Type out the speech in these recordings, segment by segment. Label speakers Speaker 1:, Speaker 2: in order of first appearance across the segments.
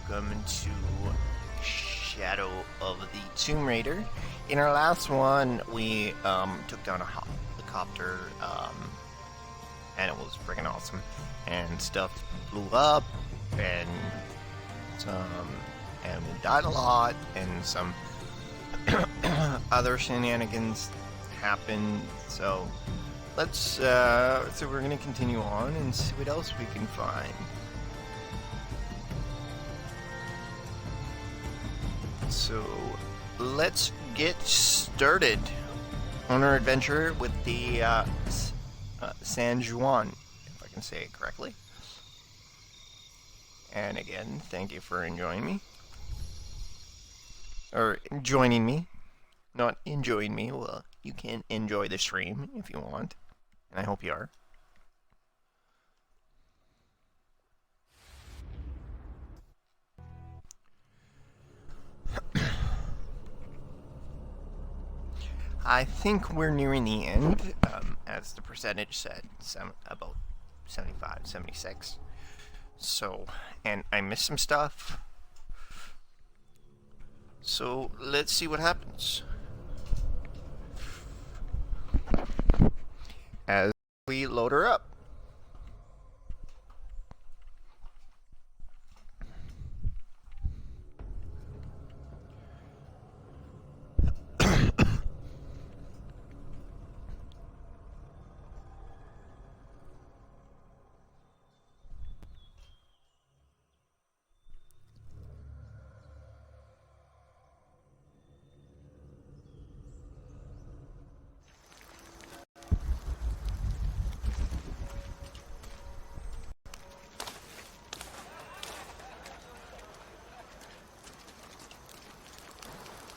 Speaker 1: welcome to Shadow of the Tomb Raider. In our last one, we took down a helicopter, and it was freaking awesome. And stuff blew up, and we died a lot, and some other shenanigans happened. So we're gonna continue on and see what else we can find. So let's get started on our adventure with the San Juan, if I can say it correctly. And again, thank you for enjoying me. Or joining me. Not enjoying me. Well, you can enjoy the stream if you want. And I hope you are. I think we're nearing the end, as the percentage said, about 75, 76. So, and I missed some stuff. So, let's see what happens. As we load her up.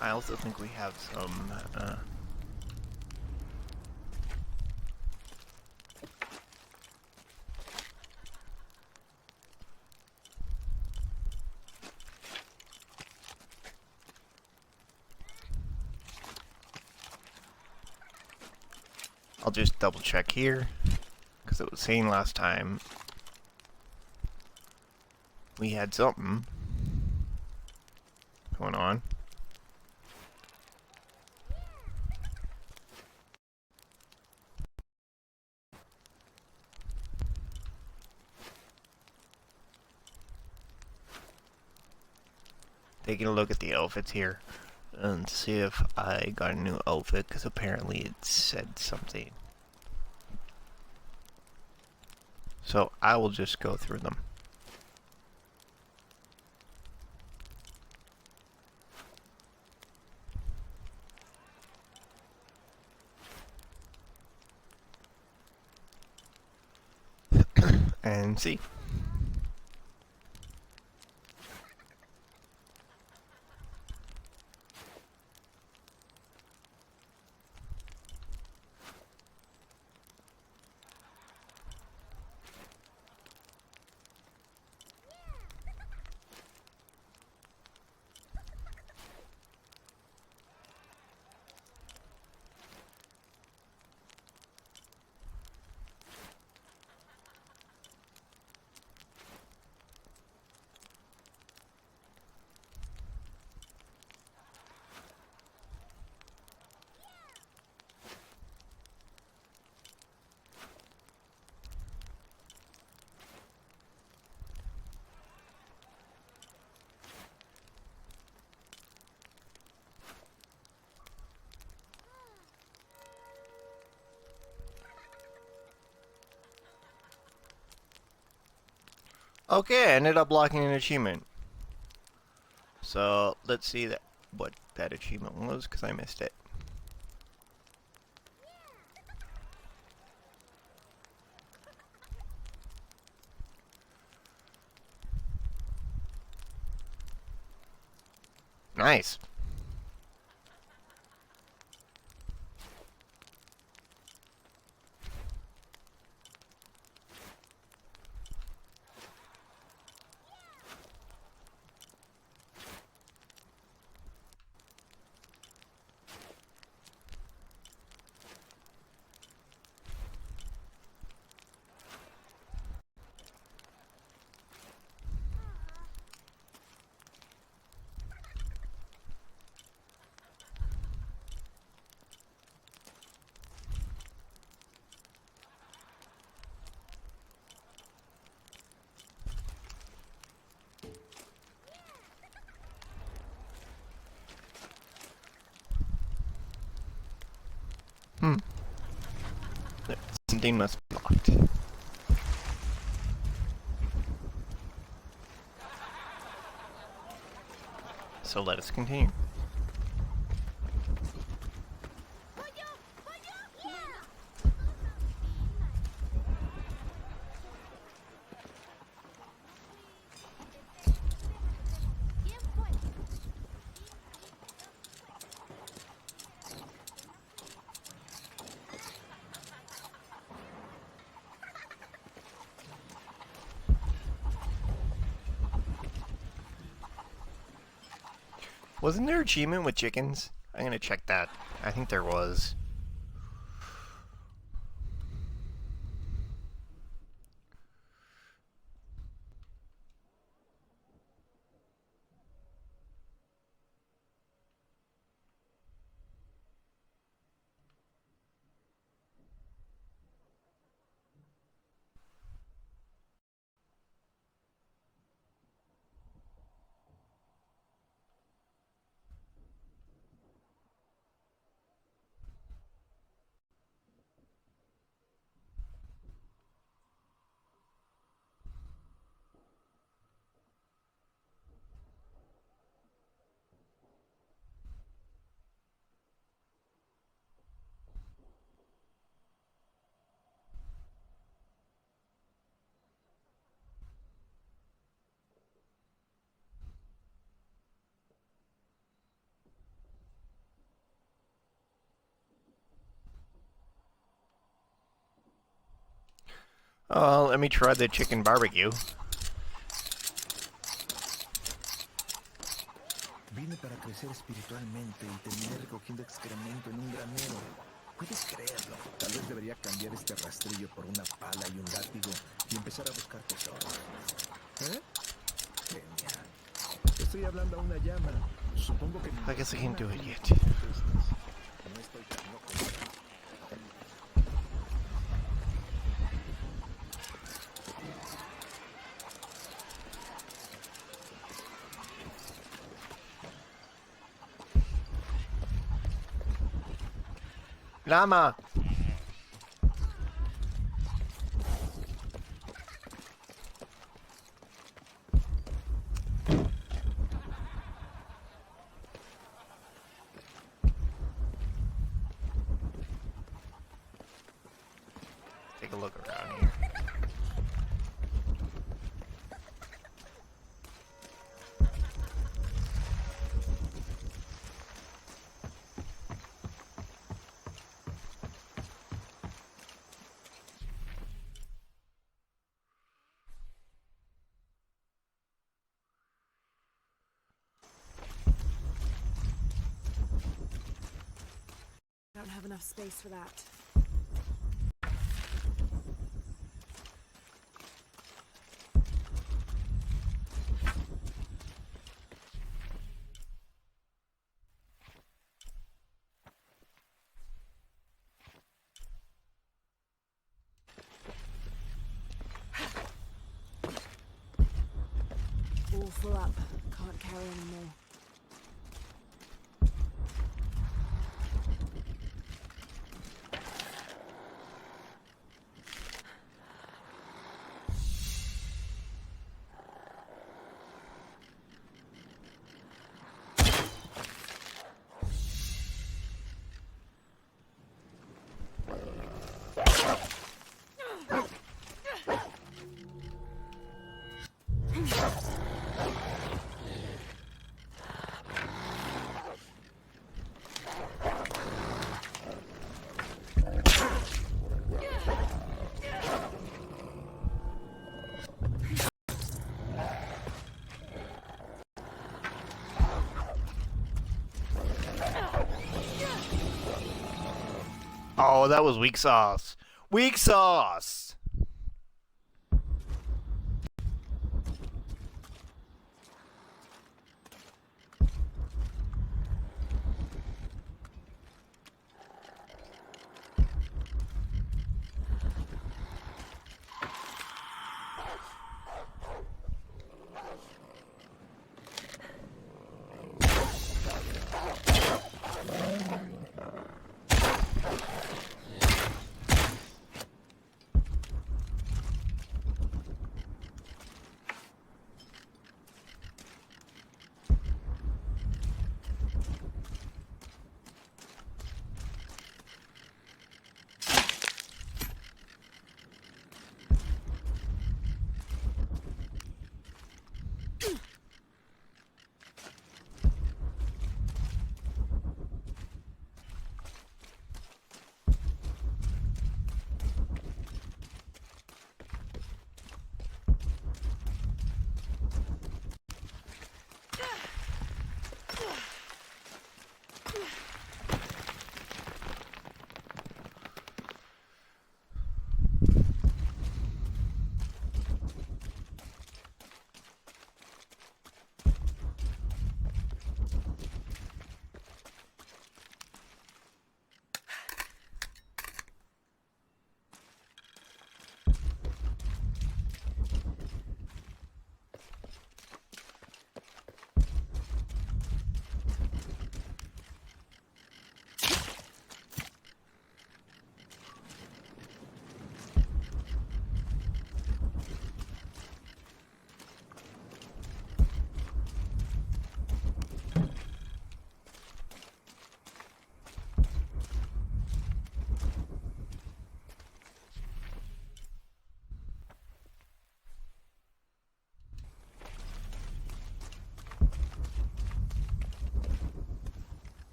Speaker 1: I also think we have some, I'll just double check here, because it was saying last time we had something going on. Taking a look at the outfits here and see if I got a new outfit, because apparently it said something. So I will just go through them. And see. Okay, I ended up blocking an achievement. So let's see what that achievement was, because I missed it. Nice. Something must be locked. So let us continue. Wasn't there an achievement with chickens? I'm gonna check that. I think there was. Let me try the chicken barbecue.
Speaker 2: Vine para crecer espiritualmente y terminé recogiendo excremento en un granero. ¿Puedes creerlo? Tal vez debería cambiar este rastrillo por una pala y un látigo y empezar a buscar tesoros. ¿Eh? Genial. Estoy hablando a una llama. Supongo que...
Speaker 1: I guess I can't do it yet.
Speaker 2: No estoy tan loco.
Speaker 1: Llama! Take a look around here.
Speaker 3: I don't have enough space for that. All full up. Can't carry anymore.
Speaker 1: Oh, that was weak sauce. Weak sauce!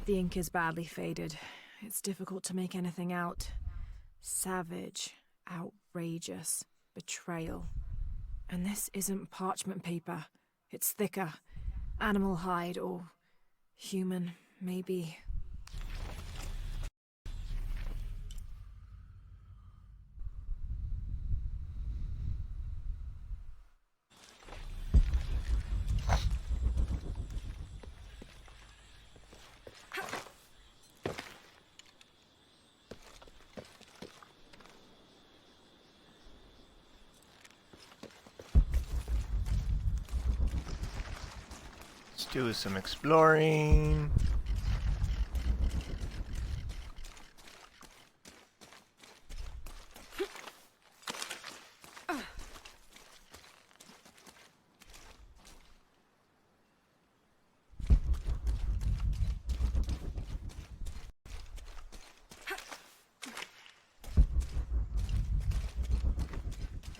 Speaker 3: The ink is badly faded. It's difficult to make anything out. Savage, outrageous, betrayal. And this isn't parchment paper. It's thicker. Animal hide or human, maybe.
Speaker 1: Let's do some exploring.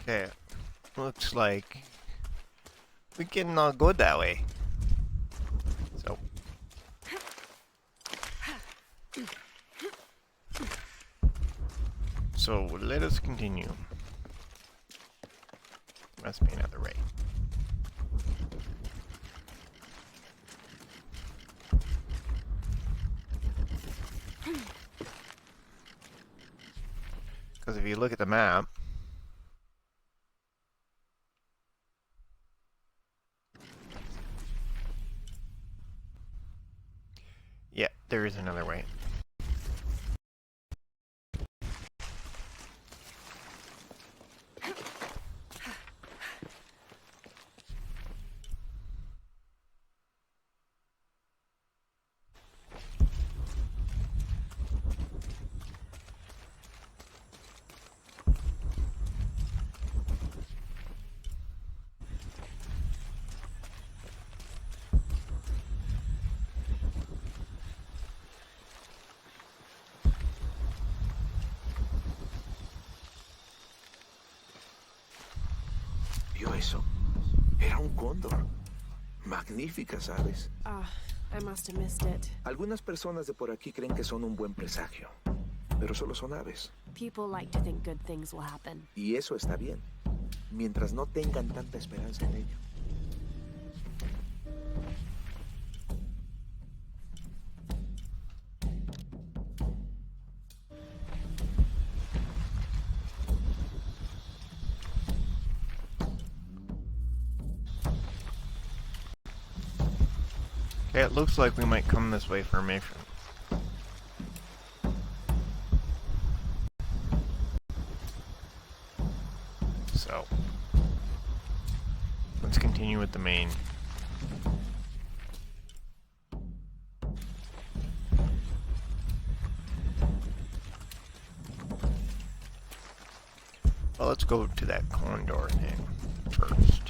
Speaker 1: Okay, looks like we can go that way. So let us continue. Must be another way. Because if you look at the map, yeah, there is another way.
Speaker 2: ¿Vio eso? Era un cóndor. Magníficas aves.
Speaker 3: I must have missed it.
Speaker 2: Algunas personas de por aquí creen que son un buen presagio, pero solo son aves.
Speaker 3: People like to think good things will happen.
Speaker 2: Y eso está bien, mientras no tengan tanta esperanza en ello.
Speaker 1: Okay, it looks like we might come this way for a mission. So, let's continue with the main. Well, let's go to that condor thing first.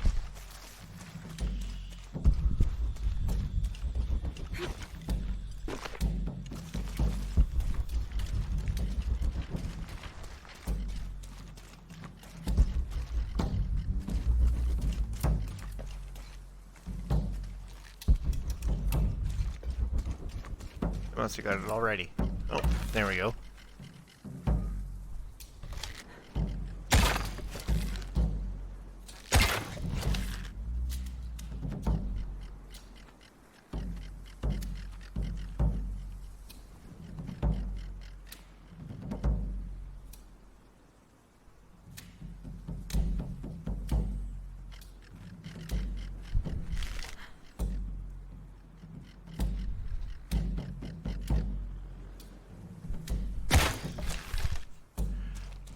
Speaker 1: Must have got it already. Oh, there we go.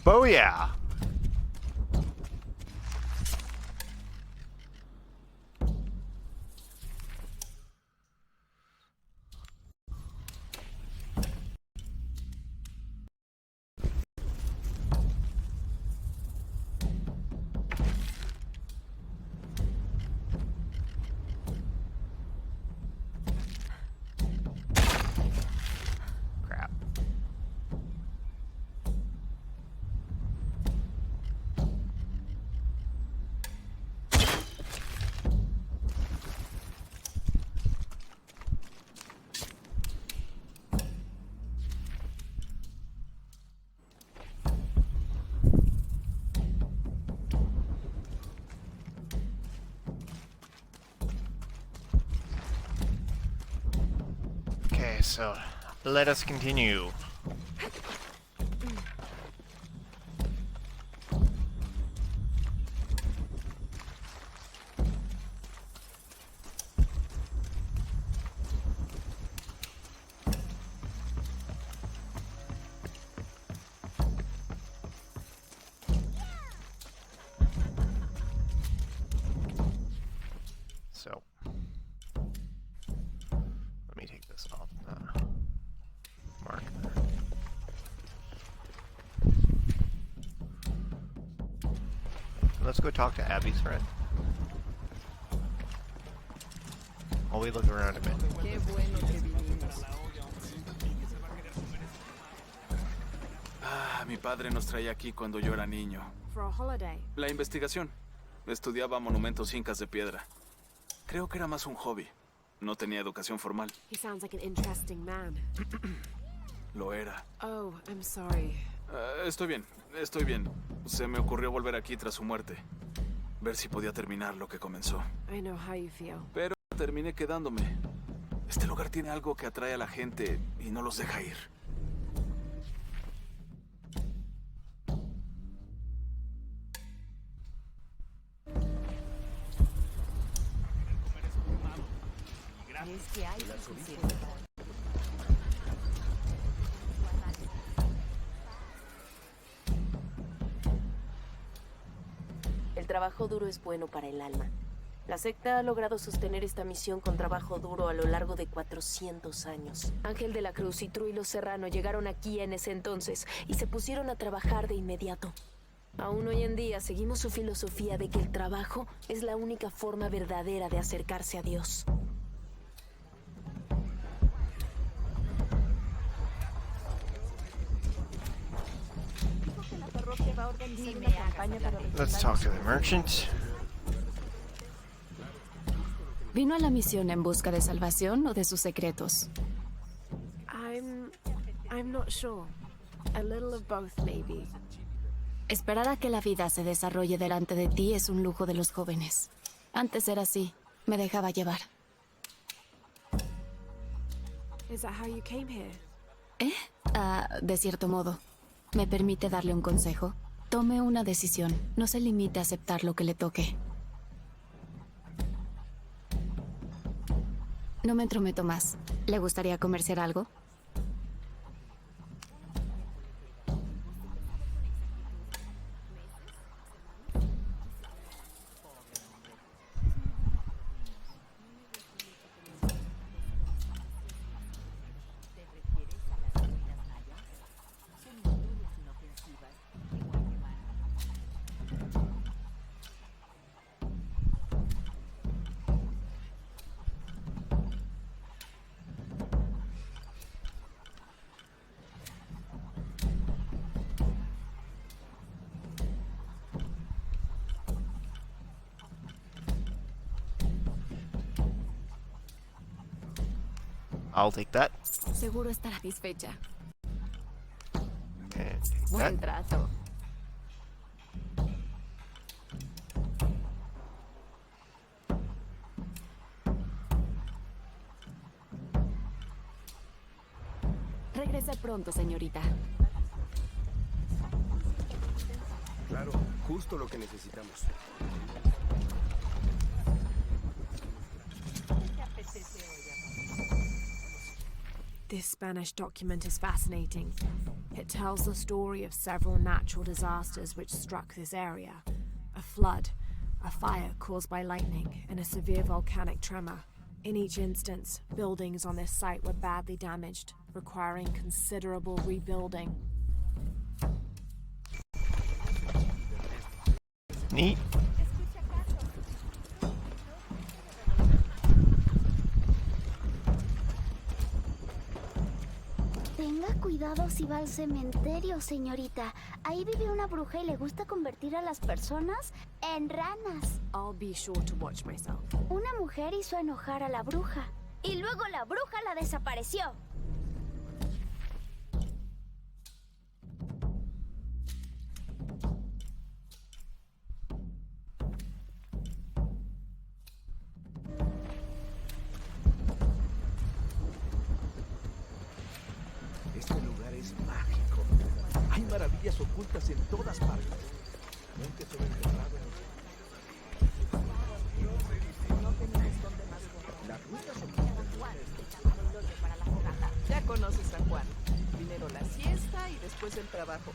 Speaker 1: Booyah! Crap. so let us continue. So, let me take this off the marker. Let's go talk to Abby's friend. While we look around a bit.
Speaker 4: Mi padre nos traía aquí cuando yo era niño.
Speaker 3: For a holiday.
Speaker 4: La investigación. Estudiaba monumentos incas de piedra. Creo que era más un hobby. No tenía educación formal.
Speaker 3: He sounds like an interesting man.
Speaker 4: Lo era.
Speaker 3: Oh, I'm sorry.
Speaker 4: Estoy bien, estoy bien. Se me ocurrió volver aquí tras su muerte. Ver si podía terminar lo que comenzó.
Speaker 3: I know how you feel.
Speaker 4: Pero terminé quedándome. Este lugar tiene algo que atrae a la gente y no los deja ir.
Speaker 5: El trabajo duro es bueno para el alma. La secta ha logrado sostener esta misión con trabajo duro a lo largo de 400 años. Ángel de la Cruz y Trujillo Serrano llegaron aquí en ese entonces y se pusieron a trabajar de inmediato. Aún hoy en día seguimos su filosofía de que el trabajo es la única forma verdadera de acercarse a Dios.
Speaker 1: Let's talk to the merchant.
Speaker 6: ¿Vino a la misión en busca de salvación o de sus secretos?
Speaker 3: I'm not sure. A little of both, maybe.
Speaker 6: Esperar a que la vida se desarrolle delante de ti es un lujo de los jóvenes. Antes era así. Me dejaba llevar.
Speaker 3: Is that how you came here?
Speaker 6: De cierto modo. ¿Me permite darle un consejo? Tome una decisión. No se limite a aceptar lo que le toque. No me entrometo más. ¿Le gustaría comerciar algo?
Speaker 1: I'll take that.
Speaker 6: Seguro estará satisfecha.
Speaker 1: And take
Speaker 6: Buen
Speaker 1: that.
Speaker 6: trato. Regrese pronto, señorita.
Speaker 2: Claro, justo lo que necesitamos.
Speaker 3: This Spanish document is fascinating. It tells the story of several natural disasters which struck this area. A flood, a fire caused by lightning, and a severe volcanic tremor. In each instance, buildings on this site were badly damaged, requiring considerable rebuilding.
Speaker 1: Neat.
Speaker 7: Tenga cuidado si va al cementerio, señorita. Ahí vive una bruja y le gusta convertir a las personas en ranas.
Speaker 3: I'll be sure to watch myself.
Speaker 7: Una mujer hizo enojar a la bruja y luego la bruja la desapareció.
Speaker 2: Este lugar es mágico. Hay maravillas ocultas en todas partes. Nunca estuve enterrado en las ruinas ocultas.
Speaker 8: Ya conoces a Juan. Primero la siesta y después el trabajo.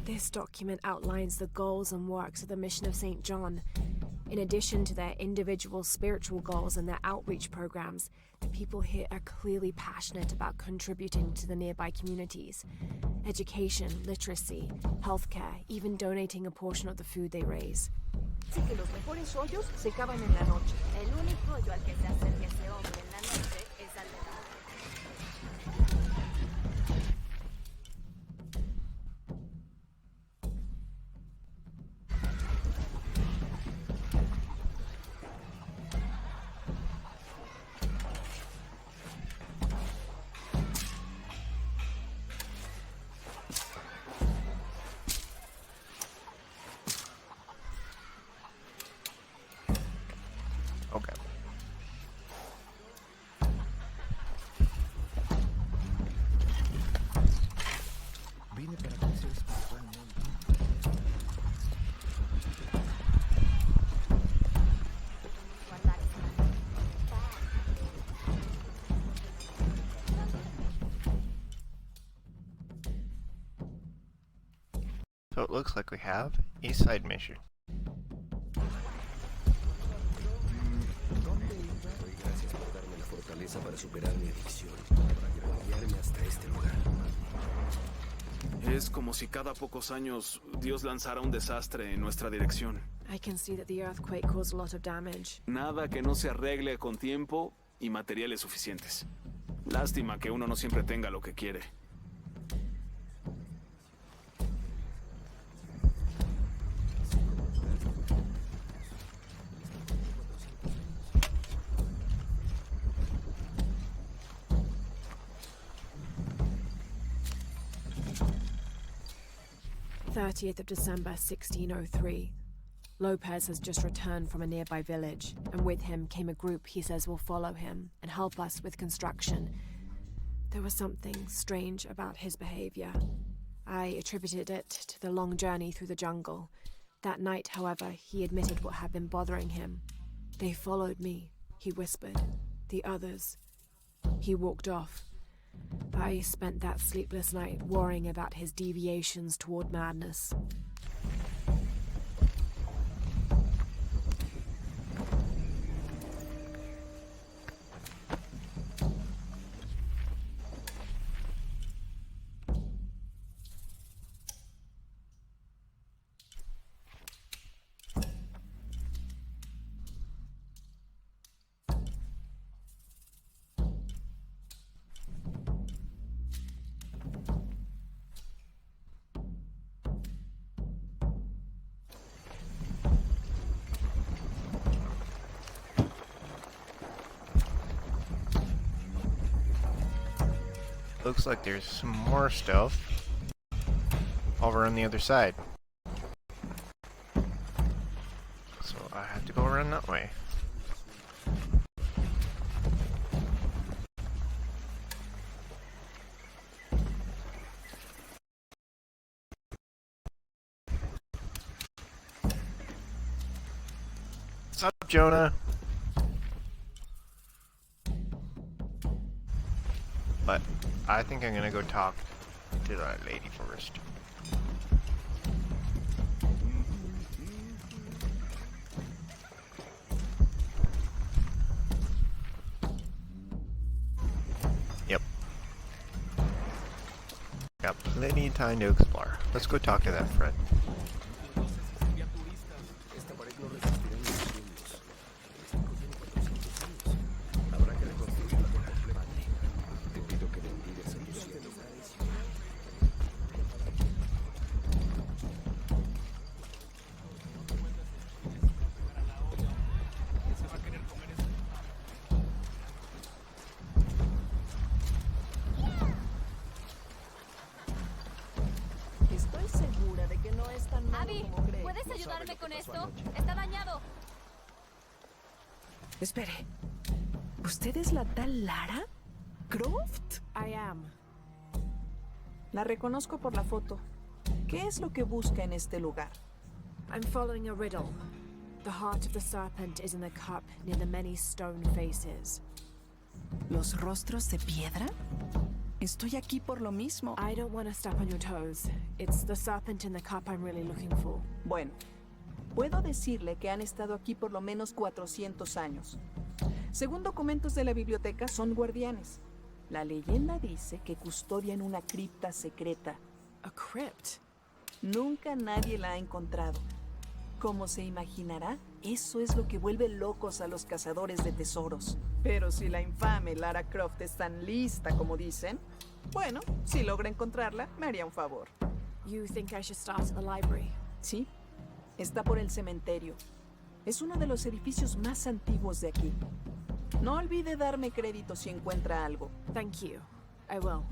Speaker 3: This document outlines the goals and works of the mission of St. John. In addition to their individual spiritual goals and their outreach programs, the people here are clearly passionate about contributing to the nearby communities. Education, literacy, healthcare, even donating a portion of the food they raise.
Speaker 8: Así que los mejores hoyos se cavan en la noche.
Speaker 9: El único hoyo al que se acerque ese hombre en la noche es al de la...
Speaker 1: Okay.
Speaker 2: Vine para crecer espiritualmente.
Speaker 1: So it looks like we have a side mission.
Speaker 2: ¿Dónde iba? Doy gracias por darme la fortaleza para superar mi adicción. Para guiarme hasta este lugar.
Speaker 4: Es como si cada pocos años Dios lanzara un desastre en nuestra dirección.
Speaker 3: I can see that the earthquake caused a lot of damage.
Speaker 4: Nada que no se arregle con tiempo y materiales suficientes. Lástima que uno no siempre tenga lo que quiere.
Speaker 3: th of December 1603. Lopez has just returned from a nearby village, and with him came a group he says will follow him and help us with construction. There was something strange about his behavior. I attributed it to the long journey through the jungle. That night, however, he admitted what had been bothering him. They followed me, he whispered. The others. He walked off. I spent that sleepless night worrying about his deviations toward madness.
Speaker 1: Looks like there's some more stuff over on the other side. So I have to go around that way. What's up, Jonah? But I think I'm gonna go talk to that lady first. Yep. Got plenty of time to explore. Let's go talk to that friend.
Speaker 8: Estoy segura de que no es tan malo
Speaker 9: Abby,
Speaker 8: como cree.
Speaker 9: ¿puedes ayudarme con esto? Está dañado.
Speaker 8: Espere. ¿Usted es la tal Lara? ¿Croft?
Speaker 3: I am.
Speaker 8: La reconozco por la foto. ¿Qué es lo que busca en este lugar?
Speaker 3: I'm following a riddle. The heart of the serpent is in the cup near the many stone faces.
Speaker 8: ¿Los rostros de piedra? Estoy aquí por lo mismo.
Speaker 3: I don't want to step on your toes. It's the serpent in the cup I'm really looking for.
Speaker 8: Bueno, puedo decirle que han estado aquí por lo menos 400 años. Según documentos de la biblioteca, son guardianes. La leyenda dice que custodian una cripta secreta.
Speaker 3: A crypt?
Speaker 8: Nunca nadie la ha encontrado. Como se imaginará, eso es lo que vuelve locos a los cazadores de tesoros. Pero si la infame Lara Croft es tan lista como dicen, bueno, si logra encontrarla, me haría un favor.
Speaker 3: You think I should start at the library?
Speaker 8: Sí, está por el cementerio. Es uno de los edificios más antiguos de aquí. No olvide darme crédito si encuentra algo.
Speaker 3: Thank you. I will.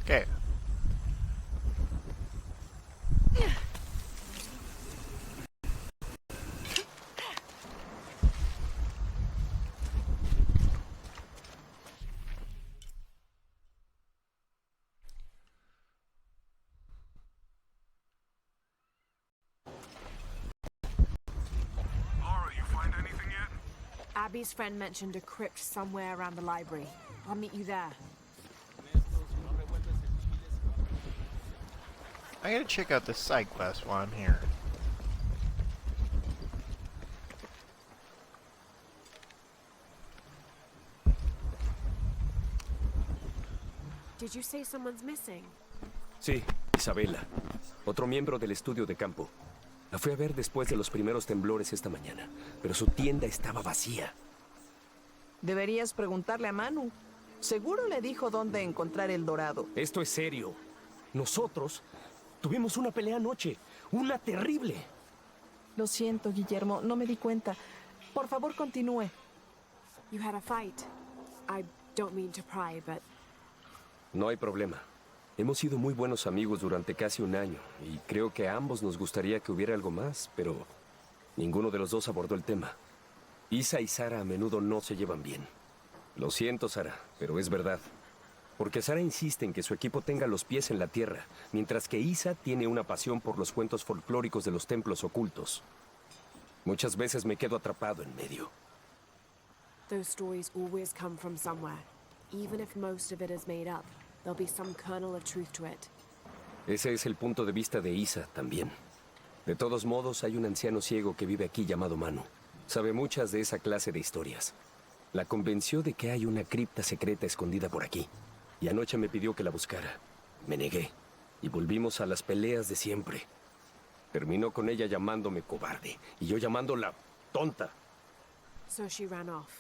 Speaker 1: Okay.
Speaker 3: Abby's friend mentioned a crypt somewhere around the library. I'll meet you there.
Speaker 1: I gotta check out this side quest while I'm here.
Speaker 3: Did you say someone's missing?
Speaker 10: Sí, Isabela. Otro miembro del estudio de campo. La fui a ver después de los primeros temblores esta mañana, pero su tienda estaba vacía.
Speaker 8: Deberías preguntarle a Manu. Seguro le dijo dónde encontrar el dorado.
Speaker 10: Esto es serio. Nosotros tuvimos una pelea anoche. Una terrible.
Speaker 8: Lo siento, Guillermo. No me di cuenta. Por favor, continúe.
Speaker 3: You had a fight. I don't mean to pry, but...
Speaker 10: No hay problema. Hemos sido muy buenos amigos durante casi un año, y creo que a ambos nos gustaría que hubiera algo más, pero ninguno de los dos abordó el tema. Isa y Sara a menudo no se llevan bien. Lo siento, Sara, pero es verdad. Porque Sara insiste en que su equipo tenga los pies en la tierra, mientras que Isa tiene una pasión por los cuentos folclóricos de los templos ocultos. Muchas veces me quedo atrapado en medio.
Speaker 3: Those stories always come from somewhere. Even if most of it is made up, there'll be some kernel of truth to it.
Speaker 10: Ese es el punto de vista de Isa también. De todos modos, hay un anciano ciego que vive aquí llamado Manu. Sabe muchas de esa clase de historias. La convenció de que hay una cripta secreta escondida por aquí. Y anoche me pidió que la buscara. Me negué. Y volvimos a las peleas de siempre. Terminó con ella llamándome cobarde. Y yo llamándola tonta.
Speaker 3: So she ran off.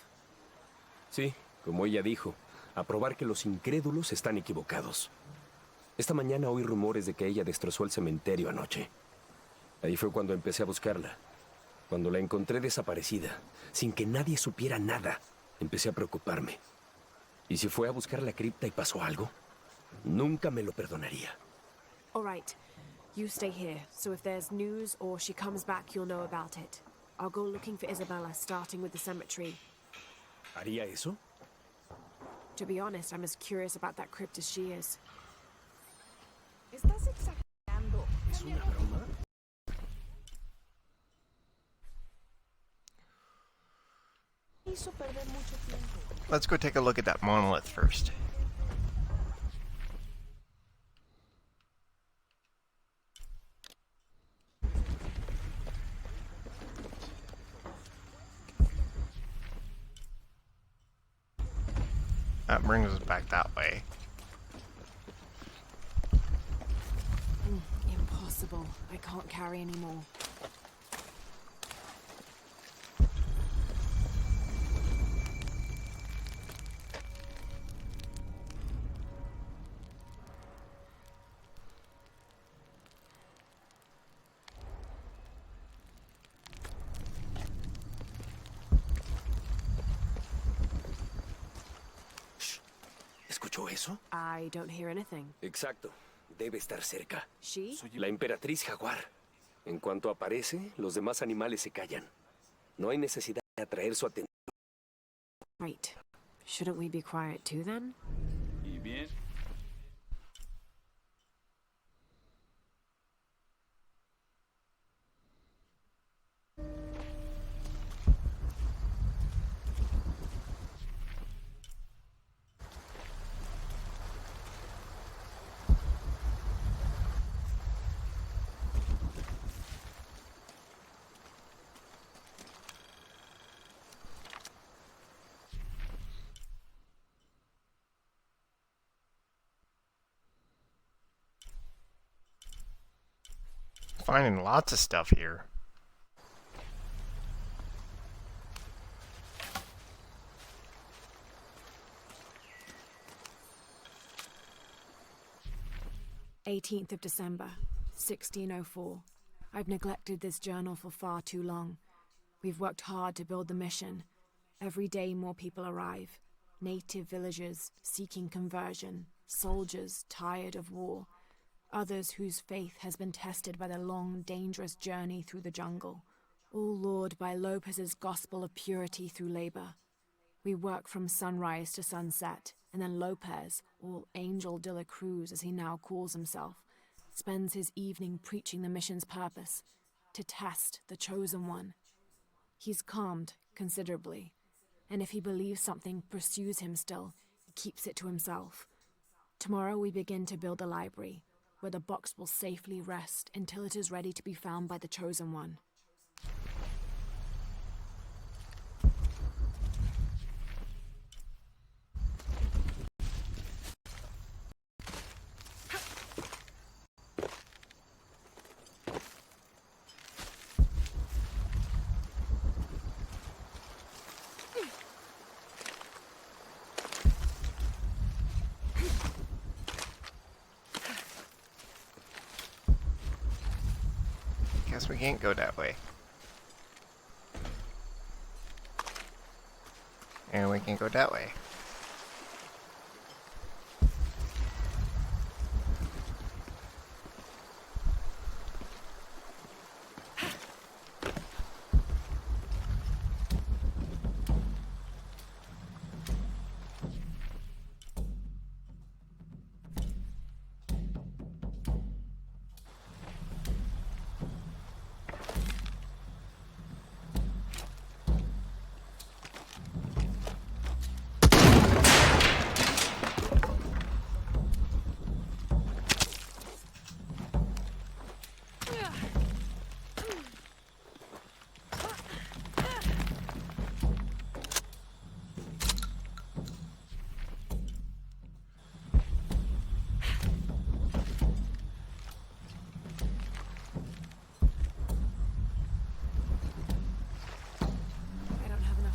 Speaker 10: Sí, como ella dijo. A probar que los incrédulos están equivocados. Esta mañana oí rumores de que ella destrozó el cementerio anoche. Ahí fue cuando empecé a buscarla. Cuando la encontré desaparecida, sin que nadie supiera nada, empecé a preocuparme. ¿Y si fue a buscar la cripta y pasó algo? Nunca me lo perdonaría.
Speaker 3: All right. You stay here, so if there's news or she comes back, you'll know about it. I'll go looking for Isabella, starting with the cemetery.
Speaker 10: ¿Haría eso?
Speaker 3: To be honest, I'm as curious about that crypt as she is.
Speaker 8: Estás exagerando.
Speaker 10: ¿Es una broma?
Speaker 5: hizo perder mucho tiempo.
Speaker 1: Let's go take a look at that monolith first. That brings us back that way.
Speaker 3: Impossible. I can't carry anymore.
Speaker 10: ¿Escuchó eso?
Speaker 3: I don't hear anything.
Speaker 10: Exacto. Debe estar cerca.
Speaker 3: She?
Speaker 10: La emperatriz jaguar. En cuanto aparece, los demás animales se callan. No hay necesidad de atraer su atención.
Speaker 3: Right. Shouldn't we be quiet too then?
Speaker 4: Y bien.
Speaker 1: Finding lots of stuff here.
Speaker 3: "18th of December, 1604. I've neglected this journal for far too long. We've worked hard to build the mission. Every day more people arrive. Native villagers seeking conversion, soldiers tired of war, others whose faith has been tested by the long, dangerous journey through the jungle, all lured by Lopez's gospel of purity through labor. We work from sunrise to sunset, and then Lopez, or Angel de la Cruz as he now calls himself, spends his evening preaching the mission's purpose, to test the chosen one. He's calmed considerably, and if he believes something pursues him still, he keeps it to himself. Tomorrow we begin to build a library, where the box will safely rest until it is ready to be found by the chosen one.
Speaker 1: Guess we can't go that way. And we can go that way.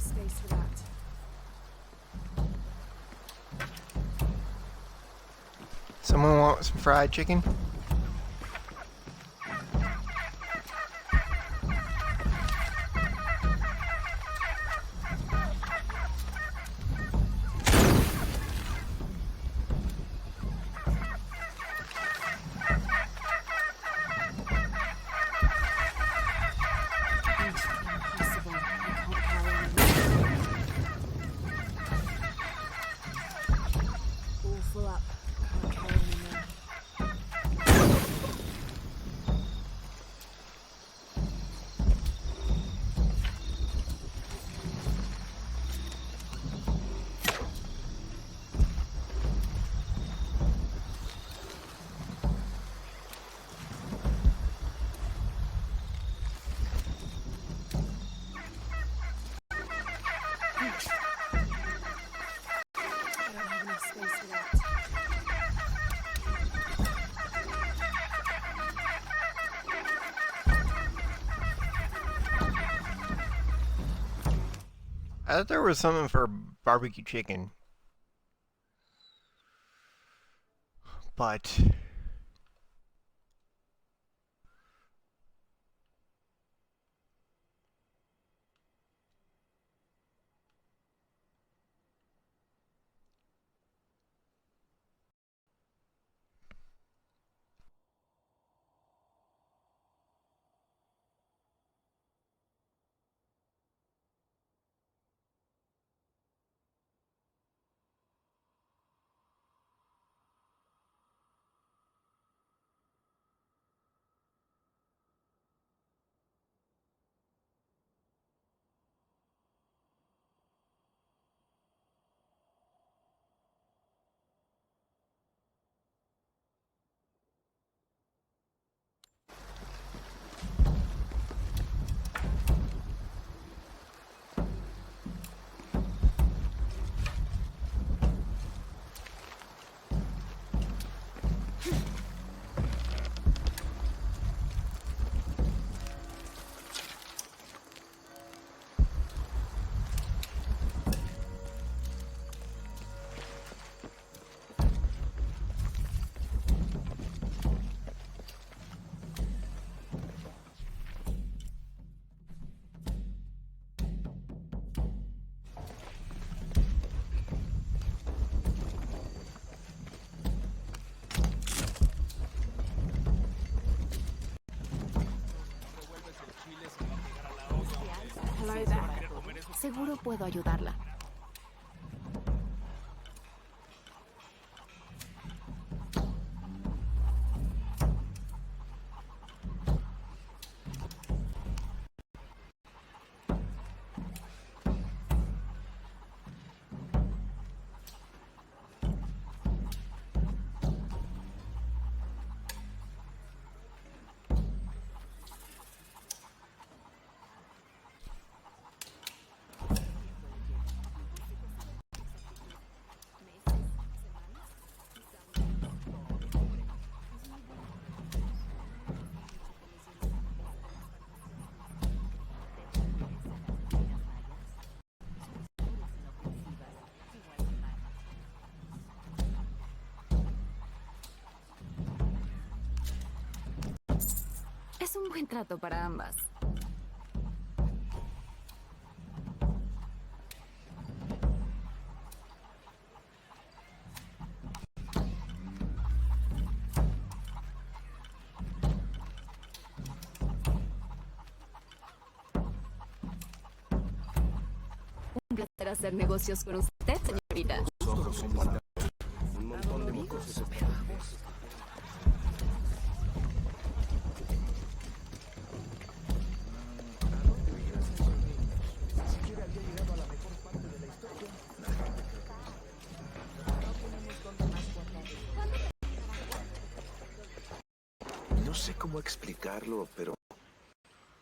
Speaker 1: Space for that. Someone want some fried chicken?
Speaker 3: Impossible. I can't carry anymore. All full up. I can't carry anymore.
Speaker 1: I thought there was something for barbecue chicken. But
Speaker 3: Hello there.
Speaker 6: Seguro puedo ayudarla. Es un buen trato para ambas. Un placer hacer negocios con usted, señorita.
Speaker 10: Un montón de mocosos.
Speaker 2: No sé cómo explicarlo, pero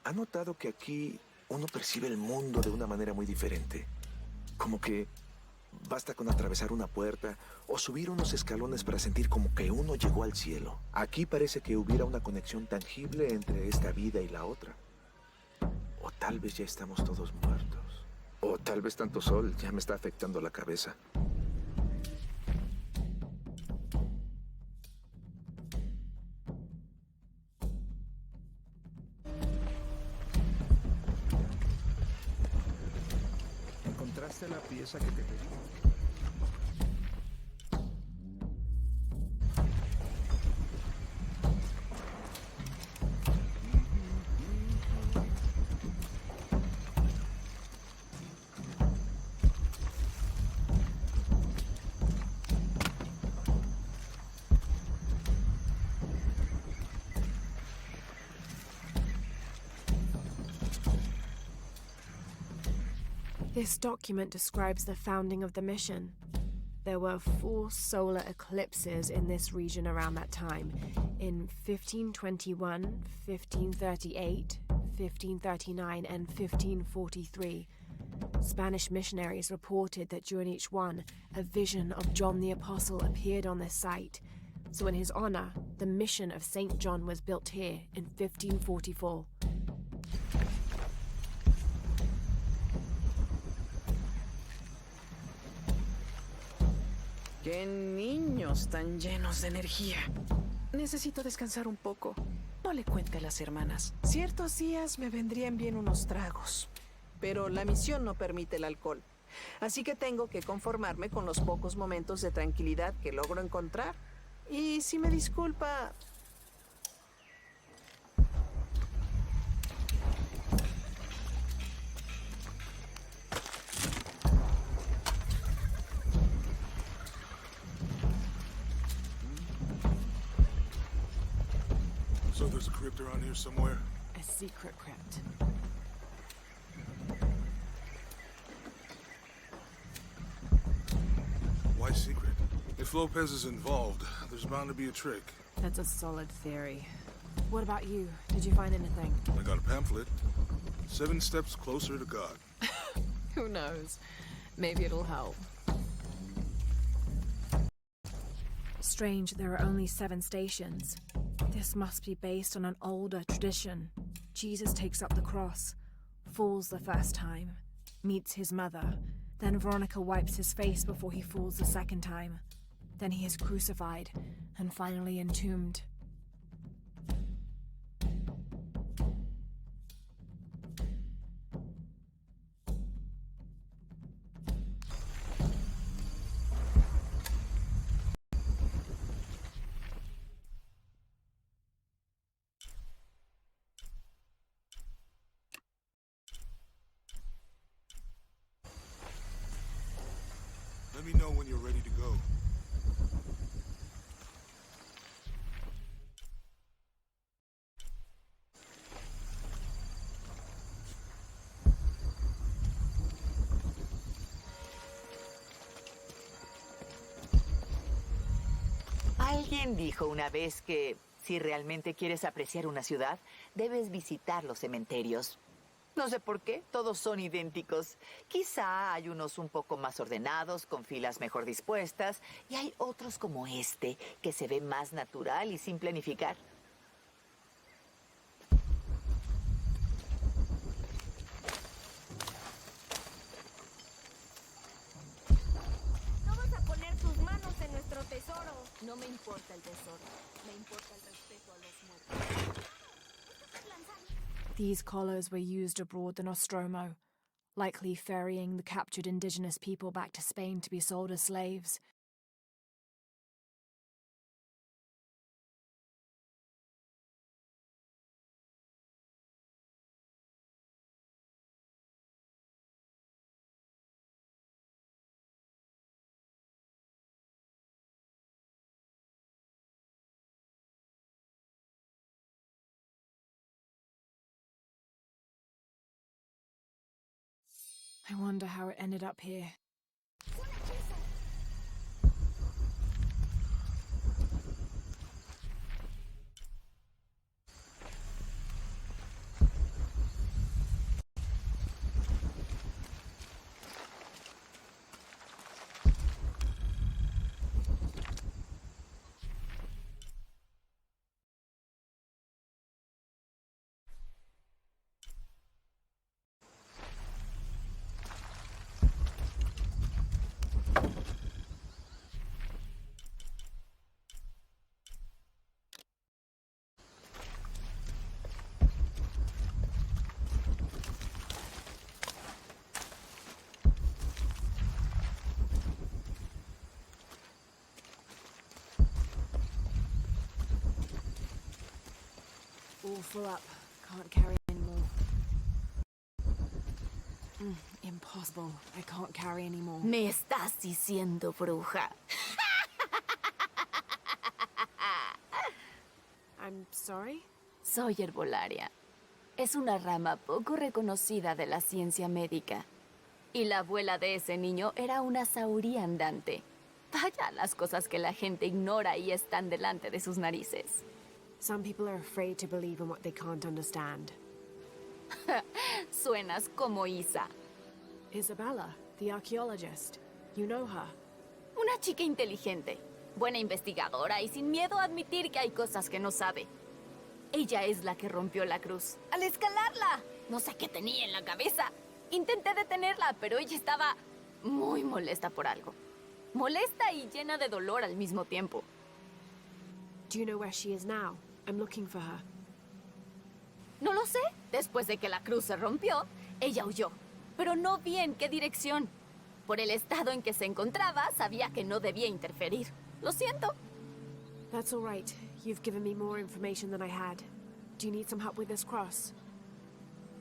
Speaker 2: ¿ha notado que aquí uno percibe el mundo de una manera muy diferente? Como que basta con atravesar una puerta o subir unos escalones para sentir como que uno llegó al cielo. Aquí parece que hubiera una conexión tangible entre esta vida y la otra. O tal vez ya estamos todos muertos. O tal vez tanto sol ya me está afectando la cabeza. ¿Encontraste la pieza que te pedí?
Speaker 3: This document describes the founding of the mission. There were 4 solar eclipses in this region around that time, in 1521, 1538, 1539, and 1543. Spanish missionaries reported that during each one, a vision of John the Apostle appeared on the site. So in his honor, the mission of St. John was built here in 1544.
Speaker 8: ¡Qué niños tan llenos de energía! Necesito descansar un poco. No le cuente a las hermanas. Ciertos días me vendrían bien unos tragos, pero la misión no permite el alcohol. Así que tengo que conformarme con los pocos momentos de tranquilidad que logro encontrar. Y si me disculpa...
Speaker 11: So there's a crypt around here somewhere?
Speaker 3: A secret crypt.
Speaker 11: Why secret? If Lopez is involved, there's bound to be a trick.
Speaker 3: That's a solid theory. What about you? Did you find anything?
Speaker 11: I got a pamphlet. 7 steps closer to God.
Speaker 3: Who knows? Maybe it'll help. Strange, there are only 7 stations. This must be based on an older tradition. Jesus takes up the cross, falls the first time, meets his mother. Then Veronica wipes his face before he falls the second time. Then he is crucified and finally entombed.
Speaker 11: Let me know when you're ready to go.
Speaker 12: Alguien dijo una vez que si realmente quieres apreciar una ciudad, debes visitar los cementerios. No sé por qué, todos son idénticos. Quizá hay unos un poco más ordenados, con filas mejor dispuestas, y hay otros como este, que se ve más natural y sin planificar.
Speaker 9: No vas a poner tus manos en nuestro tesoro. No me importa el tesoro. Me importa el respeto a los muertos.
Speaker 3: These collars were used abroad in Nostromo, likely ferrying the captured indigenous people back to Spain to be sold as slaves. I wonder how it ended up here. All full up. Can't carry anymore. Impossible. I can't carry anymore.
Speaker 5: Me estás diciendo, bruja.
Speaker 3: I'm sorry?
Speaker 6: Soy herbolaria. Es una rama poco reconocida de la ciencia médica. Y la abuela de ese niño era una sauría andante. Vaya las cosas que la gente ignora y están delante de sus narices.
Speaker 3: Some people are afraid to believe in what they can't understand.
Speaker 6: Suenas como Isa.
Speaker 3: Isabella, the archaeologist. You know her.
Speaker 6: Una chica inteligente, buena investigadora y sin miedo a admitir que hay cosas que no sabe. Ella es la que rompió la cruz. Al escalarla, no sé qué tenía en la cabeza. Intenté detenerla, pero ella estaba muy molesta por algo. Molesta y llena de dolor al mismo tiempo.
Speaker 3: Do you know where she is now? I'm looking for her.
Speaker 6: No lo sé. Después de que la cruz se rompió, ella huyó. Pero no vi en qué dirección. Por el estado en que se encontraba, sabía que no debía interferir. Lo siento.
Speaker 3: That's all right. You've given me more information than I had. Do you need some help with this cross?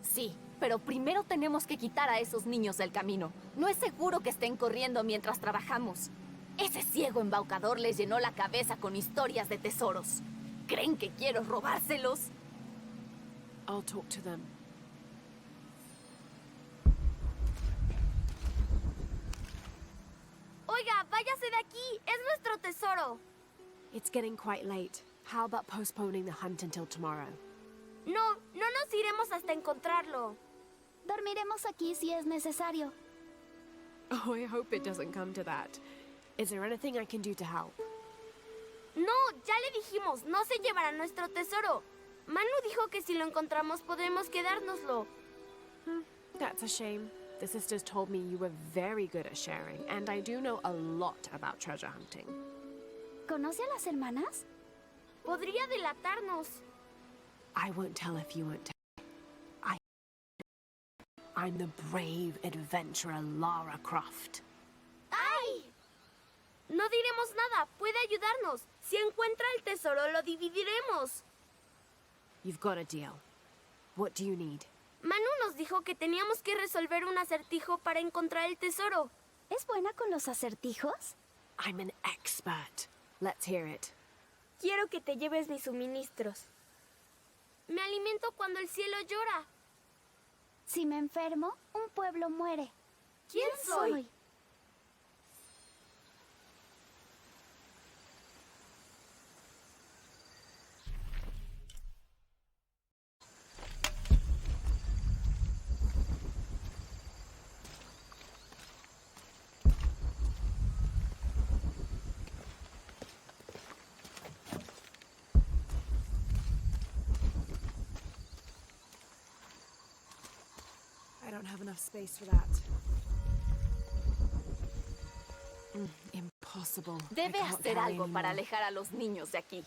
Speaker 6: Sí, pero primero tenemos que quitar a esos niños del camino. No es seguro que estén corriendo mientras trabajamos. Ese ciego embaucador les llenó la cabeza con historias de tesoros. ¿Creen que quiero robárselos?
Speaker 3: I'll talk to them.
Speaker 9: Oiga, váyase de aquí. Es nuestro tesoro.
Speaker 3: It's getting quite late. How about postponing the hunt until tomorrow?
Speaker 9: No nos iremos hasta encontrarlo.
Speaker 7: Dormiremos aquí si es necesario.
Speaker 3: Oh, I hope it doesn't come to that. Is there anything I can do to help?
Speaker 9: No, ya le dijimos, no se llevará nuestro tesoro. Manu dijo que si lo encontramos podemos quedárnoslo.
Speaker 3: That's a shame. The sisters told me you were very good at sharing, and I do know a lot about treasure hunting.
Speaker 7: ¿Conoce a las hermanas?
Speaker 9: Podría delatarnos.
Speaker 3: I won't tell if you won't tell. I'm the brave adventurer Lara Croft.
Speaker 9: ¡Ay! No diremos nada, puede ayudarnos. Si encuentra el tesoro, lo dividiremos.
Speaker 3: You've got a deal. What do you need?
Speaker 9: Manu nos dijo que teníamos que resolver un acertijo para encontrar el tesoro.
Speaker 7: ¿Es buena con los acertijos?
Speaker 3: I'm an expert. Let's hear it.
Speaker 9: Quiero que te lleves mis suministros. Me alimento cuando el cielo llora.
Speaker 7: Si me enfermo, un pueblo muere.
Speaker 9: ¿Quién soy?
Speaker 3: I don't have enough space for that. Impossible. I
Speaker 6: Debe
Speaker 3: can't
Speaker 6: hacer
Speaker 3: carry
Speaker 6: algo para
Speaker 3: anymore.
Speaker 6: alejar a los niños de aquí.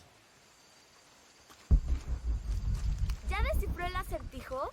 Speaker 9: ¿Ya descifró el acertijo?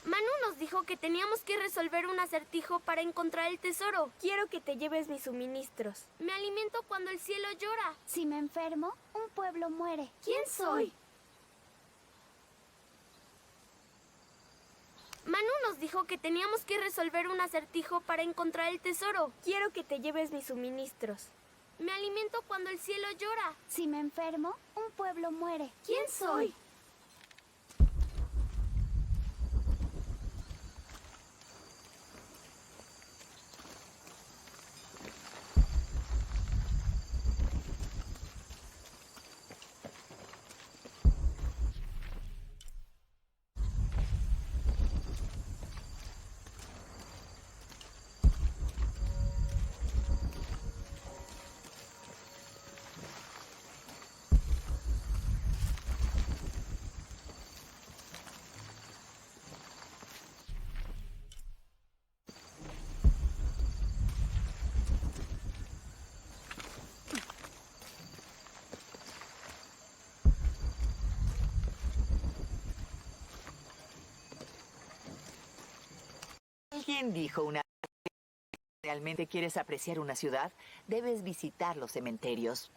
Speaker 9: Manu nos dijo que teníamos que resolver un acertijo para encontrar el tesoro. Quiero que te lleves mis suministros. Me alimento cuando el cielo llora.
Speaker 7: Si me enfermo, un pueblo muere.
Speaker 9: ¿Quién soy? Manu nos dijo que teníamos que resolver un acertijo para encontrar el tesoro. Quiero que te lleves mis suministros. Me alimento cuando el cielo llora.
Speaker 7: Si me enfermo, un pueblo muere.
Speaker 9: ¿Quién soy?
Speaker 12: Alguien dijo una vez que si realmente quieres apreciar una ciudad, debes visitar los cementerios.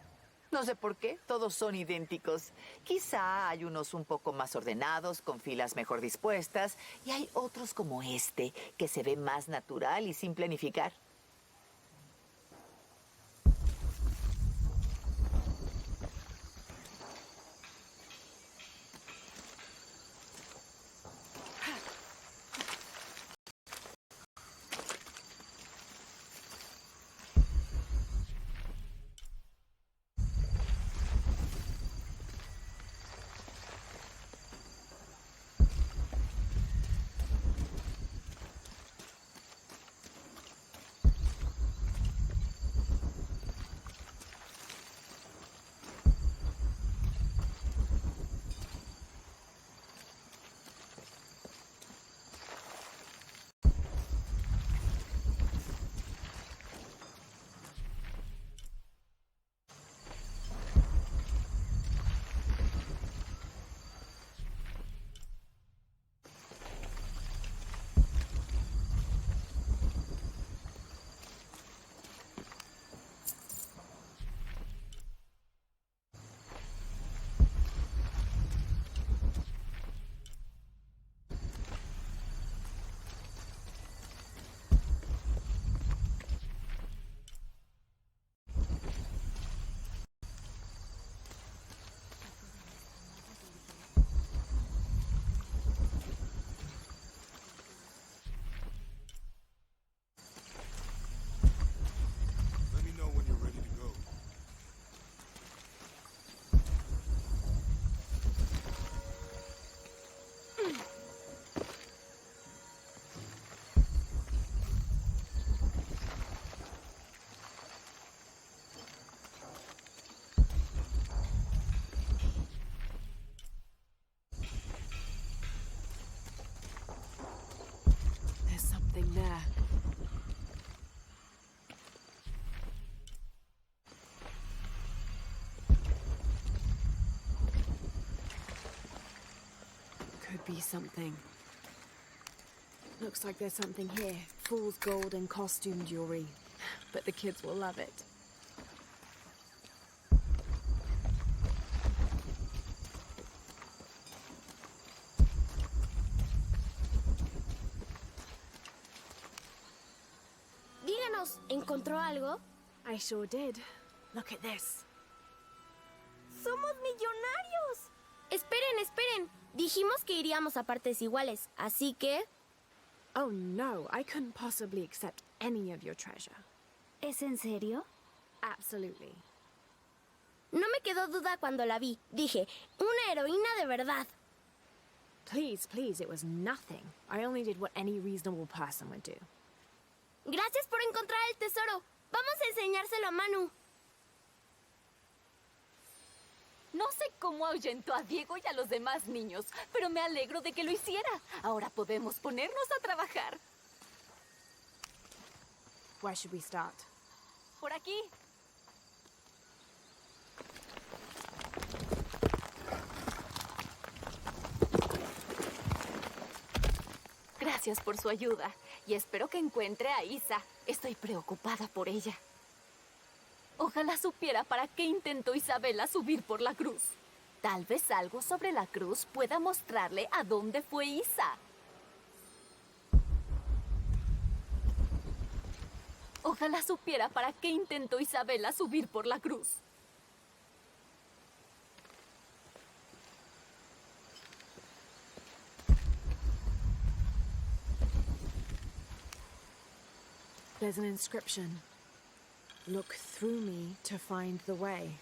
Speaker 12: No sé por qué, todos son idénticos. Quizá hay unos un poco más ordenados, con filas mejor dispuestas, y hay otros como este, que se ve más natural y sin planificar.
Speaker 11: Let me know when you're ready to go.
Speaker 3: There's something there. Could be something. Looks like there's something here. Fool's gold and costume jewelry. But the kids will love it.
Speaker 9: Díganos, ¿encontró algo?
Speaker 3: I sure did. Look at this.
Speaker 9: ¡Somos millonarios! Esperen, esperen. Dijimos que iríamos a partes iguales, así que...
Speaker 3: Oh no, I couldn't possibly accept any of your treasure.
Speaker 7: ¿Es en serio?
Speaker 3: Absolutely.
Speaker 9: No me quedó duda cuando la vi. Dije, una heroína de verdad.
Speaker 3: Please, please, it was nothing. I only did what any reasonable person would do.
Speaker 9: Gracias por encontrar el tesoro. Vamos a enseñárselo a Manu.
Speaker 6: No sé cómo ahuyentó a Diego y a los demás niños, pero me alegro de que lo hiciera. Ahora podemos ponernos a trabajar.
Speaker 3: Where should we start?
Speaker 6: Por aquí. Gracias por su ayuda y espero que encuentre a Isa. Estoy preocupada por ella. Ojalá supiera para qué intentó Isabela subir por la cruz. Tal vez algo sobre la cruz pueda mostrarle a dónde fue Isa. Ojalá supiera para qué intentó Isabela subir por la cruz.
Speaker 3: There's an inscription. Look through me to find the way.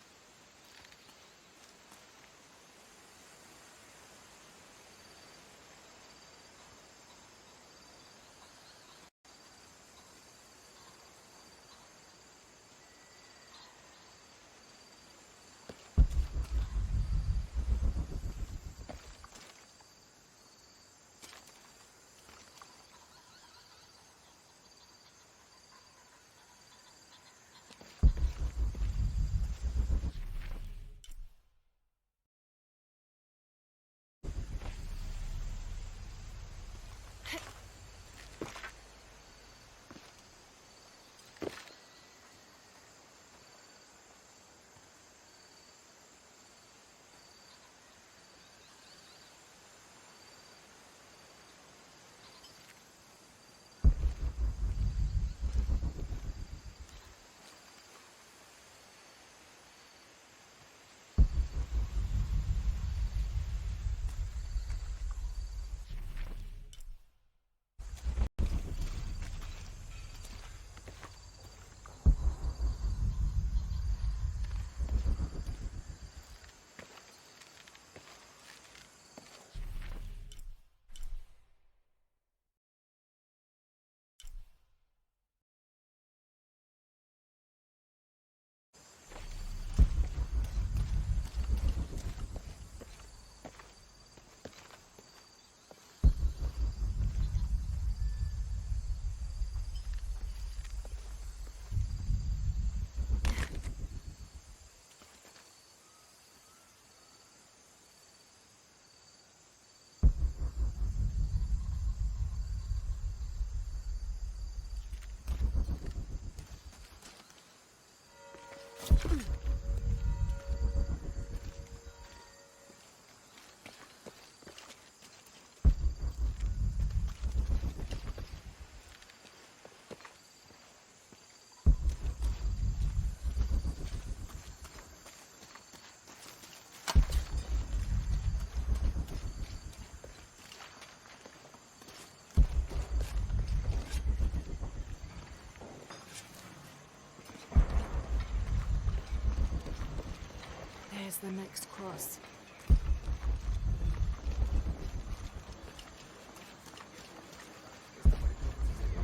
Speaker 3: There's the next cross.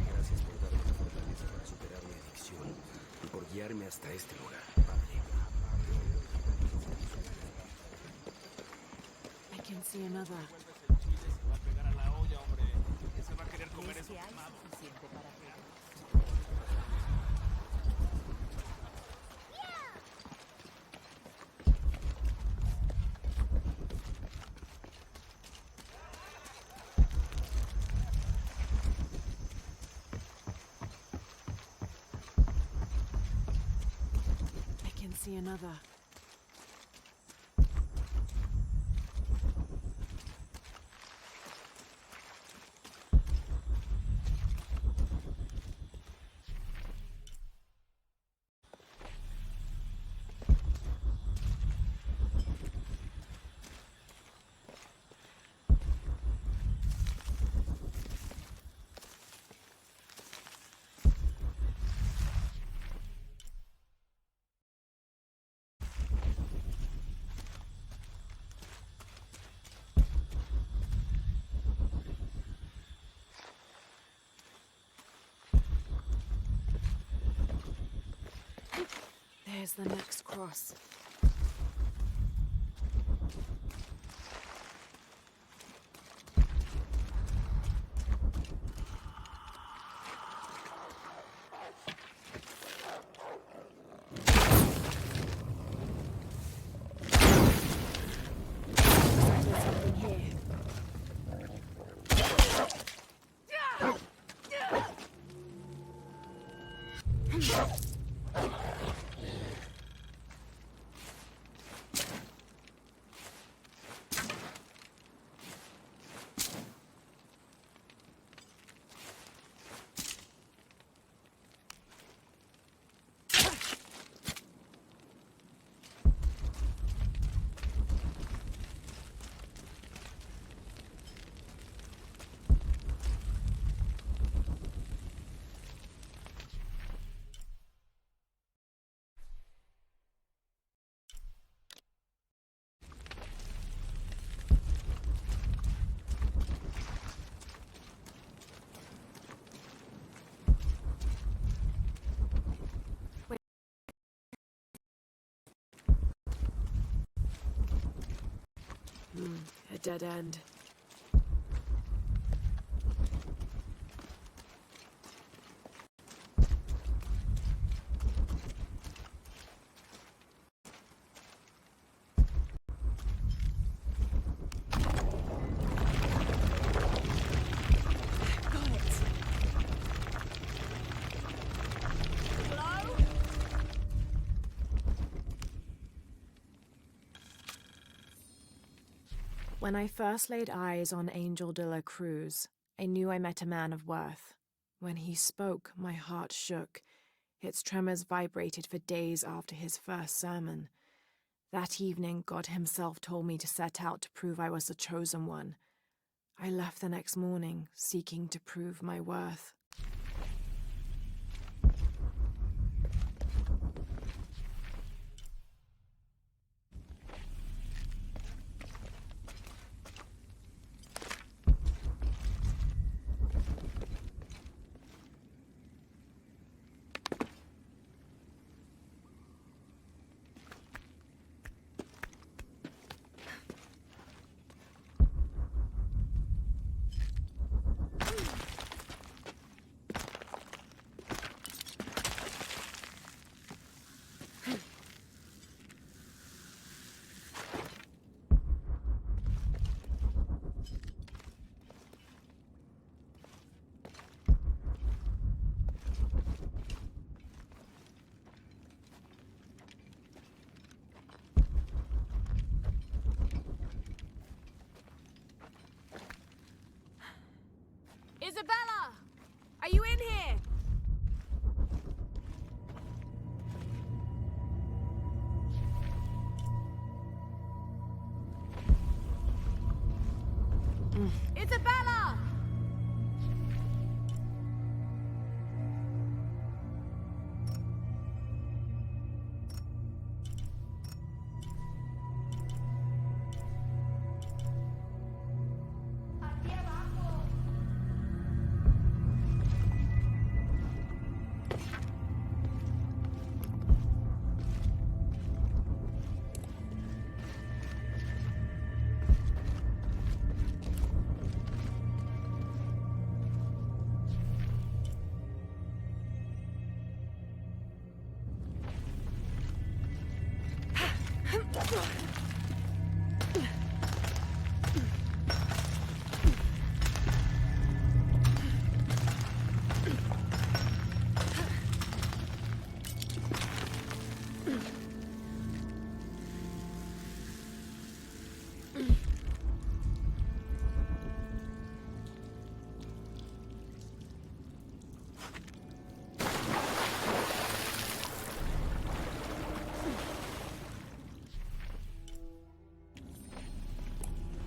Speaker 10: Gracias por darme la fortaleza para superar mi adicción y por guiarme hasta este lugar, Padre.
Speaker 3: I can see another. I can see another. There's the next cross. There's something here. A dead end. When I first laid eyes on Angel de la Cruz, I knew I met a man of worth. When he spoke, my heart shook. Its tremors vibrated for days after his first sermon. That evening, God himself told me to set out to prove I was the chosen one. I left the next morning, seeking to prove my worth.
Speaker 9: Isabella! Are you in here? Isabella!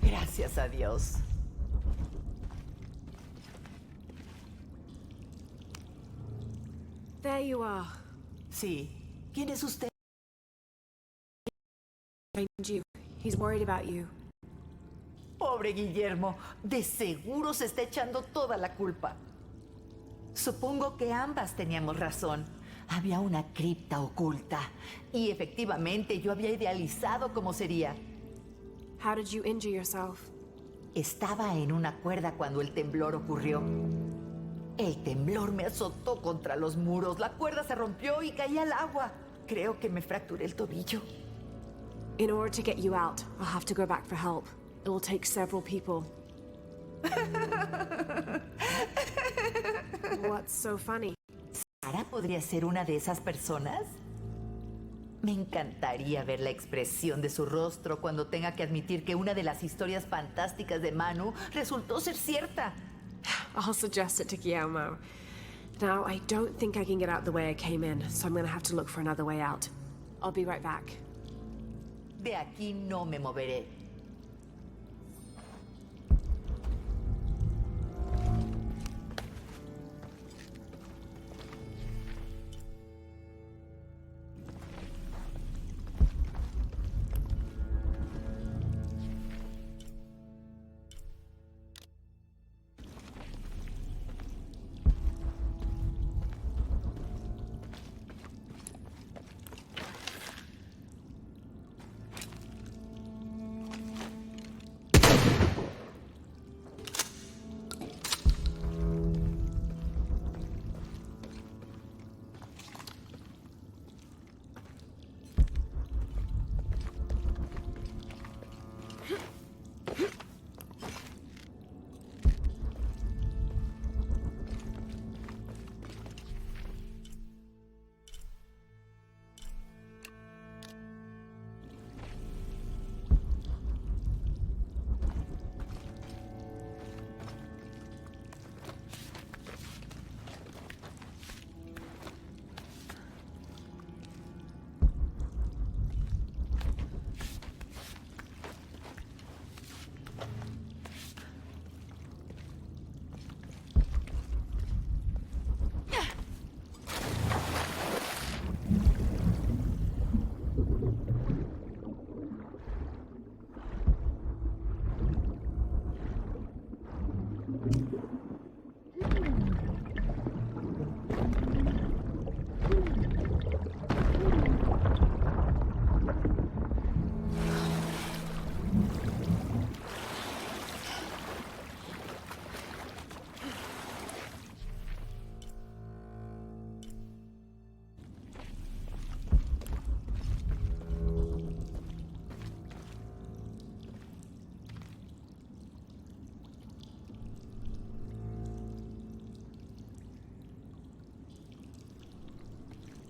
Speaker 12: Gracias a Dios.
Speaker 3: There you are.
Speaker 12: Sí. ¿Quién es usted?
Speaker 3: You. He's worried about you.
Speaker 12: Pobre Guillermo. De seguro se está echando toda la culpa. Supongo que ambas teníamos razón. Había una cripta oculta. Y efectivamente yo había idealizado cómo sería.
Speaker 3: How did you injure yourself?
Speaker 12: Estaba en una cuerda cuando el temblor ocurrió. El temblor me azotó contra los muros. La cuerda se rompió y caí al agua. Creo que me fracturé el tobillo.
Speaker 3: In order to get you out, I'll have to go back for help. It'll take several people. What's so funny?
Speaker 12: ¿Sara podría ser una de esas personas? Me encantaría ver la expresión de su rostro cuando tenga que admitir que una de las historias fantásticas de Manu resultó ser cierta.
Speaker 3: I'll suggest it to Guillermo. Now, I don't think I can get out the way I came in, so I'm gonna have to look for another way out. I'll be right back.
Speaker 12: De aquí no me moveré.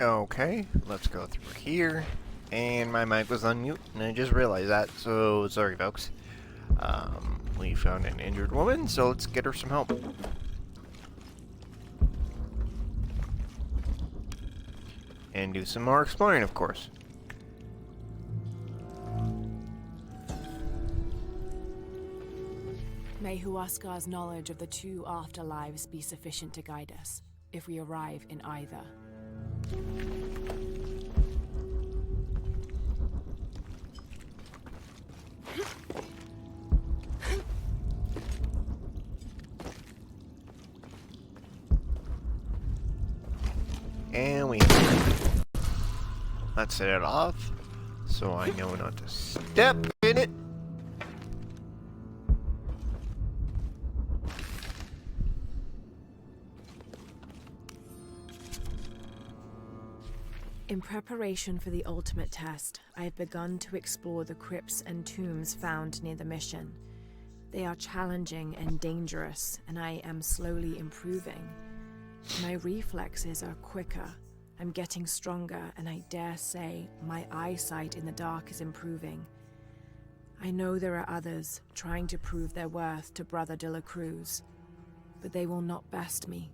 Speaker 1: Okay, let's go through here. And my mic was on mute, and I just realized that, so sorry, folks. We found an injured woman, so let's get her some help. And do some more exploring, of course.
Speaker 3: May Huascar's knowledge of the two afterlives be sufficient to guide us, if we arrive in either.
Speaker 1: And let's set it off, so I know not to step in it.
Speaker 3: In preparation for the ultimate test, I have begun to explore the crypts and tombs found near the mission. They are challenging and dangerous, and I am slowly improving. My reflexes are quicker, I'm getting stronger, and I dare say my eyesight in the dark is improving. I know there are others trying to prove their worth to Brother de la Cruz, but they will not best me.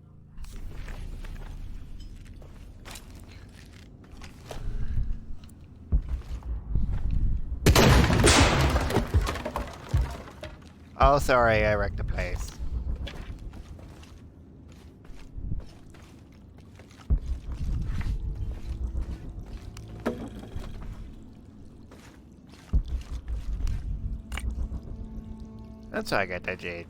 Speaker 1: Oh, sorry, I wrecked the place. That's how I got that jade.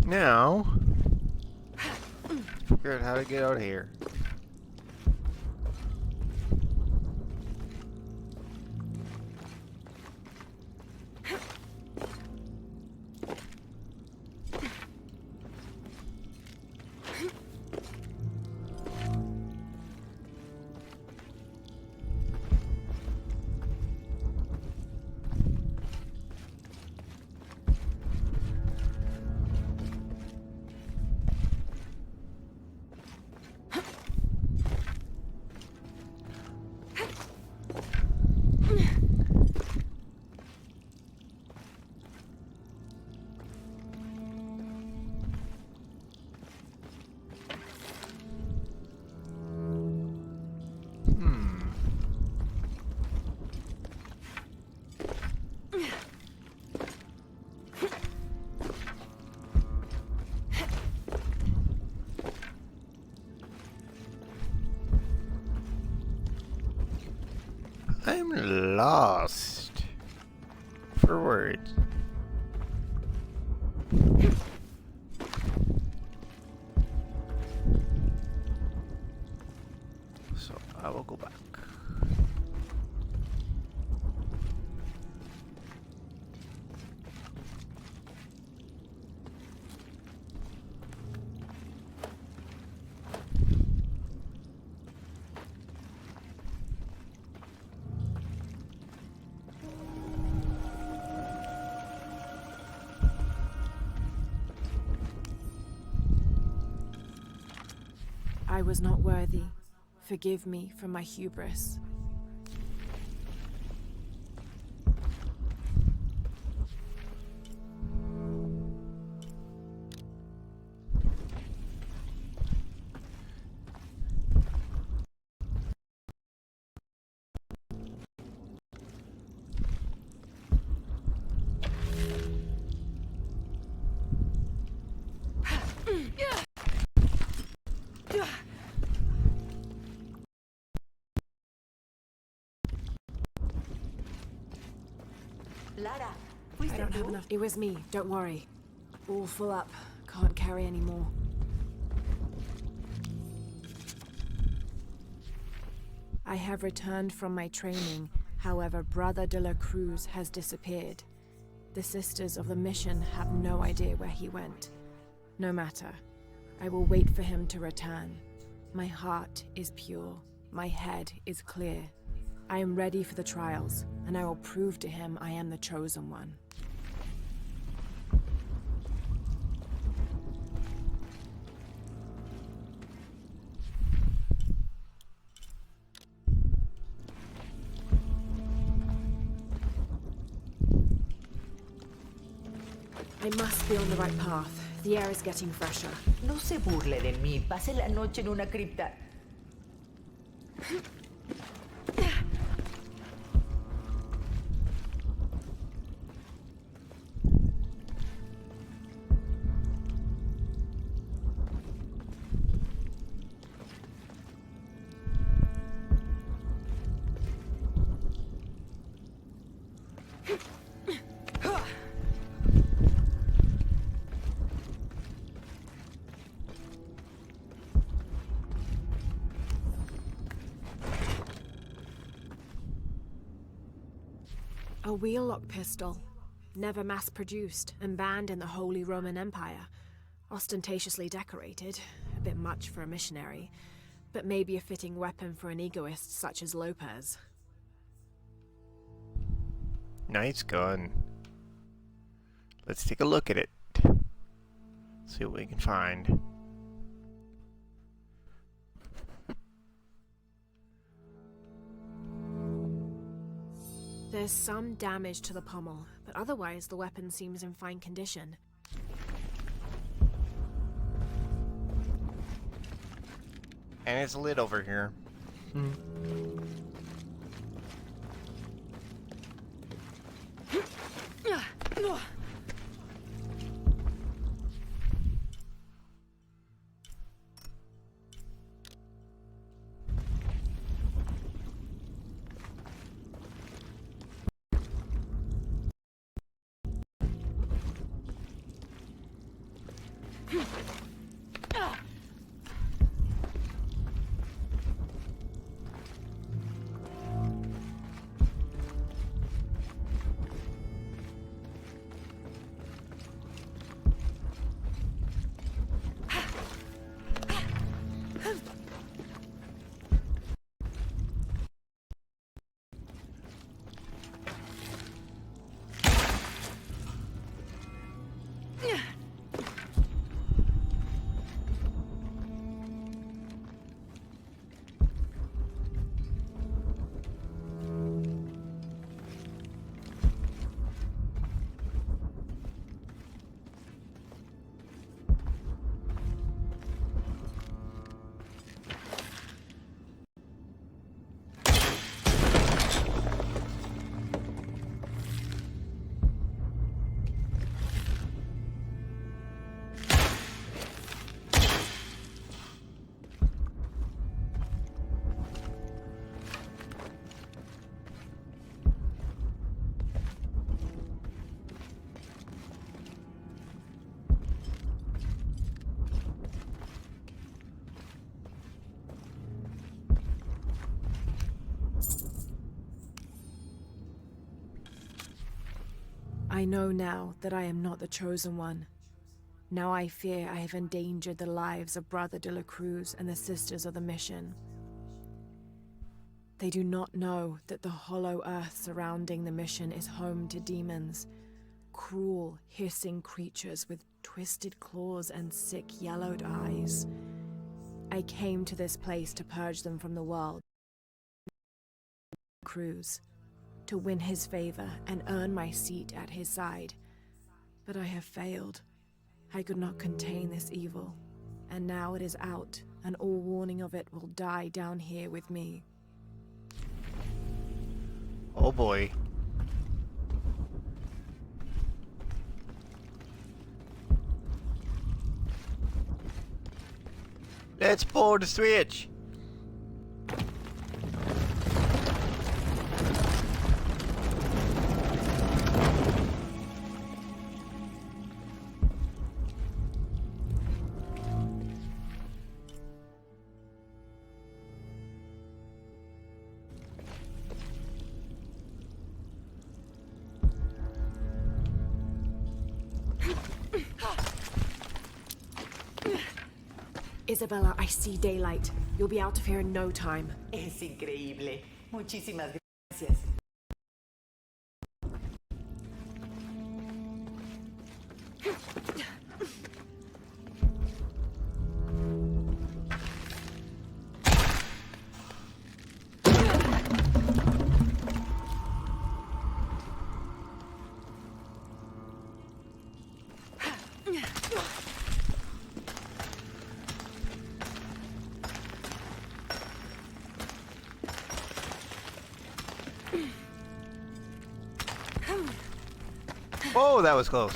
Speaker 1: Now, figure out how to get out of here. I'm lost for words. So I will go back.
Speaker 3: I was not worthy. Forgive me for my hubris.
Speaker 12: Lara,
Speaker 3: I
Speaker 12: ¿fuiste
Speaker 3: don't have
Speaker 12: tú?
Speaker 3: enough. It was me, don't worry. All full up. Can't carry any more. I have returned from my training. However, Brother de la Cruz has disappeared. The Sisters of the Mission have no idea where he went. No matter. I will wait for him to return. My heart is pure. My head is clear. I am ready for the trials, and I will prove to him I am the chosen one. I must be on the right path. The air is getting fresher.
Speaker 12: No se burle de mí. Pase la noche en una cripta.
Speaker 3: A wheel-lock pistol, never mass-produced and banned in the Holy Roman Empire. Ostentatiously decorated, a bit much for a missionary, but maybe a fitting weapon for an egoist such as Lopez.
Speaker 1: Nice gun. Let's take a look at it. See what we can find.
Speaker 3: There's some damage to the pommel, but otherwise the weapon seems in fine condition.
Speaker 1: And it's lit over here.
Speaker 3: I know now that I am not the chosen one. Now I fear I have endangered the lives of Brother de la Cruz and the Sisters of the Mission. They do not know that the hollow earth surrounding the mission is home to demons, cruel, hissing creatures with twisted claws and sick, yellowed eyes. I came to this place to purge them from the world. Cruz, to win his favor and earn my seat at his side. But I have failed. I could not contain this evil, and now it is out, and all warning of it will die down here with me.
Speaker 1: Oh boy. Let's pull the switch.
Speaker 3: Isabella, I see daylight. You'll be out of here in no time.
Speaker 12: Es increíble. Muchísimas gracias.
Speaker 1: Oh, that was close.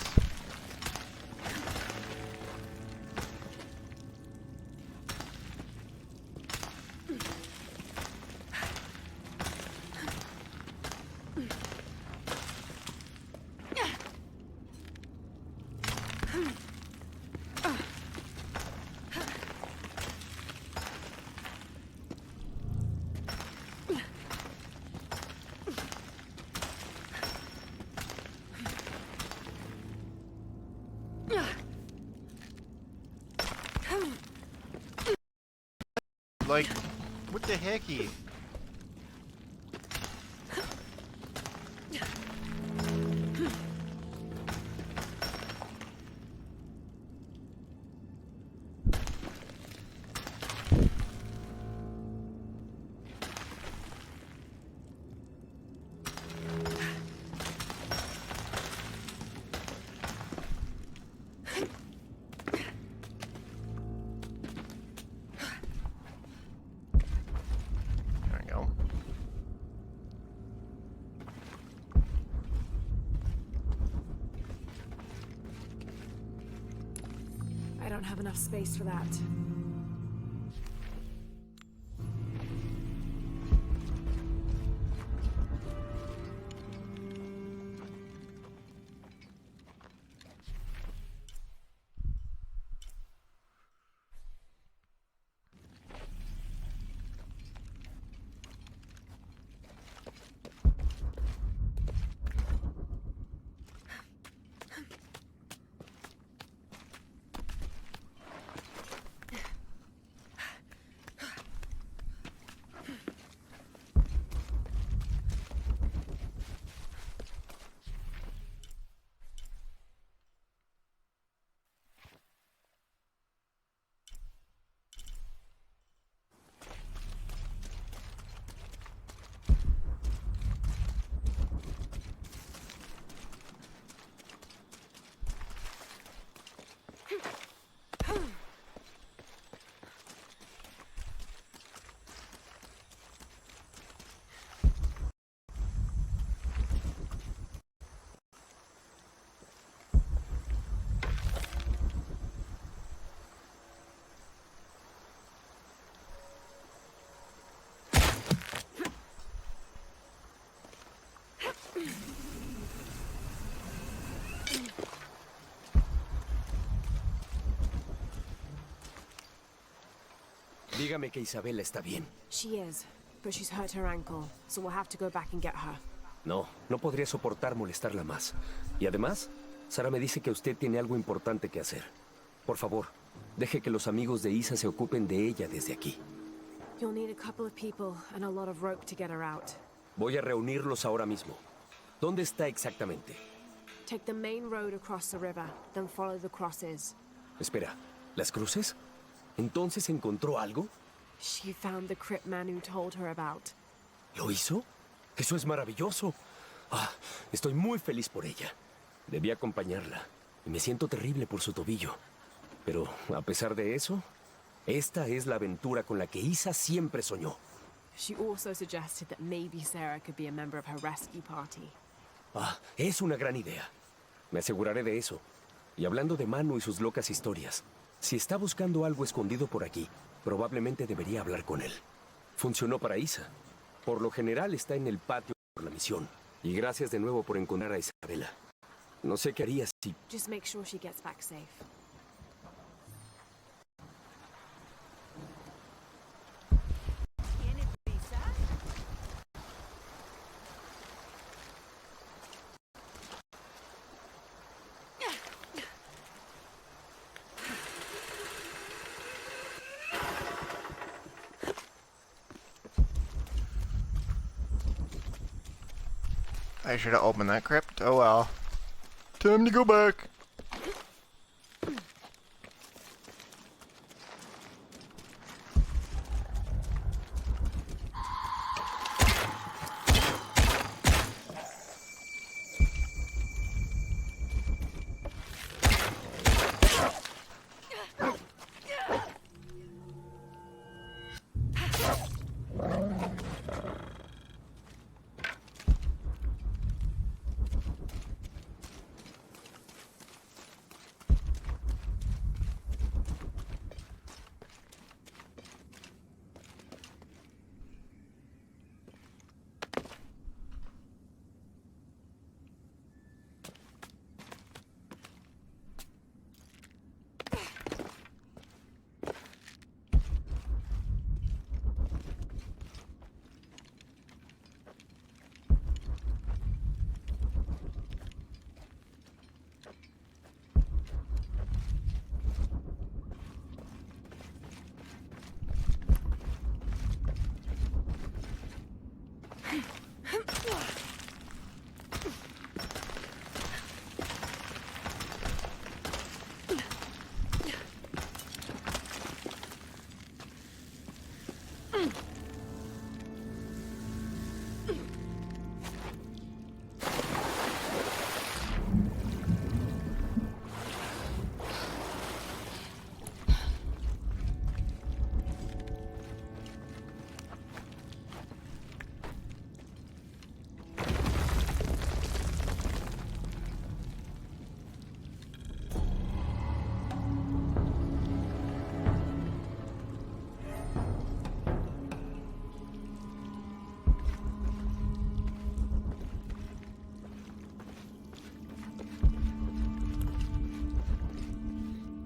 Speaker 1: Like, what the hecky? There we go.
Speaker 3: I don't have enough space for that.
Speaker 10: Dígame que Isabela está bien.
Speaker 3: She is, but she's hurt her ankle, so we'll have to go back and get her.
Speaker 10: No, no podría soportar molestarla más. Y además, Sara me dice que usted tiene algo importante que hacer. Por favor, deje que los amigos de Isa se ocupen de ella desde aquí.
Speaker 3: You'll need a couple of people and a lot of rope to get her out.
Speaker 10: Voy a reunirlos ahora mismo. ¿Dónde está exactamente?
Speaker 3: Take the main road across the river, then follow the crosses.
Speaker 10: Espera, ¿las cruces? ¿Entonces encontró algo?
Speaker 3: She found the crypt man who told her about.
Speaker 10: ¿Lo hizo? Eso es maravilloso. Ah, estoy muy feliz por ella. Debí acompañarla. Y me siento terrible por su tobillo. Pero, a pesar de eso, esta es la aventura con la que Isa siempre soñó.
Speaker 3: She also suggested that maybe Sarah could be a member of her rescue party.
Speaker 10: Ah, es una gran idea. Me aseguraré de eso. Y hablando de Manu y sus locas historias, si está buscando algo escondido por aquí, probablemente debería hablar con él. Funcionó para Isa. Por lo general está en el patio por la misión. Y gracias de nuevo por encontrar a Isabela. No sé qué haría si...
Speaker 3: Just make sure she gets back safe.
Speaker 8: ¿Tiene prisa?
Speaker 1: I should have opened that crypt. Oh well. Time to go back.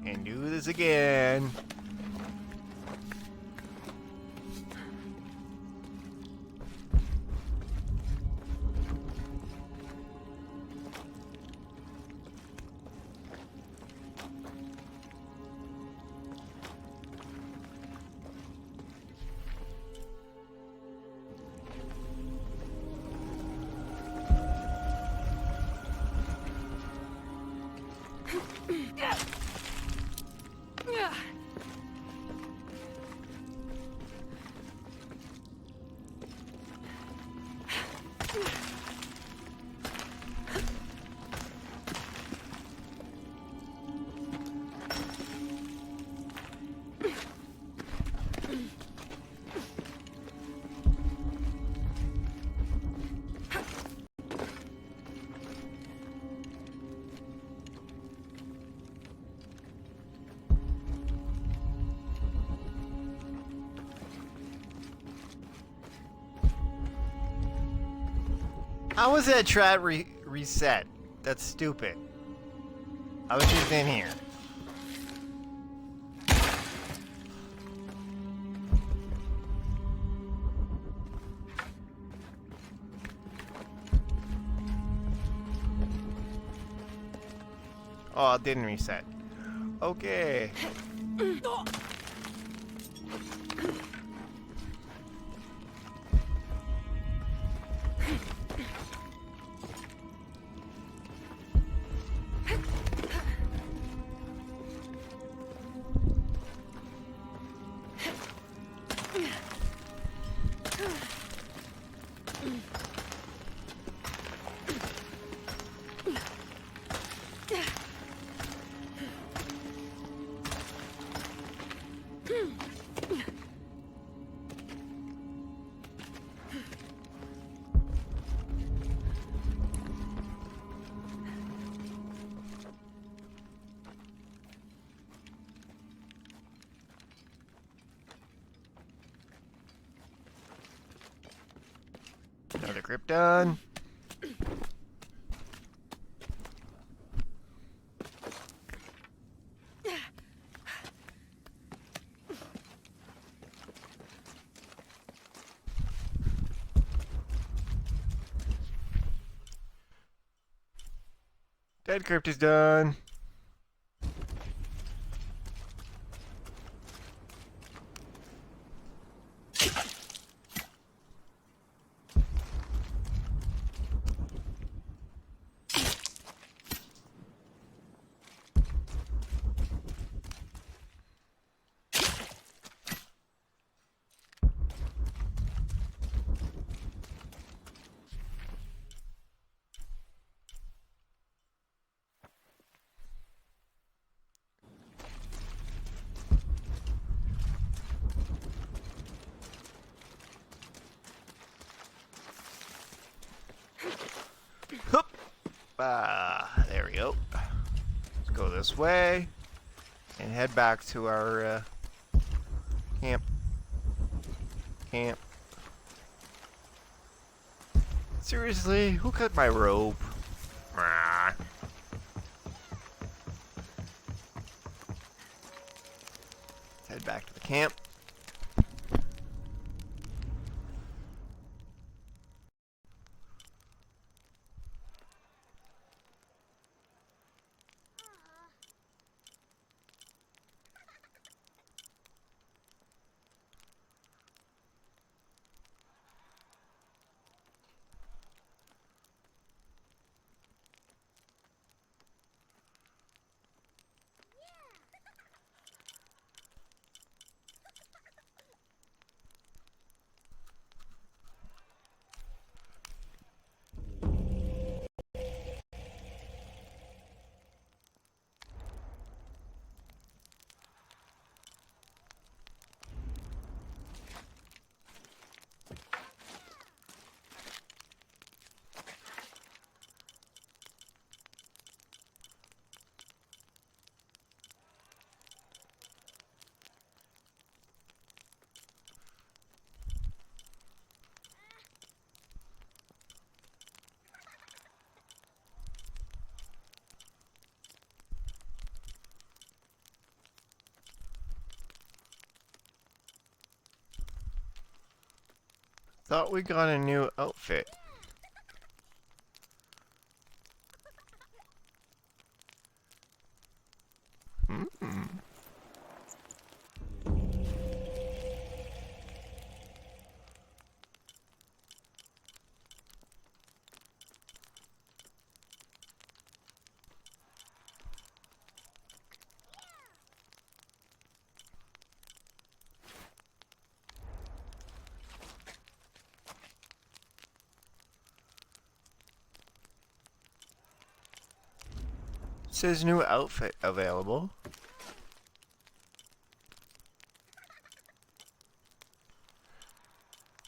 Speaker 1: And do this again. How was that trap reset? That's stupid. I was just in here. Oh, it didn't reset. Okay. Another crypt done. Dead crypt is done. There we go. Let's go this way and head back to our camp. Seriously, who cut my rope? Ah. Let's head back to the camp. Thought we got a new outfit. Says new outfit available.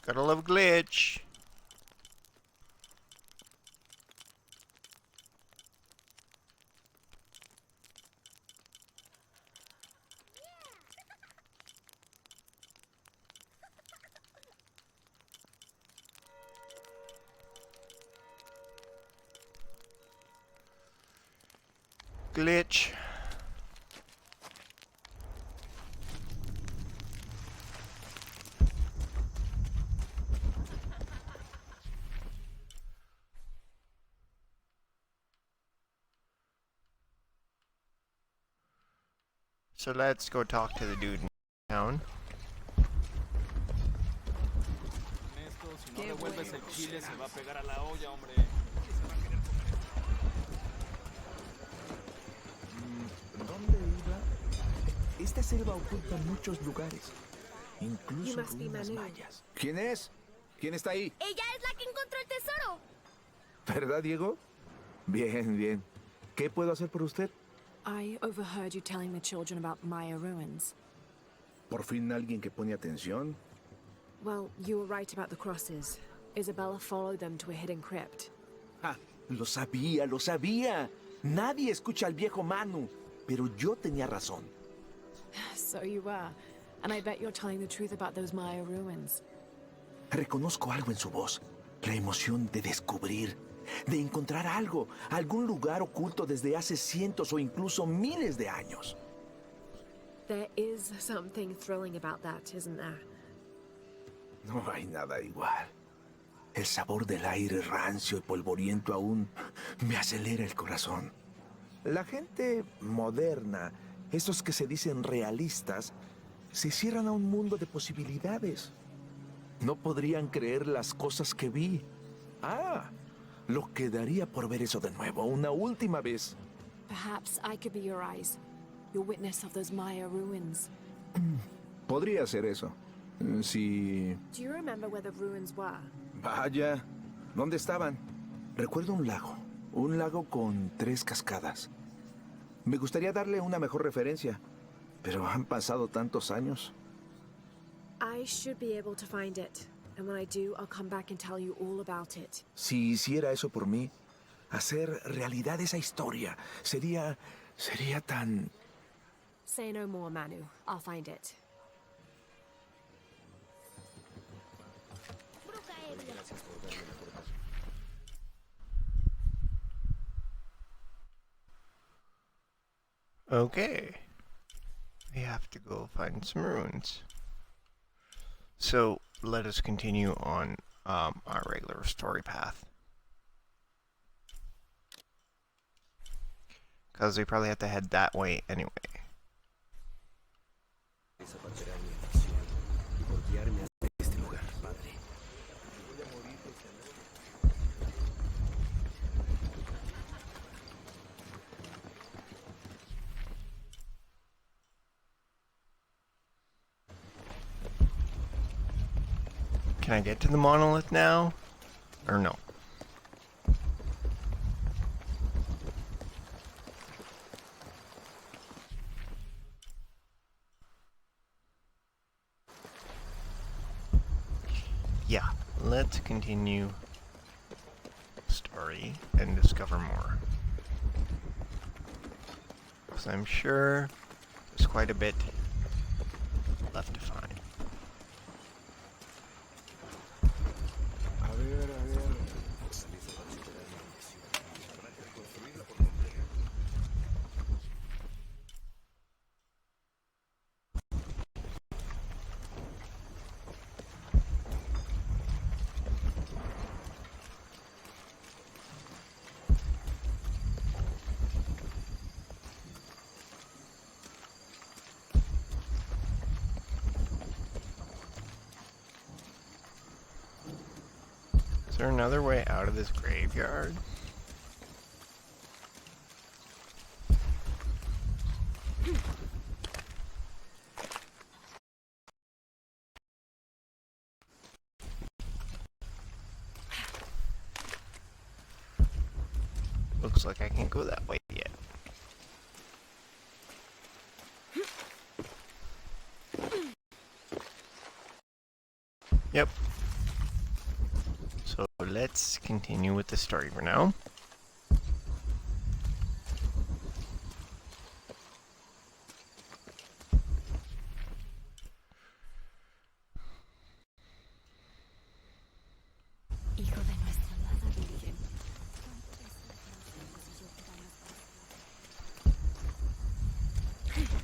Speaker 1: Gotta love glitch. Glitch. So let's go talk to the dude in town.
Speaker 4: Si no revuelves el chile se va a pegar a la olla, hombre.
Speaker 2: ¿Dónde iba? Esta selva oculta muchos lugares, incluso ruinas mayas. ¿Quién es? ¿Quién está ahí?
Speaker 9: Ella es la que encontró el tesoro.
Speaker 2: ¿Verdad, Diego? Bien, bien. ¿Qué puedo hacer por usted?
Speaker 3: I overheard you telling the children about Maya ruins.
Speaker 2: ¿Por fin alguien que pone atención?
Speaker 3: Well, you were right about the crosses. Isabella followed them to a hidden crypt.
Speaker 2: Ah, lo sabía, lo sabía. Nadie escucha al viejo Manu, pero yo tenía razón.
Speaker 3: So you were. And I bet you're telling the truth about those Maya ruins.
Speaker 2: Reconozco algo en su voz. La emoción de descubrir, de encontrar algo, algún lugar oculto desde hace cientos o incluso miles de años.
Speaker 3: There is something thrilling about that, isn't there?
Speaker 2: No hay nada igual. El sabor del aire rancio y polvoriento aún me acelera el corazón. La gente moderna, esos que se dicen realistas, se cierran a un mundo de posibilidades. No podrían creer las cosas que vi. Ah, lo que daría por ver eso de nuevo, una última vez.
Speaker 3: Perhaps I could be your eyes, your witness of those Maya ruins.
Speaker 2: Podría ser eso. Si...
Speaker 3: Do you remember where the ruins were?
Speaker 2: Vaya, ¿dónde estaban? Recuerdo un lago con 3 cascadas. Me gustaría darle una mejor referencia, pero han pasado tantos años.
Speaker 3: I should be able to find it, and when I do, I'll come back and tell you all about it.
Speaker 2: Si hiciera eso por mí, hacer realidad esa historia. Sería tan...
Speaker 3: Say no more, Manu. I'll find it.
Speaker 9: Bruja ebria.
Speaker 1: Okay. We have to go find some ruins. So, let us continue on our regular story path. Because we probably have to head that way anyway. Can I get to the monolith now? Or no? Yeah, let's continue the story and discover more. Because I'm sure there's quite a bit left to find. Is there another way out of this graveyard? Looks like I can't go that way yet. Yep. So let's continue with the story for now.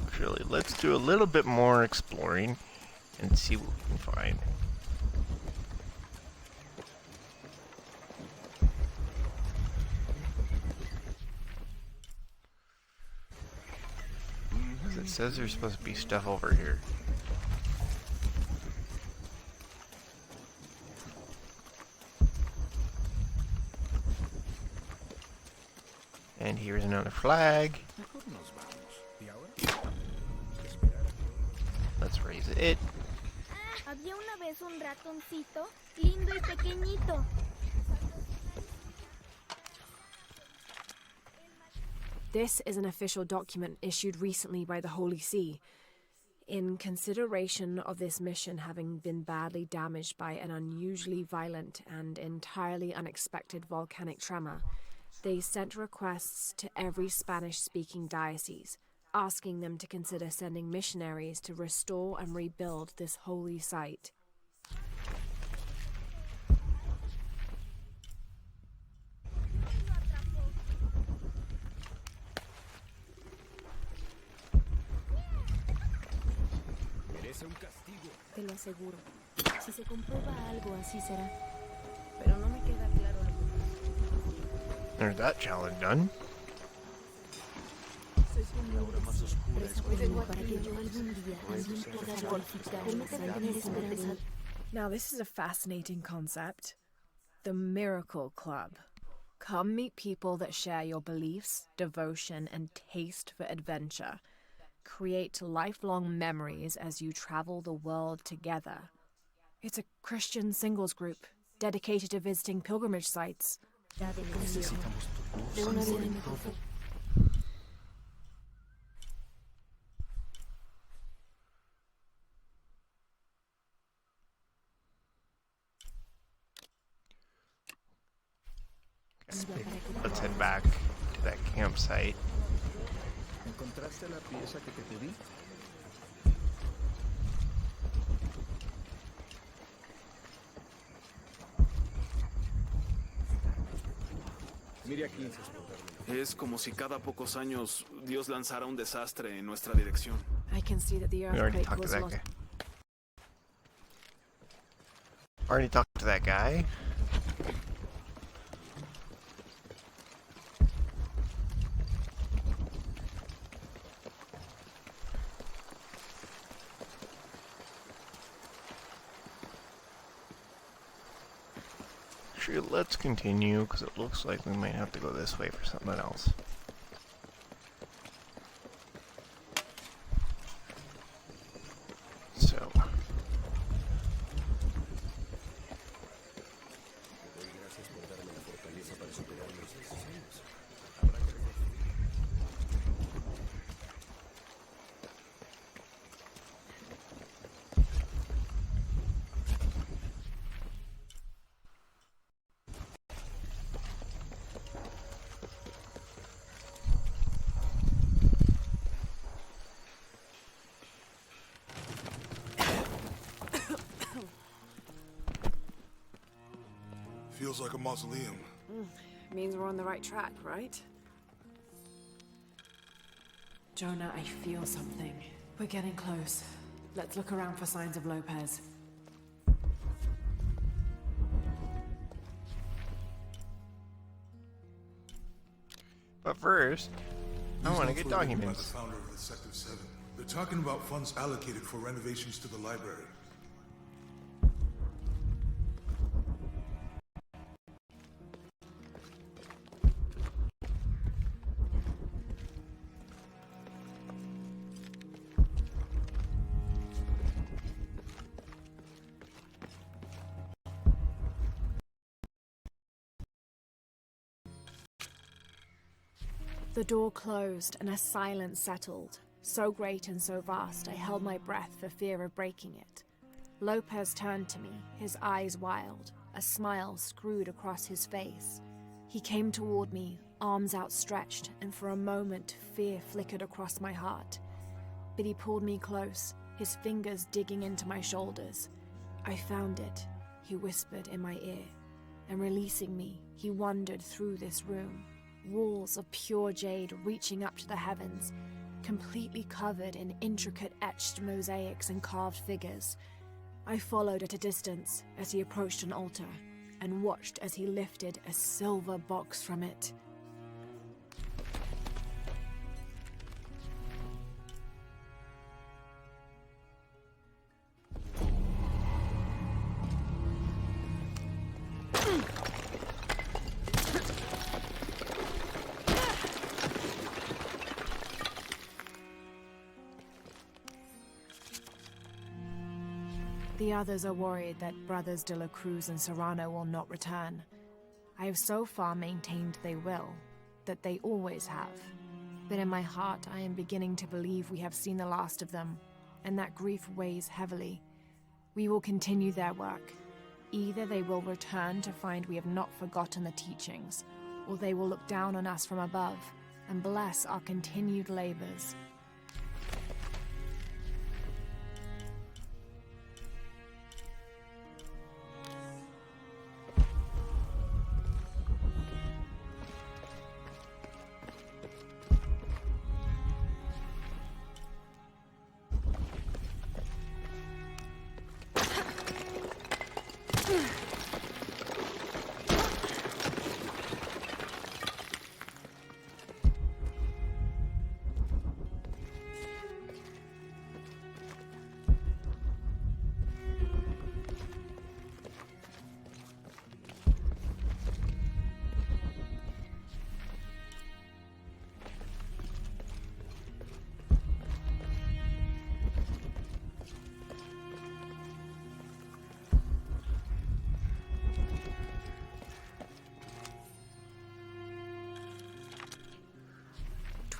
Speaker 1: Actually, let's do a little bit more exploring and see what we can find. It says there's supposed to be stuff over here. And here's another flag. Let's raise it.
Speaker 9: Había una vez un ratoncito, lindo y pequeñito.
Speaker 3: This is an official document issued recently by the Holy See. In consideration of this mission having been badly damaged by an unusually violent and entirely unexpected volcanic tremor, they sent requests to every Spanish-speaking diocese, asking them to consider sending missionaries to restore and rebuild this holy site.
Speaker 5: Te lo aseguro. Si se comprueba algo, así será. Pero no me queda claro lo que pasa.
Speaker 1: There's that challenge done.
Speaker 3: Now this is a fascinating concept. The Miracle Club. Come meet people that share your beliefs, devotion, and taste for adventure. Create lifelong memories as you travel the world together. It's a Christian singles group dedicated to visiting pilgrimage sites.
Speaker 1: let's head back to that campsite.
Speaker 2: ¿Encontraste la pieza que te pedí?
Speaker 11: Mire aquí, inspector.
Speaker 4: Es como si cada pocos años Dios lanzara un desastre en nuestra dirección.
Speaker 3: I can see that the
Speaker 1: We already
Speaker 3: earthquake
Speaker 1: talked to
Speaker 3: was
Speaker 1: that
Speaker 3: lost.
Speaker 1: guy. Already talked to that guy. Actually, let's continue, because it looks like we might have to go this way for something else. So...
Speaker 11: Feels like a mausoleum.
Speaker 3: Means we're on the right track, right? Jonah, I feel something. We're getting close. Let's look around for signs of Lopez.
Speaker 1: But first, I
Speaker 11: These
Speaker 1: want to
Speaker 11: notes
Speaker 1: get
Speaker 11: were written by
Speaker 1: documents.
Speaker 11: the founder of the Sector 7. They're talking about funds allocated for renovations to the library.
Speaker 3: The door closed and a silence settled, so great and so vast I held my breath for fear of breaking it. Lopez turned to me, his eyes wild, a smile screwed across his face. He came toward me, arms outstretched, and for a moment fear flickered across my heart. But he pulled me close, his fingers digging into my shoulders. "I found it," he whispered in my ear, and releasing me, he wandered through this room. Walls of pure jade reaching up to the heavens, completely covered in intricate etched mosaics and carved figures. I followed at a distance as he approached an altar, and watched as he lifted a silver box from it. The others are worried that Brothers de la Cruz and Serrano will not return. I have so far maintained they will, that they always have. But in my heart, I am beginning to believe we have seen the last of them, and that grief weighs heavily. We will continue their work. Either they will return to find we have not forgotten the teachings, or they will look down on us from above and bless our continued labors.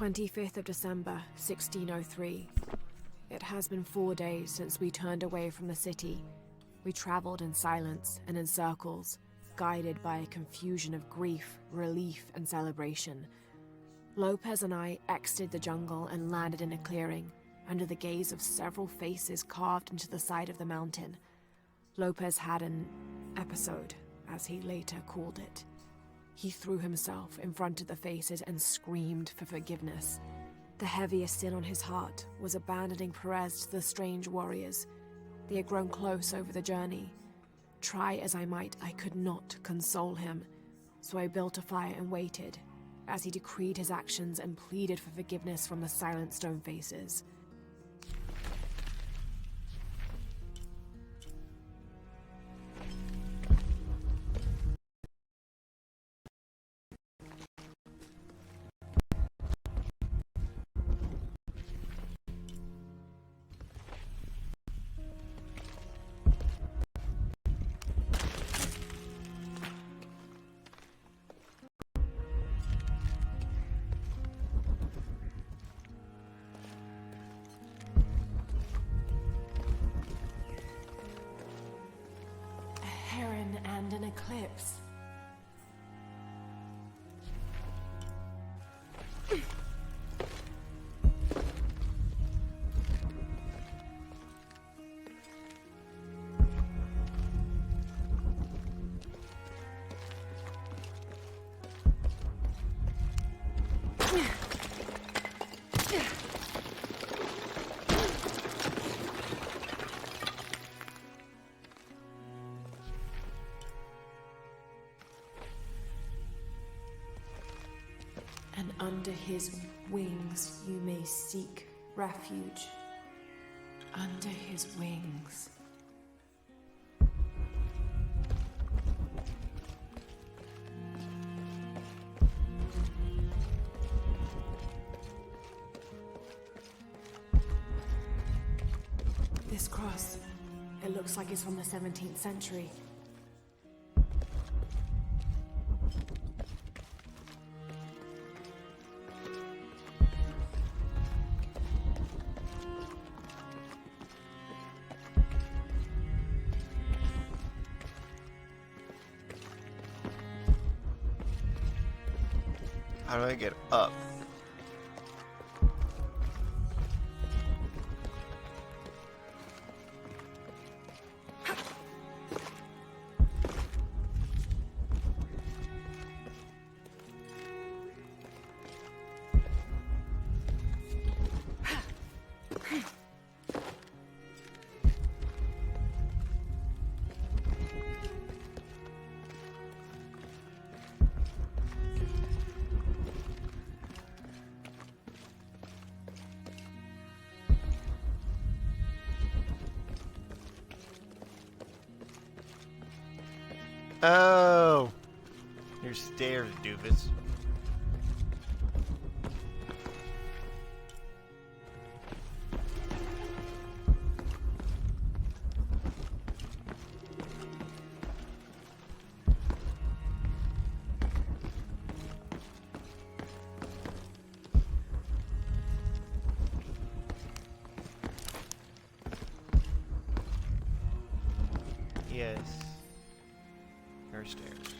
Speaker 3: "25th of December, 1603. It has been 4 days since we turned away from the city. We traveled in silence and in circles, guided by a confusion of grief, relief, and celebration. Lopez and I exited the jungle and landed in a clearing, under the gaze of several faces carved into the side of the mountain. Lopez had an episode, as he later called it. He threw himself in front of the faces and screamed for forgiveness. The heaviest sin on his heart was abandoning Perez to the strange warriors. They had grown close over the journey. Try as I might, I could not console him, so I built a fire and waited, as he decreed his actions and pleaded for forgiveness from the silent stone faces. And an eclipse. And under his wings you may seek refuge. Under his wings. This cross, it looks like it's from the 17th century.
Speaker 1: How do I get up? Oh! There's stairs, doofus. Yes. There are stairs.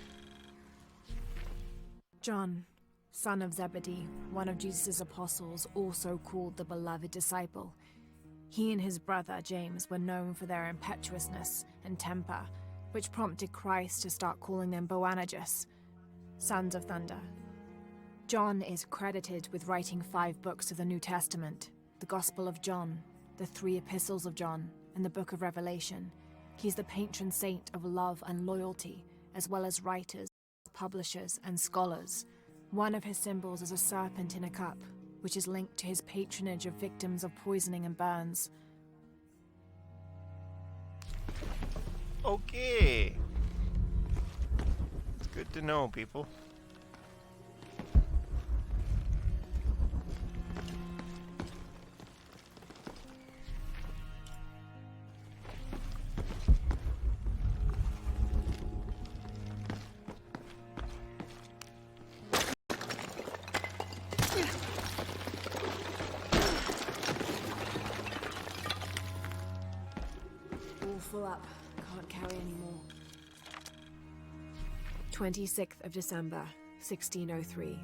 Speaker 3: John, son of Zebedee, one of Jesus' apostles, also called the beloved disciple. He and his brother James were known for their impetuousness and temper, which prompted Christ to start calling them Boanerges, sons of thunder. John is credited with writing 5 books of the New Testament, the Gospel of John, the 3 epistles of John, and the Book of Revelation. He's the patron saint of love and loyalty, as well as writers, publishers, and scholars. One of his symbols is a serpent in a cup, which is linked to his patronage of victims of poisoning and burns.
Speaker 1: Okay. It's good to know, people.
Speaker 3: All full up. Can't carry any more. 26th of December, 1603.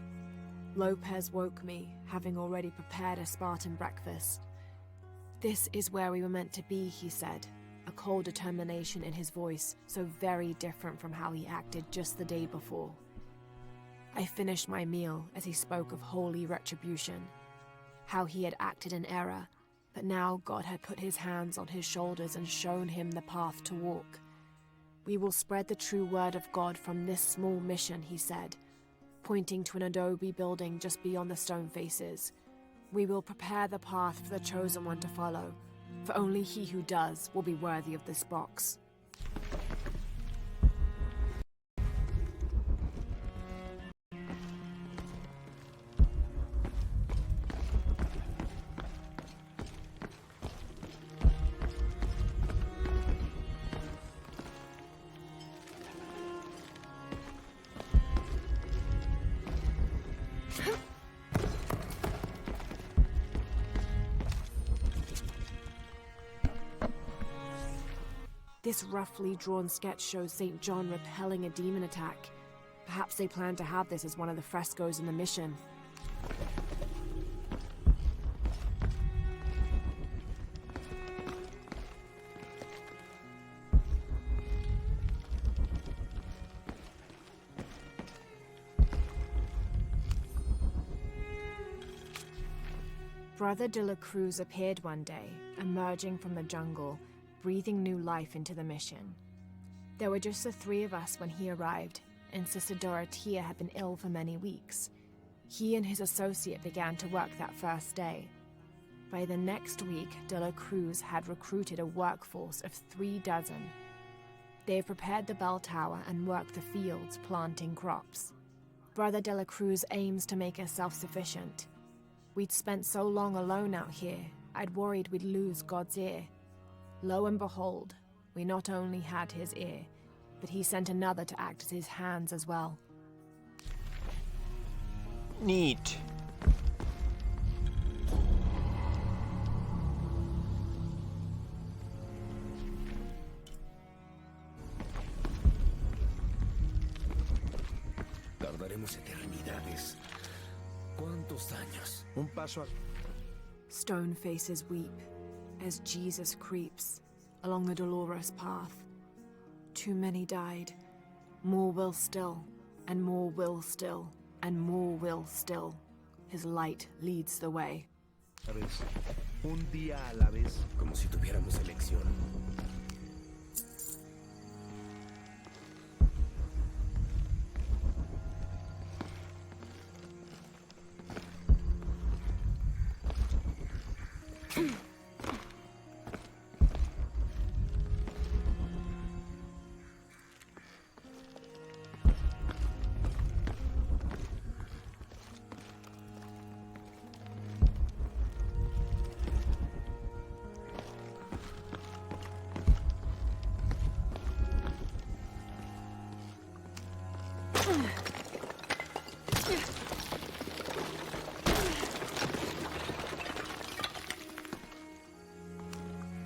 Speaker 3: Lopez woke me, having already prepared a Spartan breakfast. "This is where we were meant to be," he said, a cold determination in his voice, so very different from how he acted just the day before. I finished my meal as he spoke of holy retribution, how he had acted in error, but now God had put his hands on his shoulders and shown him the path to walk. "We will spread the true word of God from this small mission," he said, pointing to an adobe building just beyond the stone faces. "We will prepare the path for the chosen one to follow, for only he who does will be worthy of this box." This roughly drawn sketch shows St. John repelling a demon attack. Perhaps they plan to have this as one of the frescoes in the mission. Brother de la Cruz appeared one day, emerging from the jungle, breathing new life into the mission. There were just the three of us when he arrived, and Sister Dorothea had been ill for many weeks. He and his associate began to work that first day. By the next week, de la Cruz had recruited a workforce of 36. They have prepared the bell tower and worked the fields, planting crops. Brother de la Cruz aims to make us self-sufficient. We'd spent so long alone out here, I'd worried we'd lose God's ear. Lo and behold, we not only had his ear, but he sent another to act as his hands as well.
Speaker 1: Neat.
Speaker 2: Tardaremos eternidades. ¿Cuántos años? Un paso al...
Speaker 3: Stone faces weep as Jesus creeps along the dolorous path. Too many died. More will still, and more will still, and more will still. His light leads the way.
Speaker 2: Un día a la vez, como si tuviéramos elección.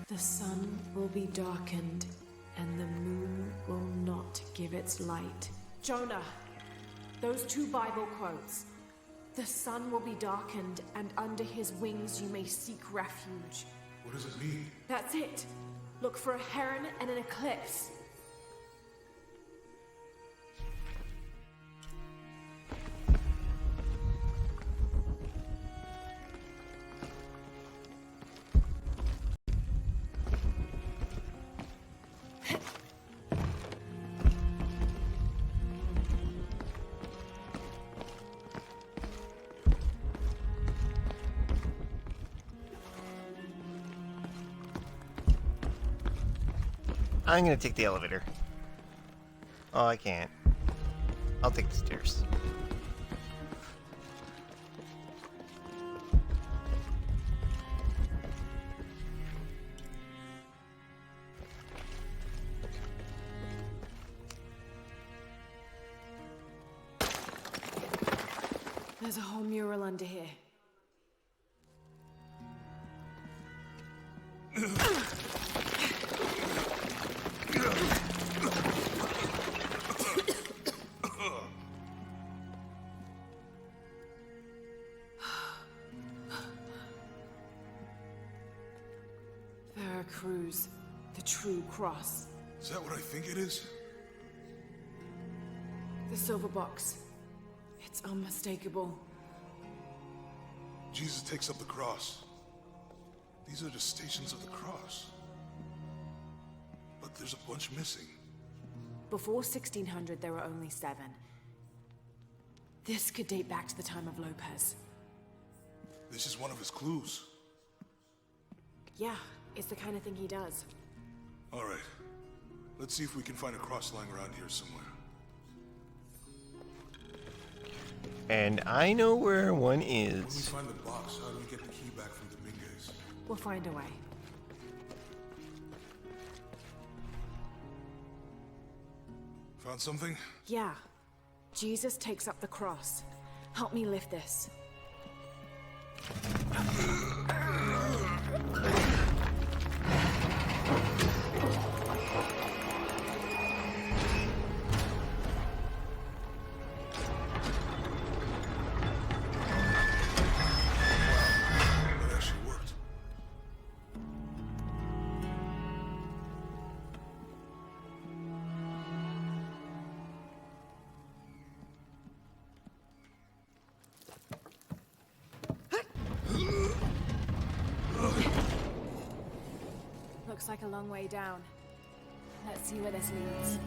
Speaker 3: The sun will be darkened, and the moon will not give its light. Jonah, those 2 Bible quotes. The sun will be darkened, and under his wings you may seek refuge.
Speaker 11: What does it mean?
Speaker 3: That's it. Look for a heron and an eclipse.
Speaker 1: I'm gonna take the elevator. Oh, I can't. I'll take the stairs.
Speaker 3: There's a whole mural under here. Cruz. The true cross.
Speaker 11: Is that what I think it is?
Speaker 3: The silver box. It's unmistakable.
Speaker 11: Jesus takes up the cross. These are the stations of the cross. But there's a bunch missing.
Speaker 3: Before 1600, there were only 7. This could date back to the time of Lopez.
Speaker 11: This is one of his clues.
Speaker 3: Yeah, it's the kind of thing he does.
Speaker 11: All right. Let's see if we can find a cross lying around here somewhere.
Speaker 1: And I know where one
Speaker 11: When we
Speaker 1: is.
Speaker 11: find the box, how do we get the key back from Dominguez?
Speaker 3: We'll find a way.
Speaker 11: Found something?
Speaker 3: Yeah. Jesus takes up the cross. Help me lift this.
Speaker 11: That actually worked.
Speaker 3: Looks like a long way down. Let's see where this leads.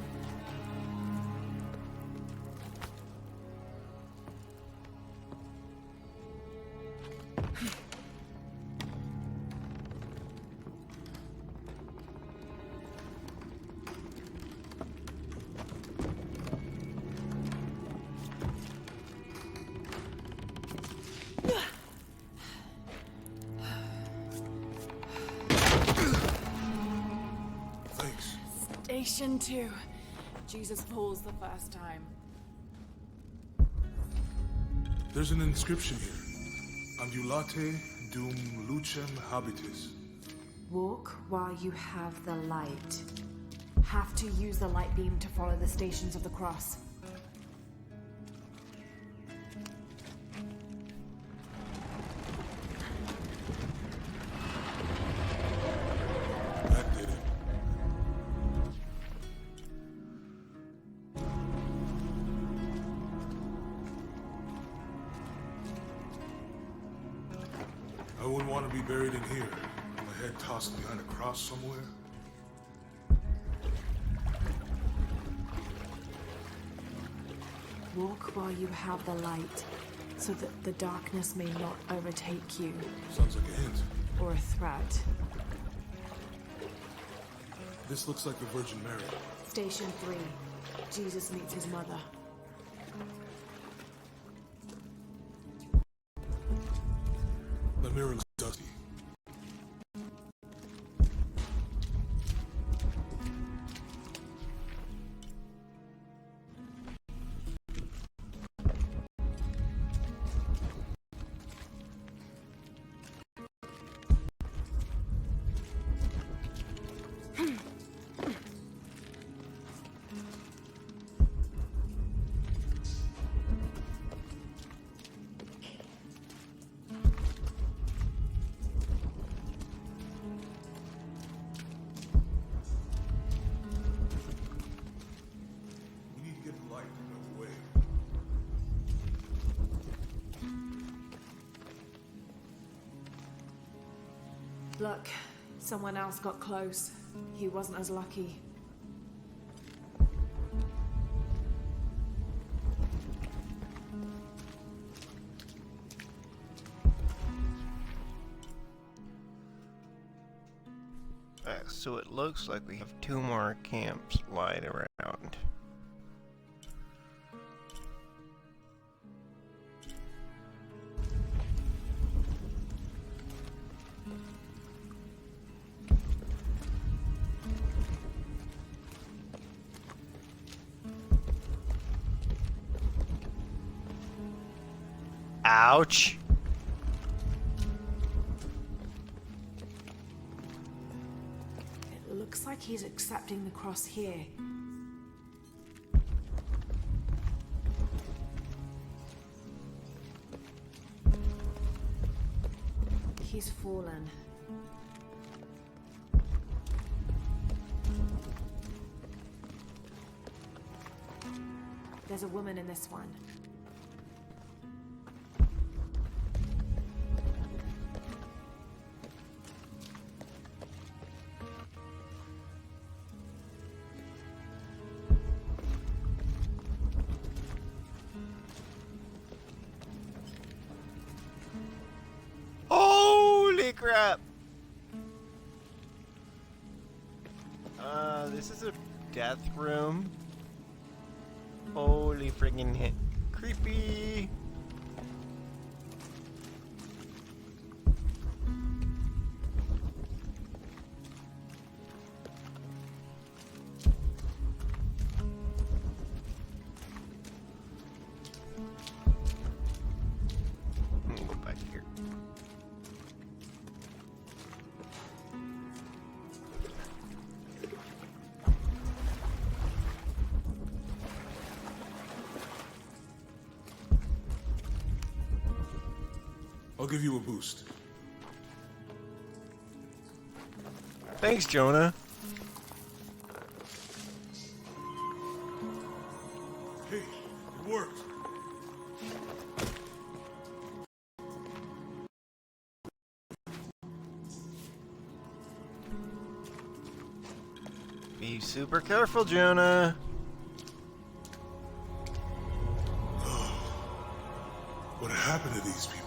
Speaker 11: Thanks.
Speaker 3: Station 2. Jesus falls the first time.
Speaker 11: There's an inscription here. Ambulate dum lucem habitis.
Speaker 3: Walk while you have the light. Have to use the light beam to follow the stations of the cross.
Speaker 11: That did it. I wouldn't want to be buried in here. My head tossed behind a cross somewhere.
Speaker 3: Walk while you have the light, so that the darkness may not overtake you,
Speaker 11: Sounds like a hint.
Speaker 3: or a threat.
Speaker 11: This looks like the Virgin Mary.
Speaker 3: Station 3. Jesus meets his mother.
Speaker 11: The mirror looks dusty. We need to get the light another way.
Speaker 3: Look, someone else got close. He wasn't as lucky.
Speaker 1: So it looks like we have 2 more camps lying around. Ouch!
Speaker 3: It looks like he's accepting the cross here. He's fallen. There's a woman in this one.
Speaker 1: Holy crap! This is a death room. Holy friggin' hit. Creepy! I'm gonna go back here.
Speaker 11: I'll give you a boost.
Speaker 1: Thanks, Jonah.
Speaker 11: Hey, it worked.
Speaker 1: Be super careful, Jonah.
Speaker 11: What happened to these people?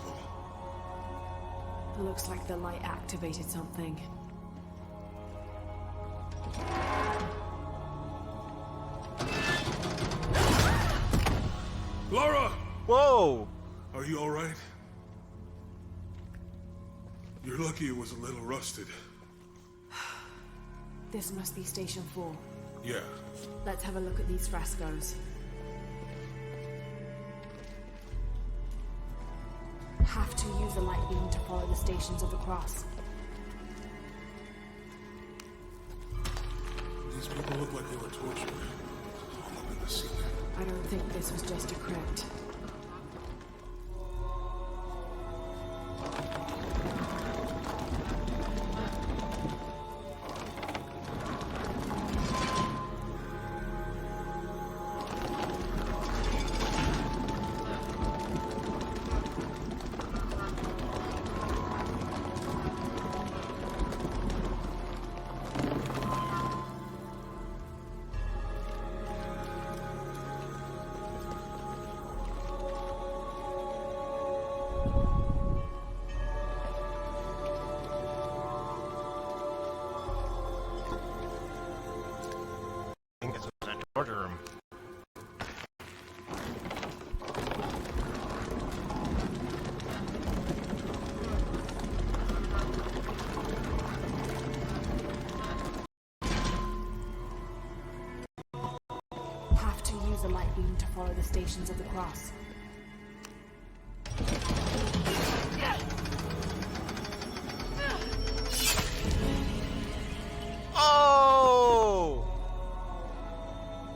Speaker 3: Looks like the light activated something.
Speaker 11: Laura!
Speaker 1: Whoa!
Speaker 11: Are you alright? You're lucky it was a little rusted.
Speaker 3: This must be Station 4.
Speaker 11: Yeah.
Speaker 3: Let's have a look at these frescoes. Have to use the light beam to follow the Stations of the Cross.
Speaker 11: These people look like they were tortured. All up in the ceiling.
Speaker 3: I don't think this was just a crypt.
Speaker 1: I think this was a torture room.
Speaker 3: Have to use the light beam to follow the Stations of the Cross.
Speaker 1: Oh!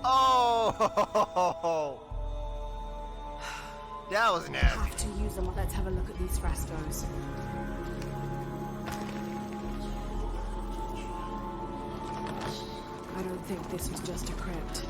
Speaker 1: Oh! That was nasty.
Speaker 3: Have to use the light. Let's have a look at these frescoes. I don't think this was just a crypt.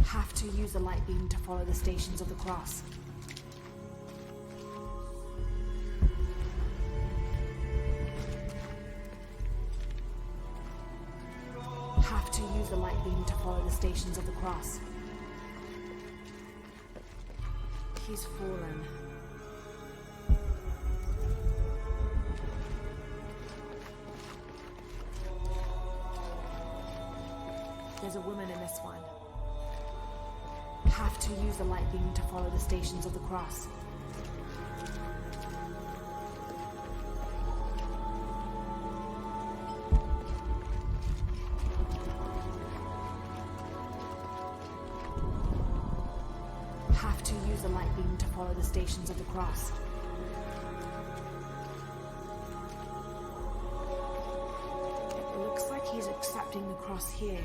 Speaker 3: Have to use the light beam to follow the Stations of the Cross. Have to use the light beam to follow the Stations of the Cross. He's fallen. There's a woman in this one. Have to use the light beam to follow the Stations of the Cross. Have to use the light beam to follow the Stations of the Cross. he's accepting the cross here.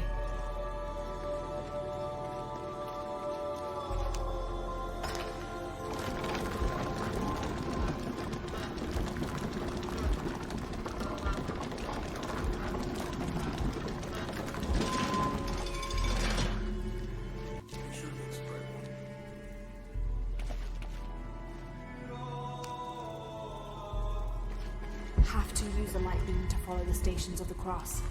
Speaker 3: Have to use the light beam to follow the stations of the cross.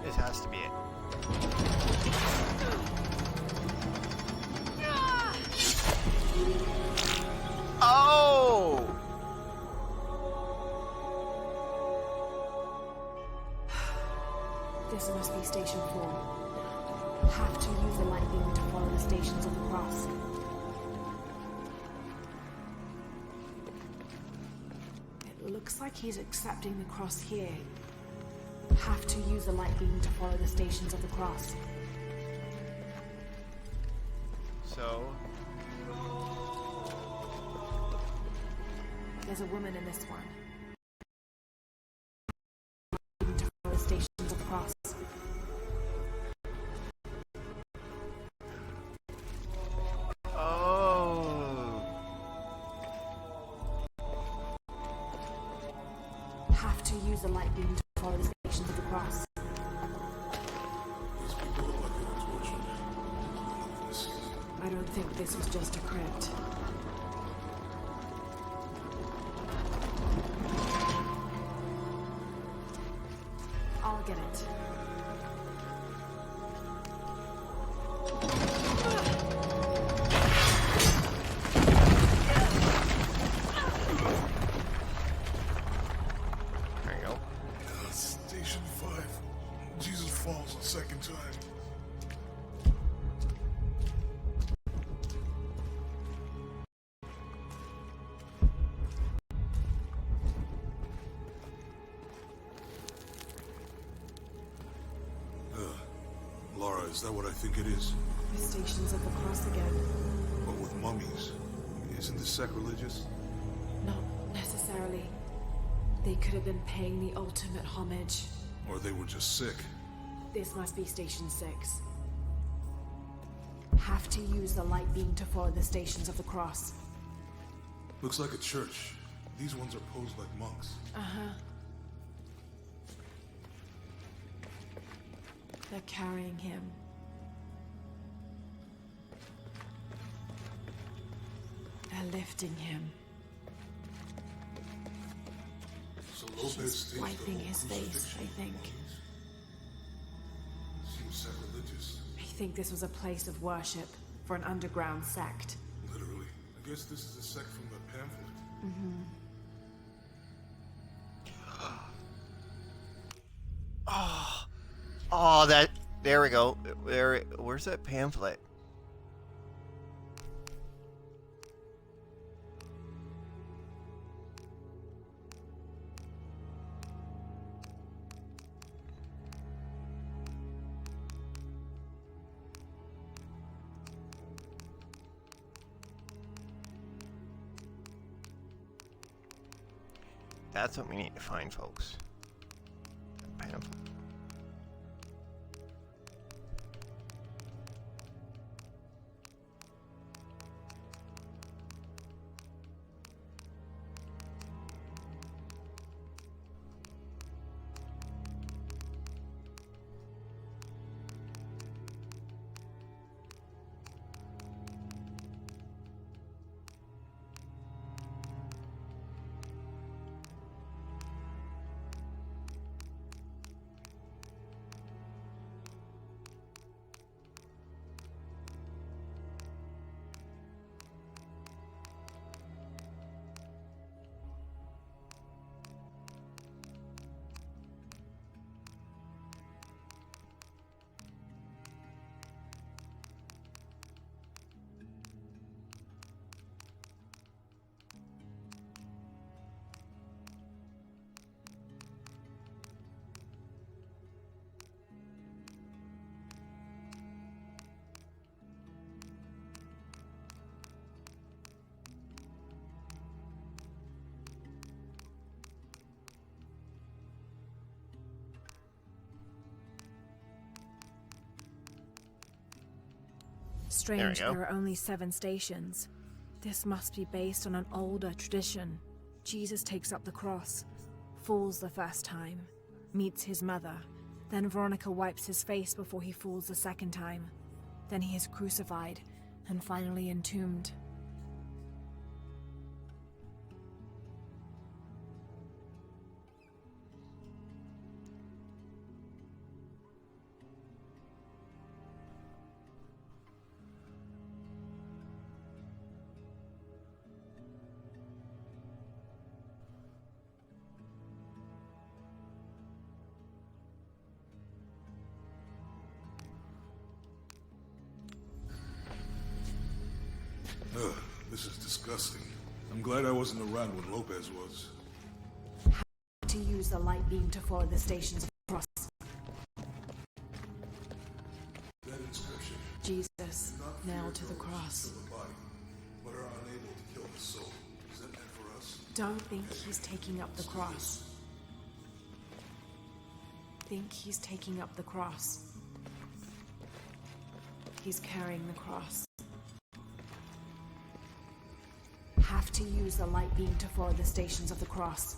Speaker 1: This has to be it. Oh!
Speaker 3: This must be Station 4. Have to use the light beam to follow the stations of the cross. It looks like he's accepting the cross here. Have to use the light beam to follow the stations of the cross.
Speaker 1: So,
Speaker 3: There's a woman in this one. To follow the stations of the cross.
Speaker 1: oh,
Speaker 3: Have to use the light beam to follow the stations of the cross.
Speaker 11: These people look like they were tortured. I'm not gonna see it.
Speaker 3: I don't think this was just a crypt. I'll get it.
Speaker 1: there you go.
Speaker 11: Station 5. Jesus falls a second time. Laura, is that what I think it is?
Speaker 3: The stations of the cross again.
Speaker 11: But with mummies. Isn't this sacrilegious?
Speaker 3: Not necessarily. They could have been paying the ultimate homage.
Speaker 11: Or they were just sick?
Speaker 3: This must be Station 6. Have to use the light beam to follow the stations of the cross.
Speaker 11: Looks like a church. These ones are posed like monks.
Speaker 3: Uh-huh. They're carrying him. They're lifting him.
Speaker 11: So Lopez
Speaker 3: She's
Speaker 11: staged
Speaker 3: wiping
Speaker 11: the
Speaker 3: his
Speaker 11: whole
Speaker 3: face,
Speaker 11: crucifixion
Speaker 3: I
Speaker 11: of
Speaker 3: think.
Speaker 11: mummies? Seems sacrilegious.
Speaker 3: I think this was a place of worship for an underground sect.
Speaker 11: Literally. I guess this is a sect from the pamphlet.
Speaker 1: Oh, that. There we go. Where's that pamphlet? That's what we need to find, folks. Pamphlet.
Speaker 3: Strange,
Speaker 1: go.
Speaker 3: there are only 7 stations. This must be based on an older tradition. Jesus takes up the cross, falls the first time, meets his mother. Then Veronica wipes his face before he falls the second time. Then he is crucified and finally entombed.
Speaker 11: This is disgusting. I'm glad I wasn't around when Lopez was.
Speaker 3: To use the light beam to follow the stations of the cross.
Speaker 11: That inscription.
Speaker 3: Jesus, nailed to the cross.
Speaker 11: Kill the body, but are unable to kill the soul. Is that meant for us?
Speaker 3: Don't think he's taking up the cross. Think he's taking up the cross. He's carrying the cross. Have to use the light beam to follow the stations of the cross.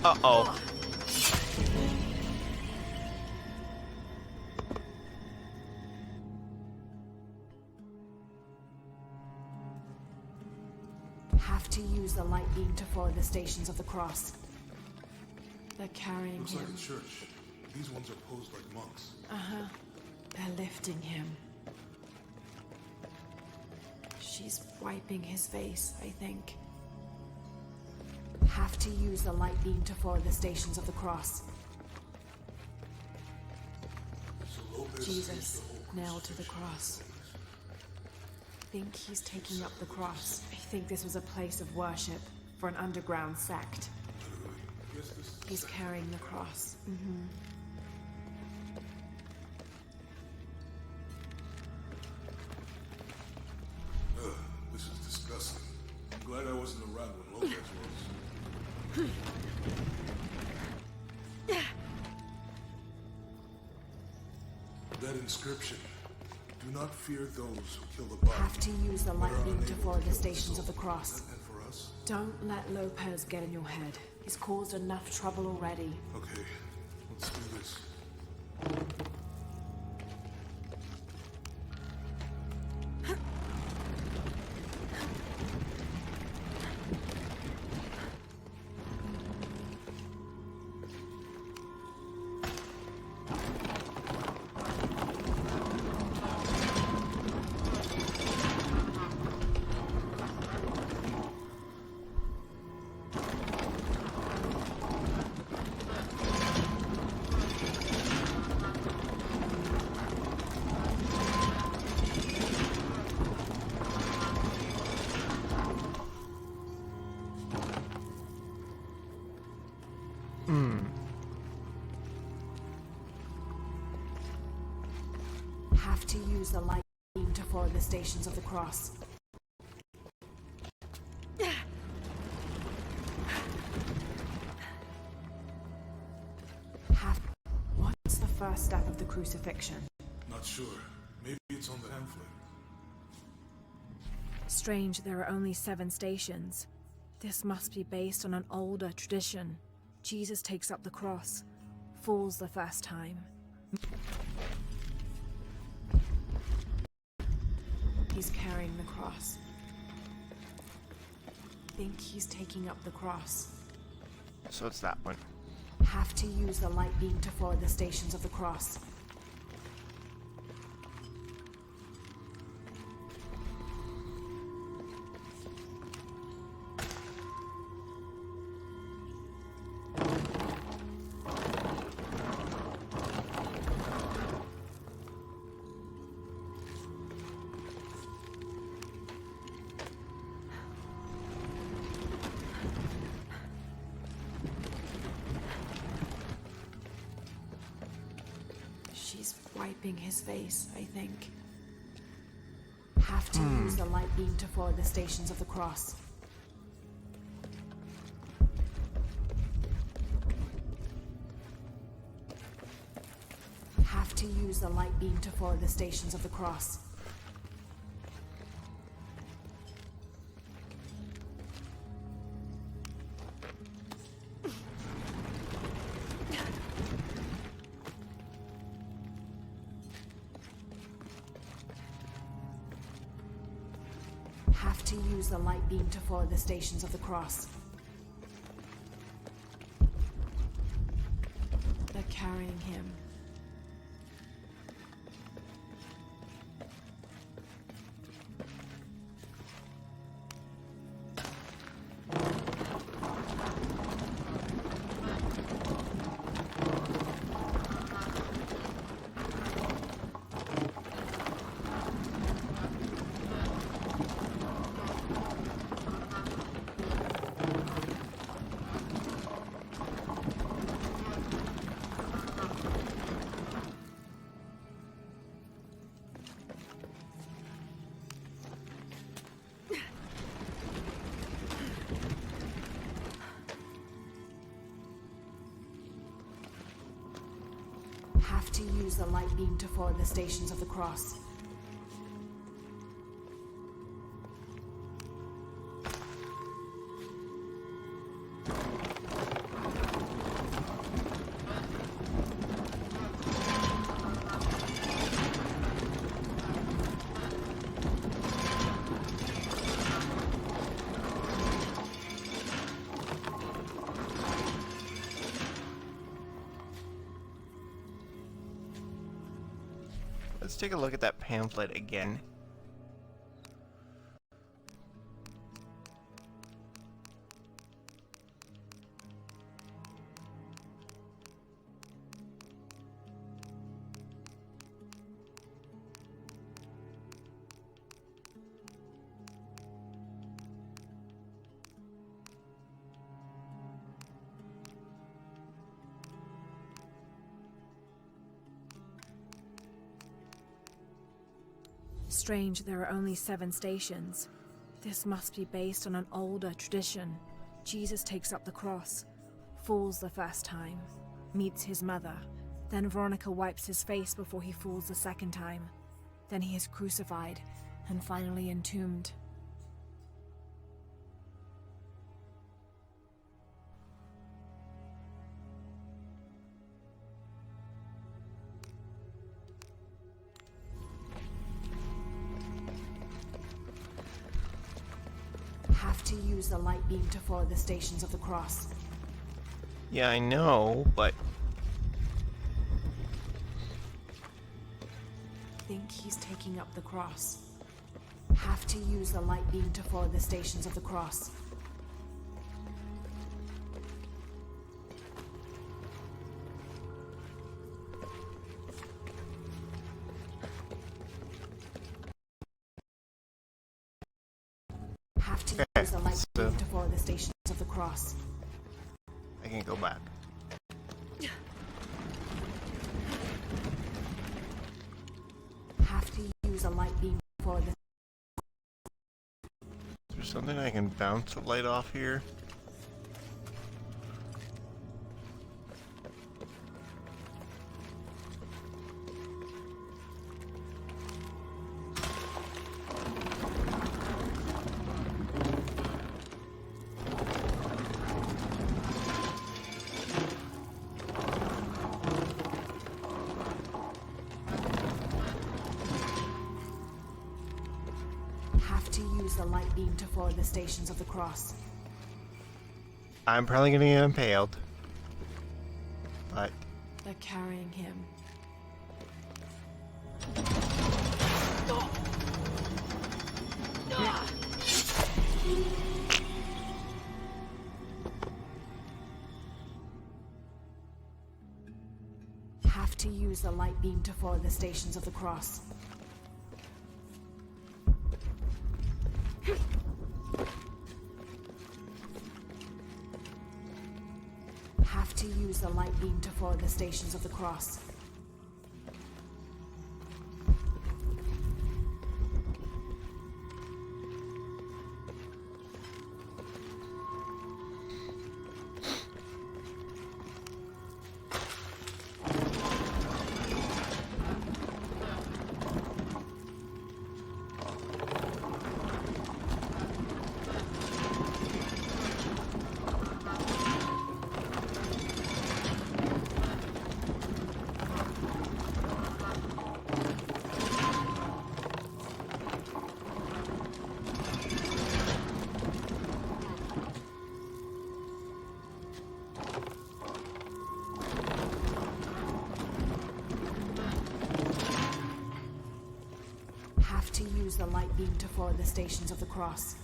Speaker 1: Uh-oh.
Speaker 3: Have to use the light beam to follow the stations of the cross. They're carrying
Speaker 11: Looks
Speaker 3: him.
Speaker 11: like a church. These ones are posed like monks.
Speaker 3: Uh-huh. They're lifting him. She's wiping his face, I think. Have to use the light beam to follow the stations of the cross.
Speaker 11: So Lopez
Speaker 3: Jesus, nailed to the cross. Think he's taking up the cross. I think this was a place of worship for an underground sect. He's carrying the cross. Mm-hmm.
Speaker 11: This is disgusting. I'm glad I wasn't around when Lopez was. That inscription. Do not fear those who kill the body.
Speaker 3: Have to use the light beam to follow the stations of the cross.
Speaker 11: Is that meant for us?
Speaker 3: Don't let Lopez get in your head. He's caused enough trouble already.
Speaker 11: Okay, let's do this.
Speaker 3: Have to use the light beam to follow the stations of the cross. What's the first step of the crucifixion?
Speaker 11: Not sure. Maybe it's on the pamphlet.
Speaker 3: Strange there are only 7 stations. This must be based on an older tradition. Jesus takes up the cross, falls the first time. He's carrying the cross. Think he's taking up the cross.
Speaker 1: So it's that one.
Speaker 3: Have to use the light beam to follow the stations of the cross. She's wiping his face, I think. Have to use the light beam to follow the stations of the cross. Have to use the light beam to follow the stations of the cross. Have to use the light beam to follow the stations of the cross. They're carrying him. Have to use the light beam to follow the stations of the cross.
Speaker 1: Let's take a look at that pamphlet again.
Speaker 3: Strange there are only 7 stations. This must be based on an older tradition. Jesus takes up the cross, falls the first time, meets his mother. Then Veronica wipes his face before he falls the second time. Then he is crucified and finally entombed. Have to use the light beam to follow the stations of the cross.
Speaker 1: Yeah, I know, but
Speaker 3: Think he's taking up the cross. Have to use the light beam to follow the stations of the cross. Have to use the light beam to follow the stations of the cross.
Speaker 1: I can go back.
Speaker 3: Have to use a light beam to follow the...
Speaker 1: Is there something I can bounce a light off here?
Speaker 3: to use the light beam to forward the Stations of the Cross.
Speaker 1: I'm probably gonna get impaled. But
Speaker 3: They're carrying him. Have to use the light beam to forward the Stations of the Cross. Have to use the light beam to forward the Stations of the Cross. Have to use the light beam to forward the Stations of the Cross.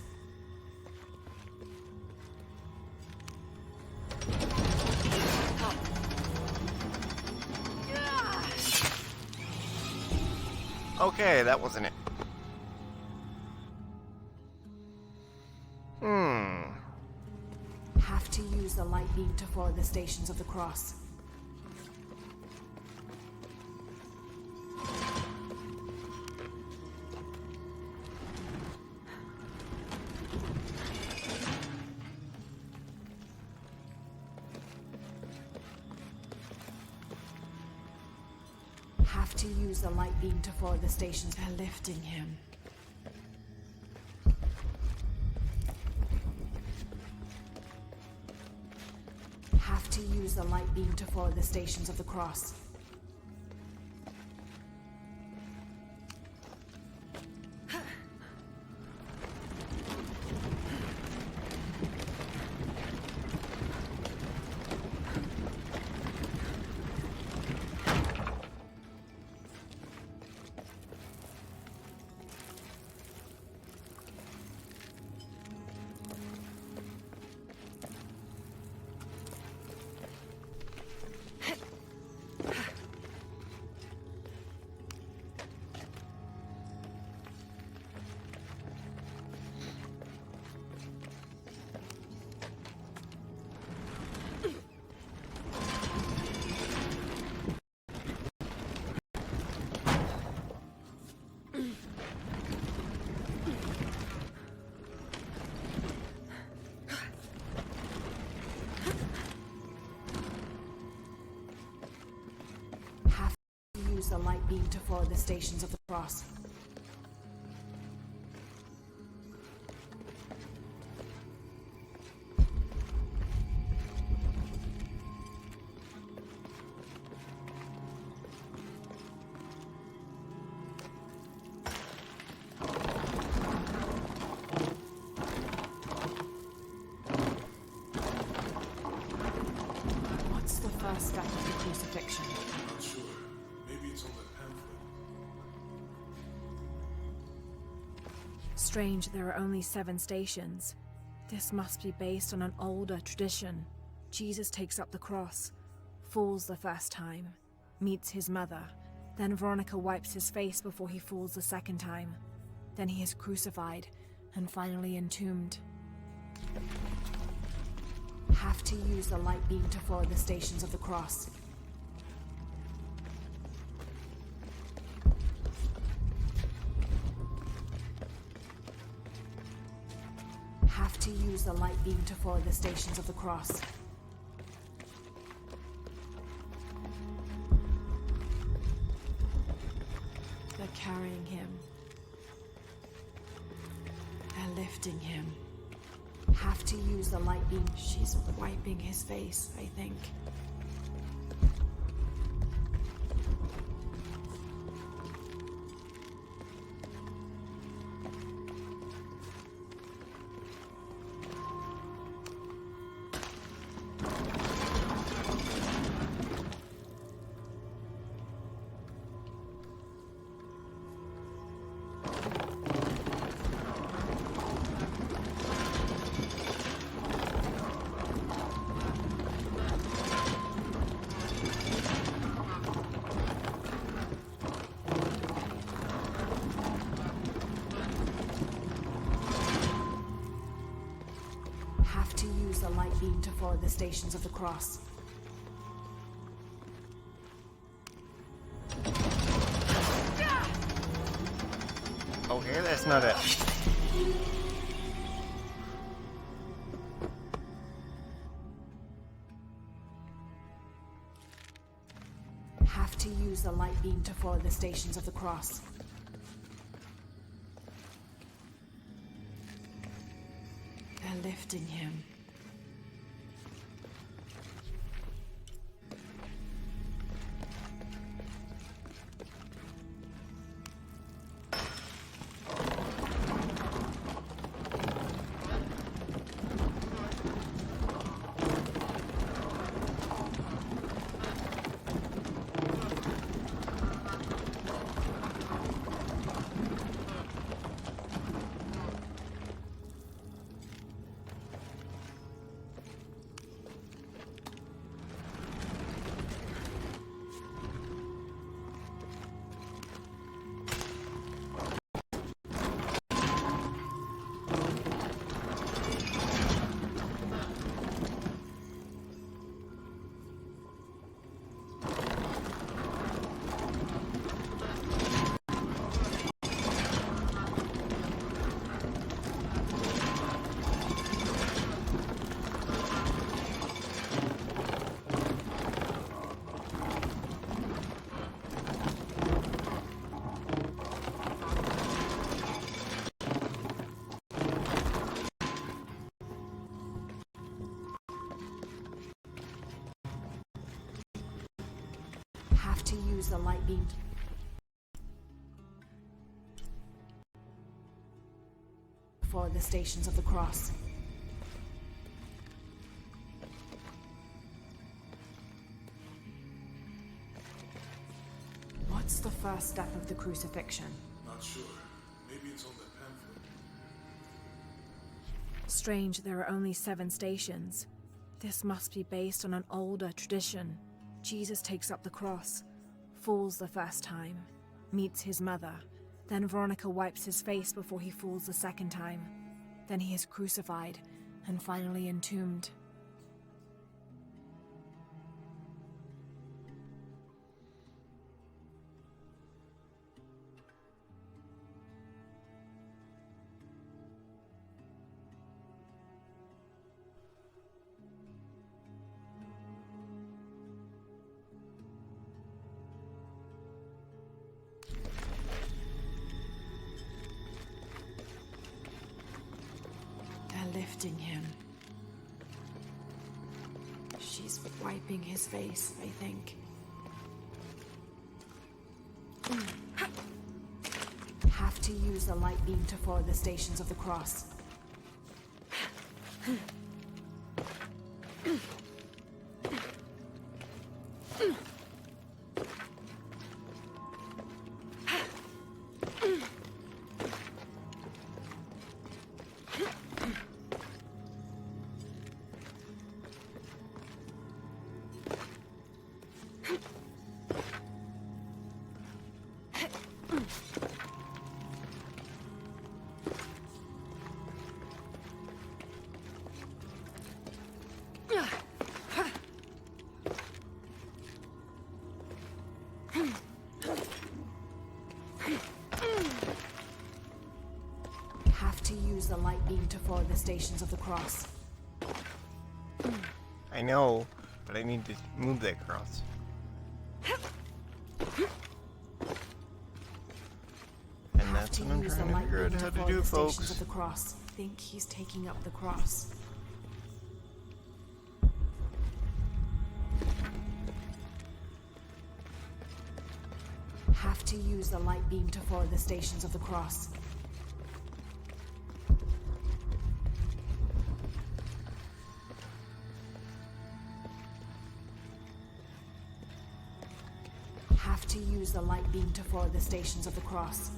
Speaker 1: okay, that wasn't it.
Speaker 3: Have to use the light beam to forward the Stations of the Cross. Have to use the light beam to forward the Stations. They're lifting him. Have to use the light beam to forward the Stations of the Cross. Use the light beam to forward the Stations of the Cross. What's the first step of the crucifixion?
Speaker 11: Not sure. Maybe it's on that pamphlet.
Speaker 3: Strange, there are only 7 stations. This must be based on an older tradition. Jesus takes up the cross, falls the first time, meets his mother. Then Veronica wipes his face before he falls the second time. Then he is crucified and finally entombed. Have to use the light beam to forward the Stations of the Cross. Have to use the light beam to forward the Stations of the Cross. They're carrying him. They're lifting him. Have to use the light beam. She's wiping his face, I think. beam to forward the Stations of the Cross.
Speaker 1: Okay, that's not it.
Speaker 3: Have to use the light beam to forward the Stations of the Cross. They're lifting him. Have to use the light beam for the Stations of the Cross. What's the first step of the crucifixion?
Speaker 11: Not sure. Maybe it's on that pamphlet.
Speaker 3: Strange, there are only 7 stations. This must be based on an older tradition. Jesus takes up the cross, falls the first time, meets his mother. Then Veronica wipes his face before he falls the second time. Then he is crucified and finally entombed. Lifting him. She's wiping his face, I think. Have to use the light beam to forward the Stations of the Cross. Have to use the light beam to forward the Stations of the Cross.
Speaker 1: I know, but I need to move that cross. And that's what I'm trying to figure out how to do, folks.
Speaker 3: Of the cross. I think he's taking up the cross. Have to use the light beam to forward the Stations of the Cross. Have to use the light beam to forward the Stations of the Cross.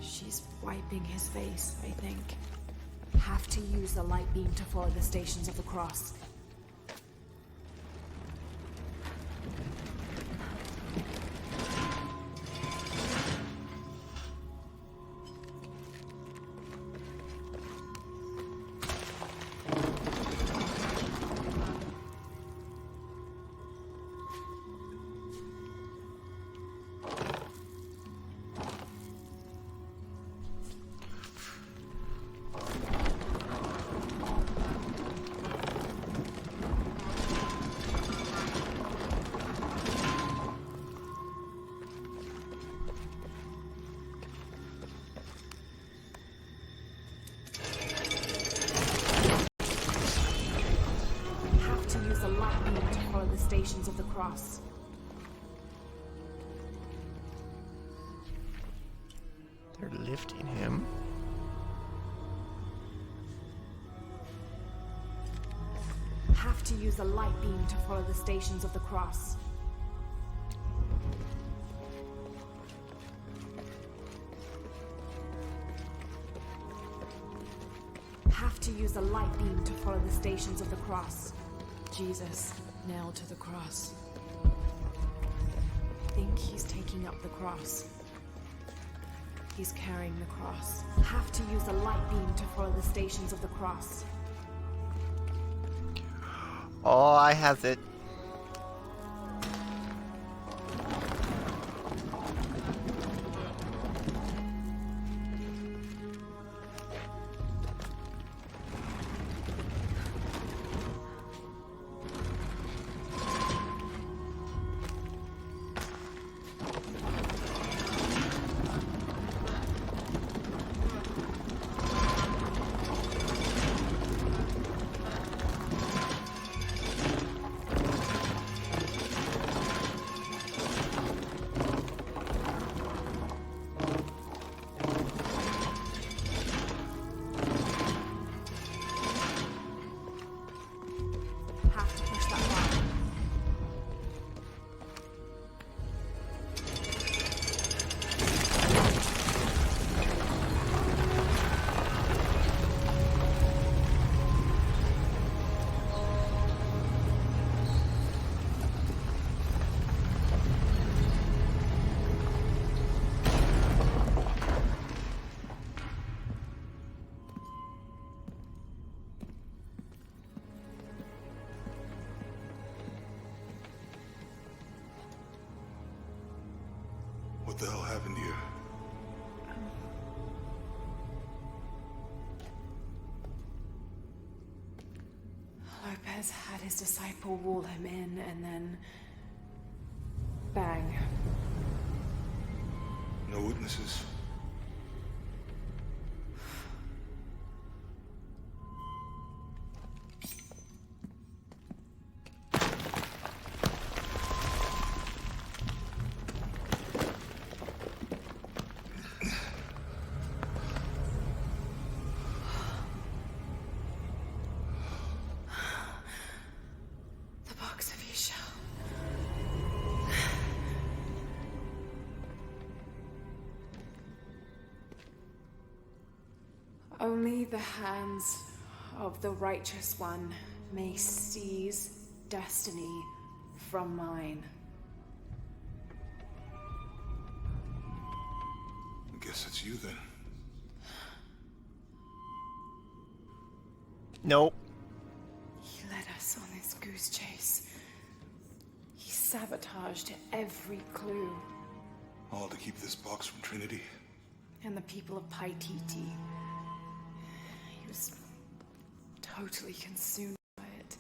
Speaker 3: She's wiping his face, I think. Have to use the light beam to follow the Stations of the Cross. Stations of the Cross.
Speaker 1: They're lifting him.
Speaker 3: Have to use a light beam to follow the Stations of the Cross. Have to use a light beam to follow the Stations of the Cross. Jesus. Nailed to the cross. I think he's taking up the cross. He's carrying the cross. Have to use a light beam to follow the Stations of the Cross.
Speaker 1: Oh, I has it.
Speaker 11: What the hell happened here?
Speaker 3: Lopez had his disciple wall him in, and then... bang.
Speaker 11: No witnesses.
Speaker 3: Only the hands of the Righteous One may seize destiny from mine.
Speaker 11: I guess it's you then.
Speaker 1: Nope.
Speaker 3: He led us on this goose chase. He sabotaged every clue.
Speaker 11: All to keep this box from Trinity?
Speaker 3: And the people of Paititi. He was totally consumed by it.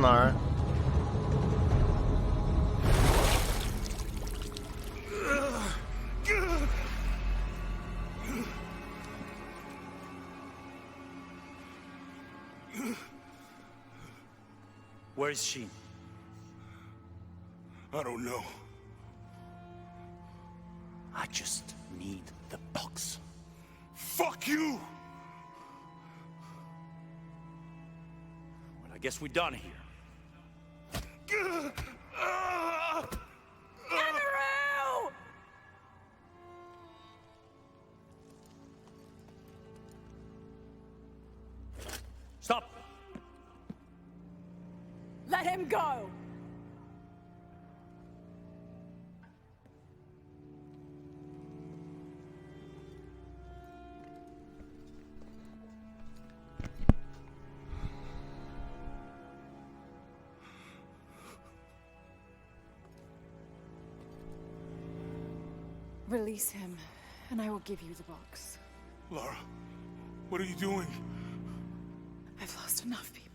Speaker 1: on, Lara.
Speaker 13: Where is she?
Speaker 11: I don't know.
Speaker 13: I just need the box.
Speaker 11: Fuck you!
Speaker 13: Well, I guess we're done here.
Speaker 3: Amaru!
Speaker 13: Stop!
Speaker 3: Let him go! Release him, and I will give you the box.
Speaker 11: Lara, what are you doing?
Speaker 3: I've lost enough people.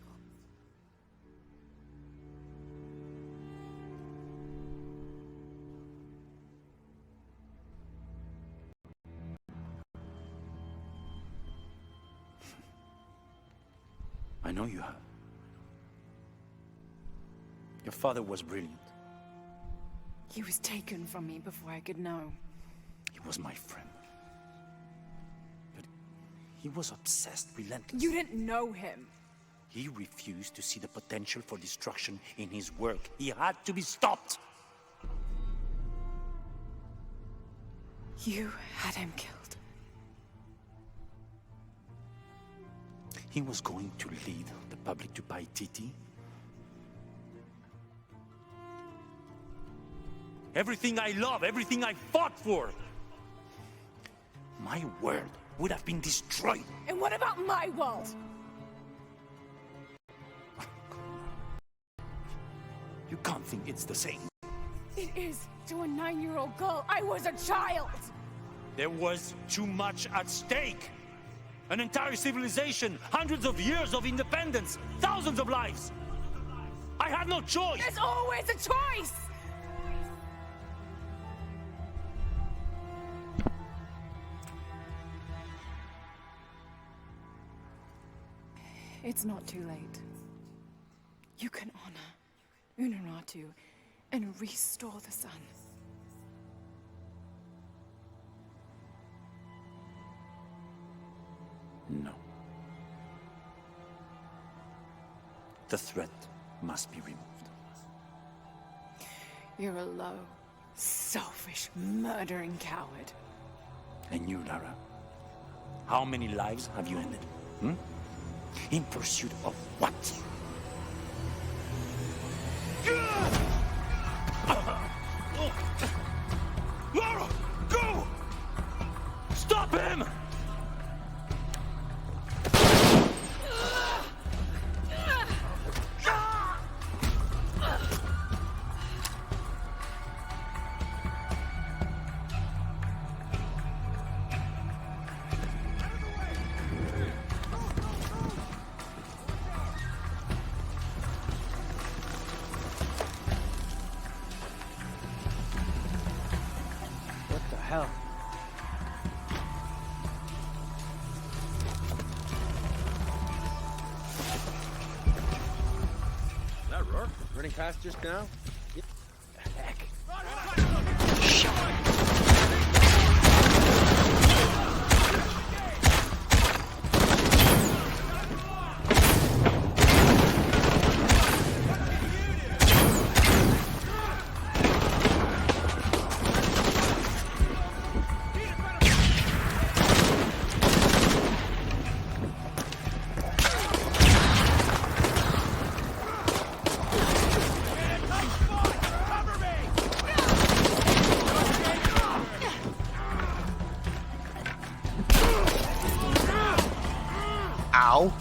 Speaker 13: I know you have. Your father was brilliant.
Speaker 3: He was taken from me before I could know.
Speaker 13: He was my friend. But he was obsessed, relentless.
Speaker 3: You didn't know him.
Speaker 13: He refused to see the potential for destruction in his work. He had to be stopped.
Speaker 3: You had him killed.
Speaker 13: He was going to lead the public to Paititi. Everything I love, everything I fought for. My world would have been destroyed.
Speaker 3: And what about my world?
Speaker 13: You can't think it's the same.
Speaker 3: It is to a 9-year-old girl. I was a child.
Speaker 13: There was too much at stake. An entire civilization, hundreds of years of independence, thousands of lives. I had no choice.
Speaker 3: There's always a choice. It's not too late. You can honor Unuratu and restore the sun.
Speaker 13: No. The threat must be removed.
Speaker 3: You're a low, selfish, murdering coward.
Speaker 13: And you, Lara? How many lives have you ended? In pursuit of what?
Speaker 11: Lara, go!
Speaker 13: Stop him!
Speaker 2: What the hell?
Speaker 14: That Rourke running past just now?
Speaker 2: Heck.
Speaker 1: Ow.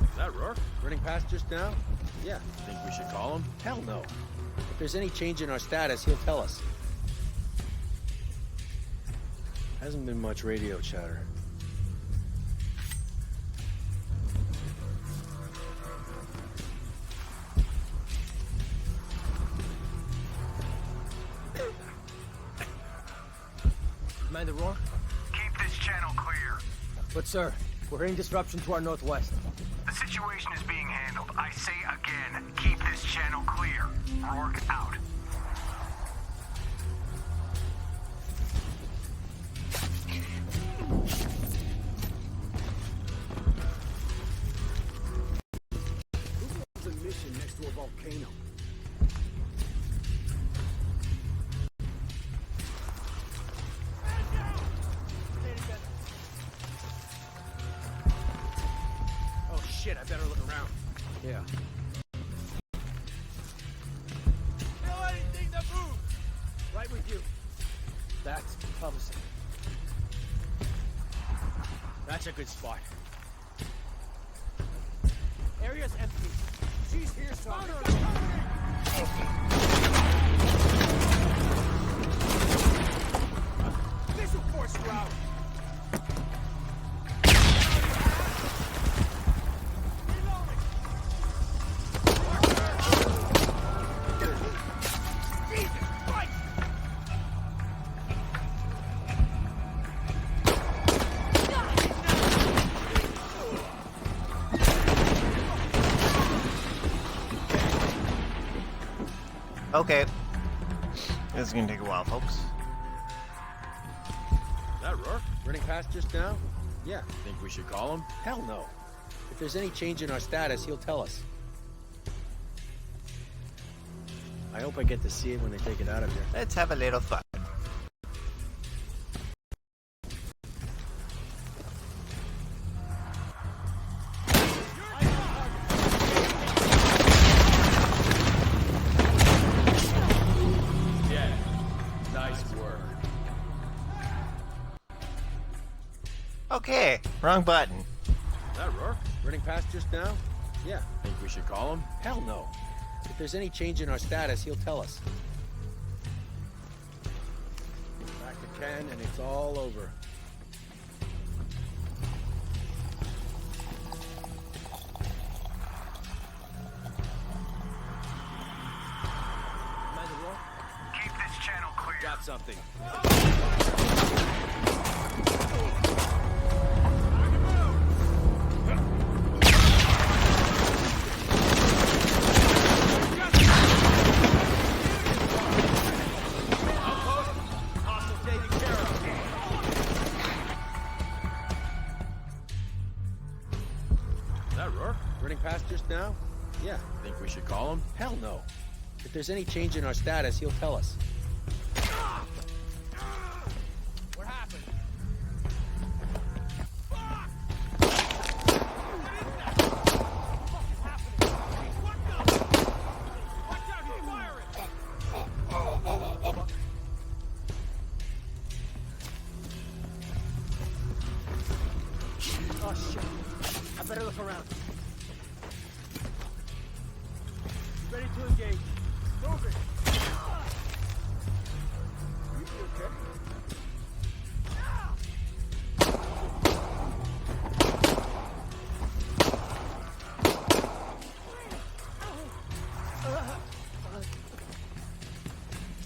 Speaker 14: Is that Rourke running past just now? Yeah. Think we should call him? Hell no. If there's any change in our status, he'll tell us. Hasn't been much radio chatter.
Speaker 15: Commander Rourke?
Speaker 16: Keep this channel clear.
Speaker 15: But sir, we're hearing disruption to our northwest.
Speaker 16: The situation is being handled. I say again, keep this channel clear. Rourke out.
Speaker 2: There's a mission next to a volcano.
Speaker 15: Oh shit, I better look around.
Speaker 2: Yeah.
Speaker 15: Kill anything that moves! Right with you. That's promising. That's a good spot. Area's empty. She's here, so this will force you out.
Speaker 1: Okay. This is gonna take a while, folks.
Speaker 14: That Rourke? Running past just now? Yeah. Think we should call him? Hell no. If there's any change in our status, he'll tell us. I hope I get to see it when they take it out of here.
Speaker 1: Let's have a little fun.
Speaker 14: Yeah. Nice work.
Speaker 1: Okay, wrong button.
Speaker 14: That Rourke? Running past just now? Yeah. Think we should call him? Hell no. If there's any change in our status, he'll tell us. Back to Ken, and it's all over.
Speaker 15: Commander Rourke?
Speaker 16: Keep this channel clear.
Speaker 14: Got something. That Rourke? Running past just now? Yeah. Think we should call him? Hell no. If there's any change in our status, he'll tell us.
Speaker 15: What happened? Oh shit. I better look around. Ready to engage. Move it. You okay?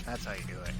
Speaker 1: That's how you do it.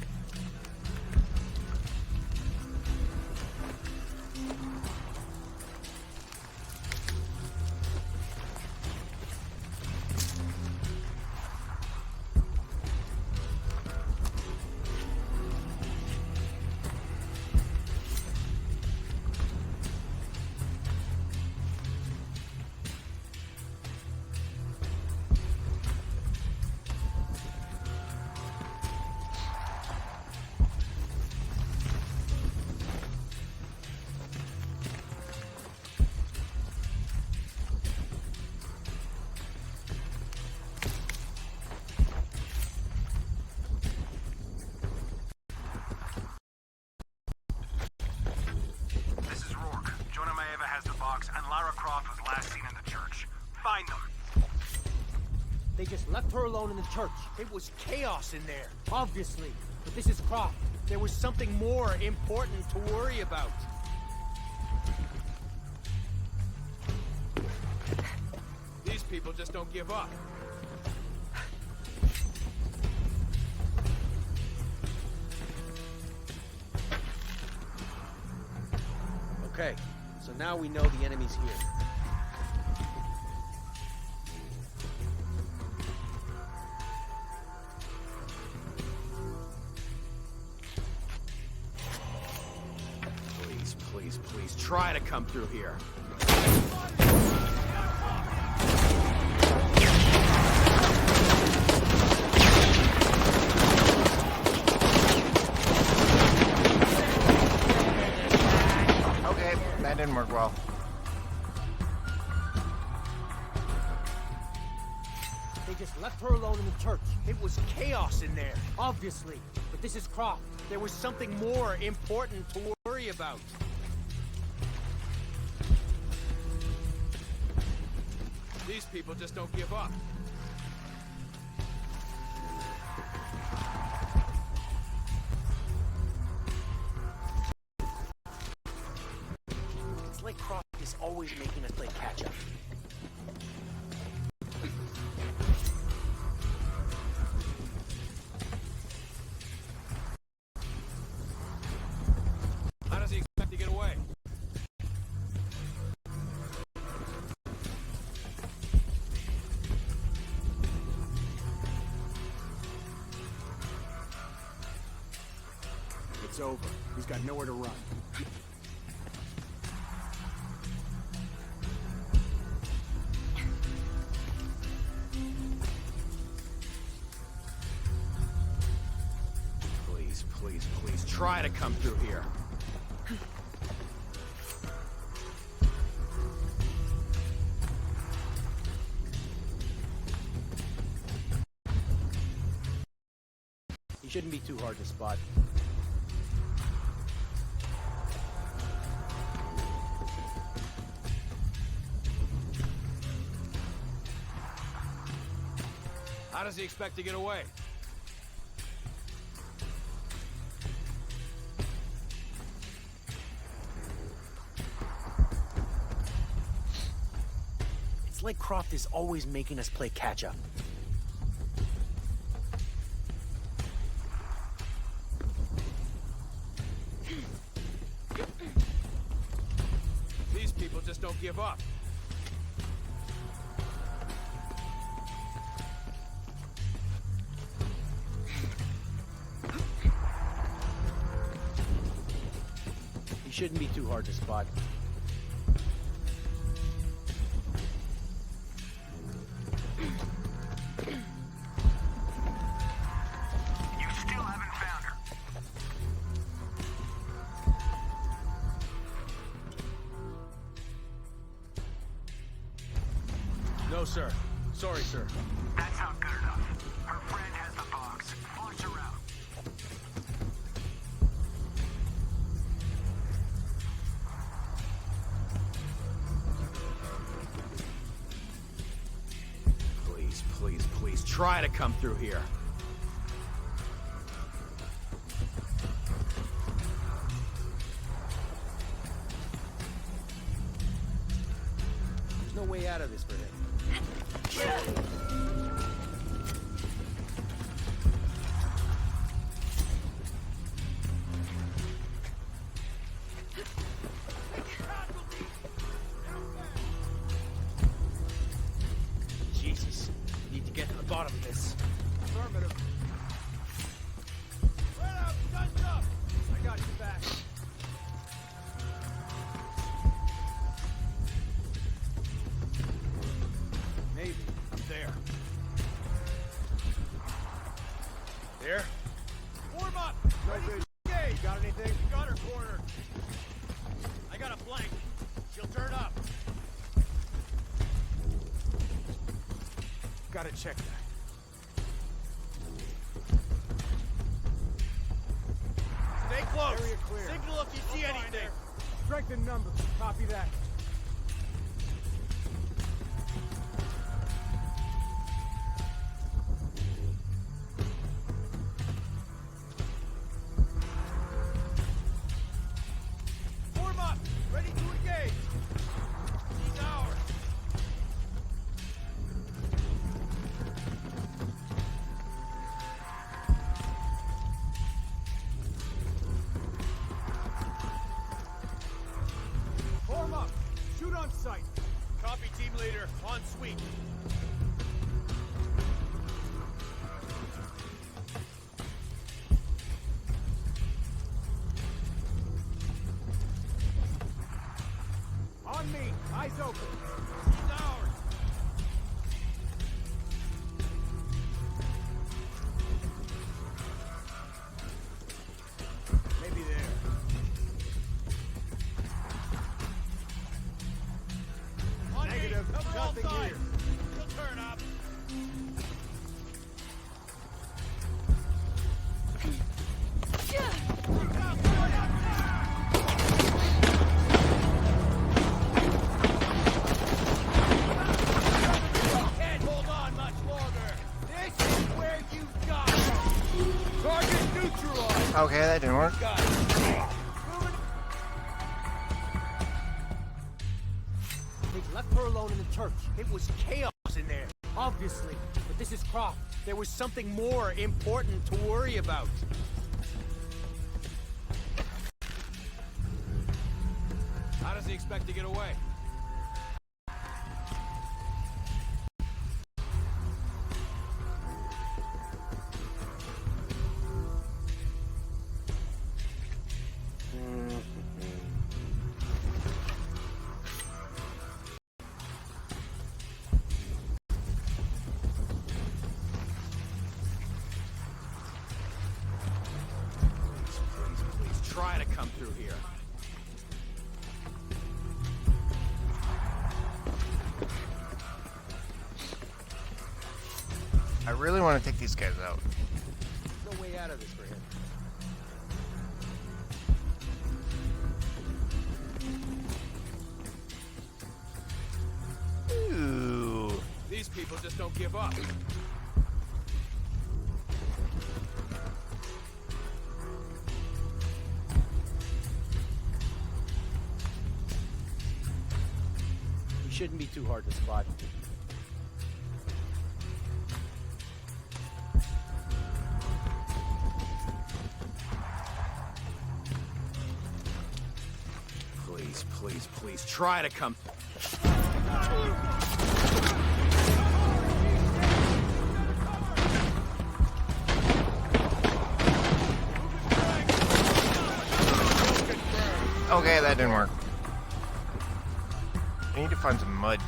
Speaker 16: This is Rourke. Jonah Maeva has the box, and Lara Croft was last seen in the church. Find them.
Speaker 15: They just left her alone in the church. It was chaos in there, obviously. But this is Croft. There was something more important to worry about.
Speaker 14: These people just don't give up. Okay, so now we know the enemy's here.
Speaker 15: Please, please, please, try to come through here.
Speaker 1: Okay, that didn't work well.
Speaker 15: They just left her alone in the church. It was chaos in there, obviously. But this is Croft. There was something more important to worry about.
Speaker 14: These people just don't give up.
Speaker 15: It's like Croft is always making us play catch-up.
Speaker 14: How does he expect to get away?
Speaker 15: It's over. He's got nowhere to run.
Speaker 14: Please, please, please, try to come through here.
Speaker 15: He shouldn't be too hard to spot.
Speaker 14: How does he expect to get away?
Speaker 15: It's like Croft is always making us play catch-up.
Speaker 14: These people just don't give up.
Speaker 15: He shouldn't be too hard to spot.
Speaker 16: You still haven't found her.
Speaker 14: No, sir. Sorry, sir.
Speaker 16: That's not good enough. Her friend has the box. Flush her out.
Speaker 14: Please, please, please, try to come through here.
Speaker 15: There's no way out of this for him. Jesus. Need to get to the bottom of this.
Speaker 14: Affirmative. Right up, guns up! I got you back. Maybe. There. There? Form up! No vision. You got anything? Got her cornered. I got a blank. She'll turn up. Gotta check that. Stay close. Area clear. Signal if you see anything. Strength in numbers. Copy that. Form up. Ready to engage. He's ours. leader. On sweep. On me. Eyes open. He's ours. Maybe there. On
Speaker 15: Negative.
Speaker 14: me. Cover all
Speaker 15: Nothing
Speaker 14: sides.
Speaker 15: here.
Speaker 14: She'll turn up. Can't hold on much longer. This is where you die. Target neutralized.
Speaker 1: Okay, that didn't work.
Speaker 14: Got it.
Speaker 15: They left her alone in the church. It was chaos in there, obviously. But this is Croft. There was something more important to worry about.
Speaker 14: How does he expect to get away? Please try to come through here.
Speaker 1: I really want to take these guys out.
Speaker 15: No way out of this for him.
Speaker 1: Ooh.
Speaker 14: These people just don't give up.
Speaker 15: He shouldn't be too hard to spot.
Speaker 14: Please, please, please try to come.
Speaker 1: Okay, that didn't work. I need to find some mud.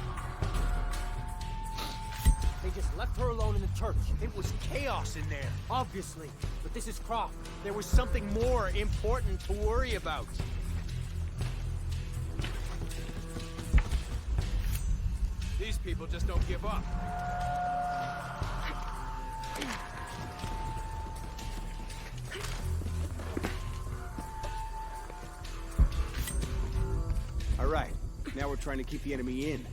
Speaker 15: They just left her alone in the church. It was chaos in there, obviously. But this is Croft. There was something more important to worry about.
Speaker 14: These people just don't give up.
Speaker 15: All right, now we're trying to keep the enemy in.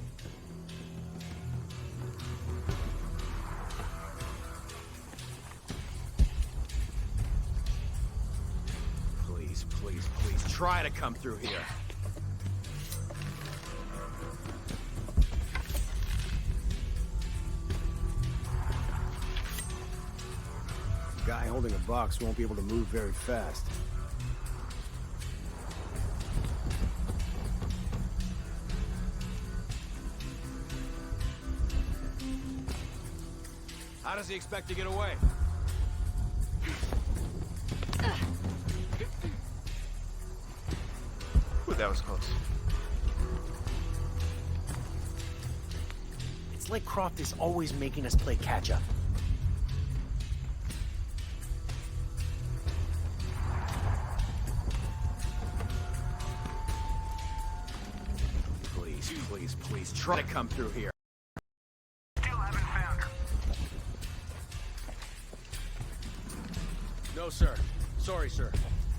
Speaker 14: Please, please, please try to come through here.
Speaker 15: Guy holding a box won't be able to move very fast.
Speaker 14: How does he expect to get away?
Speaker 1: Ooh, that was close.
Speaker 15: It's like Croft is always making us play catch-up.
Speaker 14: Please, please, please try to come through here.
Speaker 16: Still haven't found her.
Speaker 14: No, sir. Sorry, sir.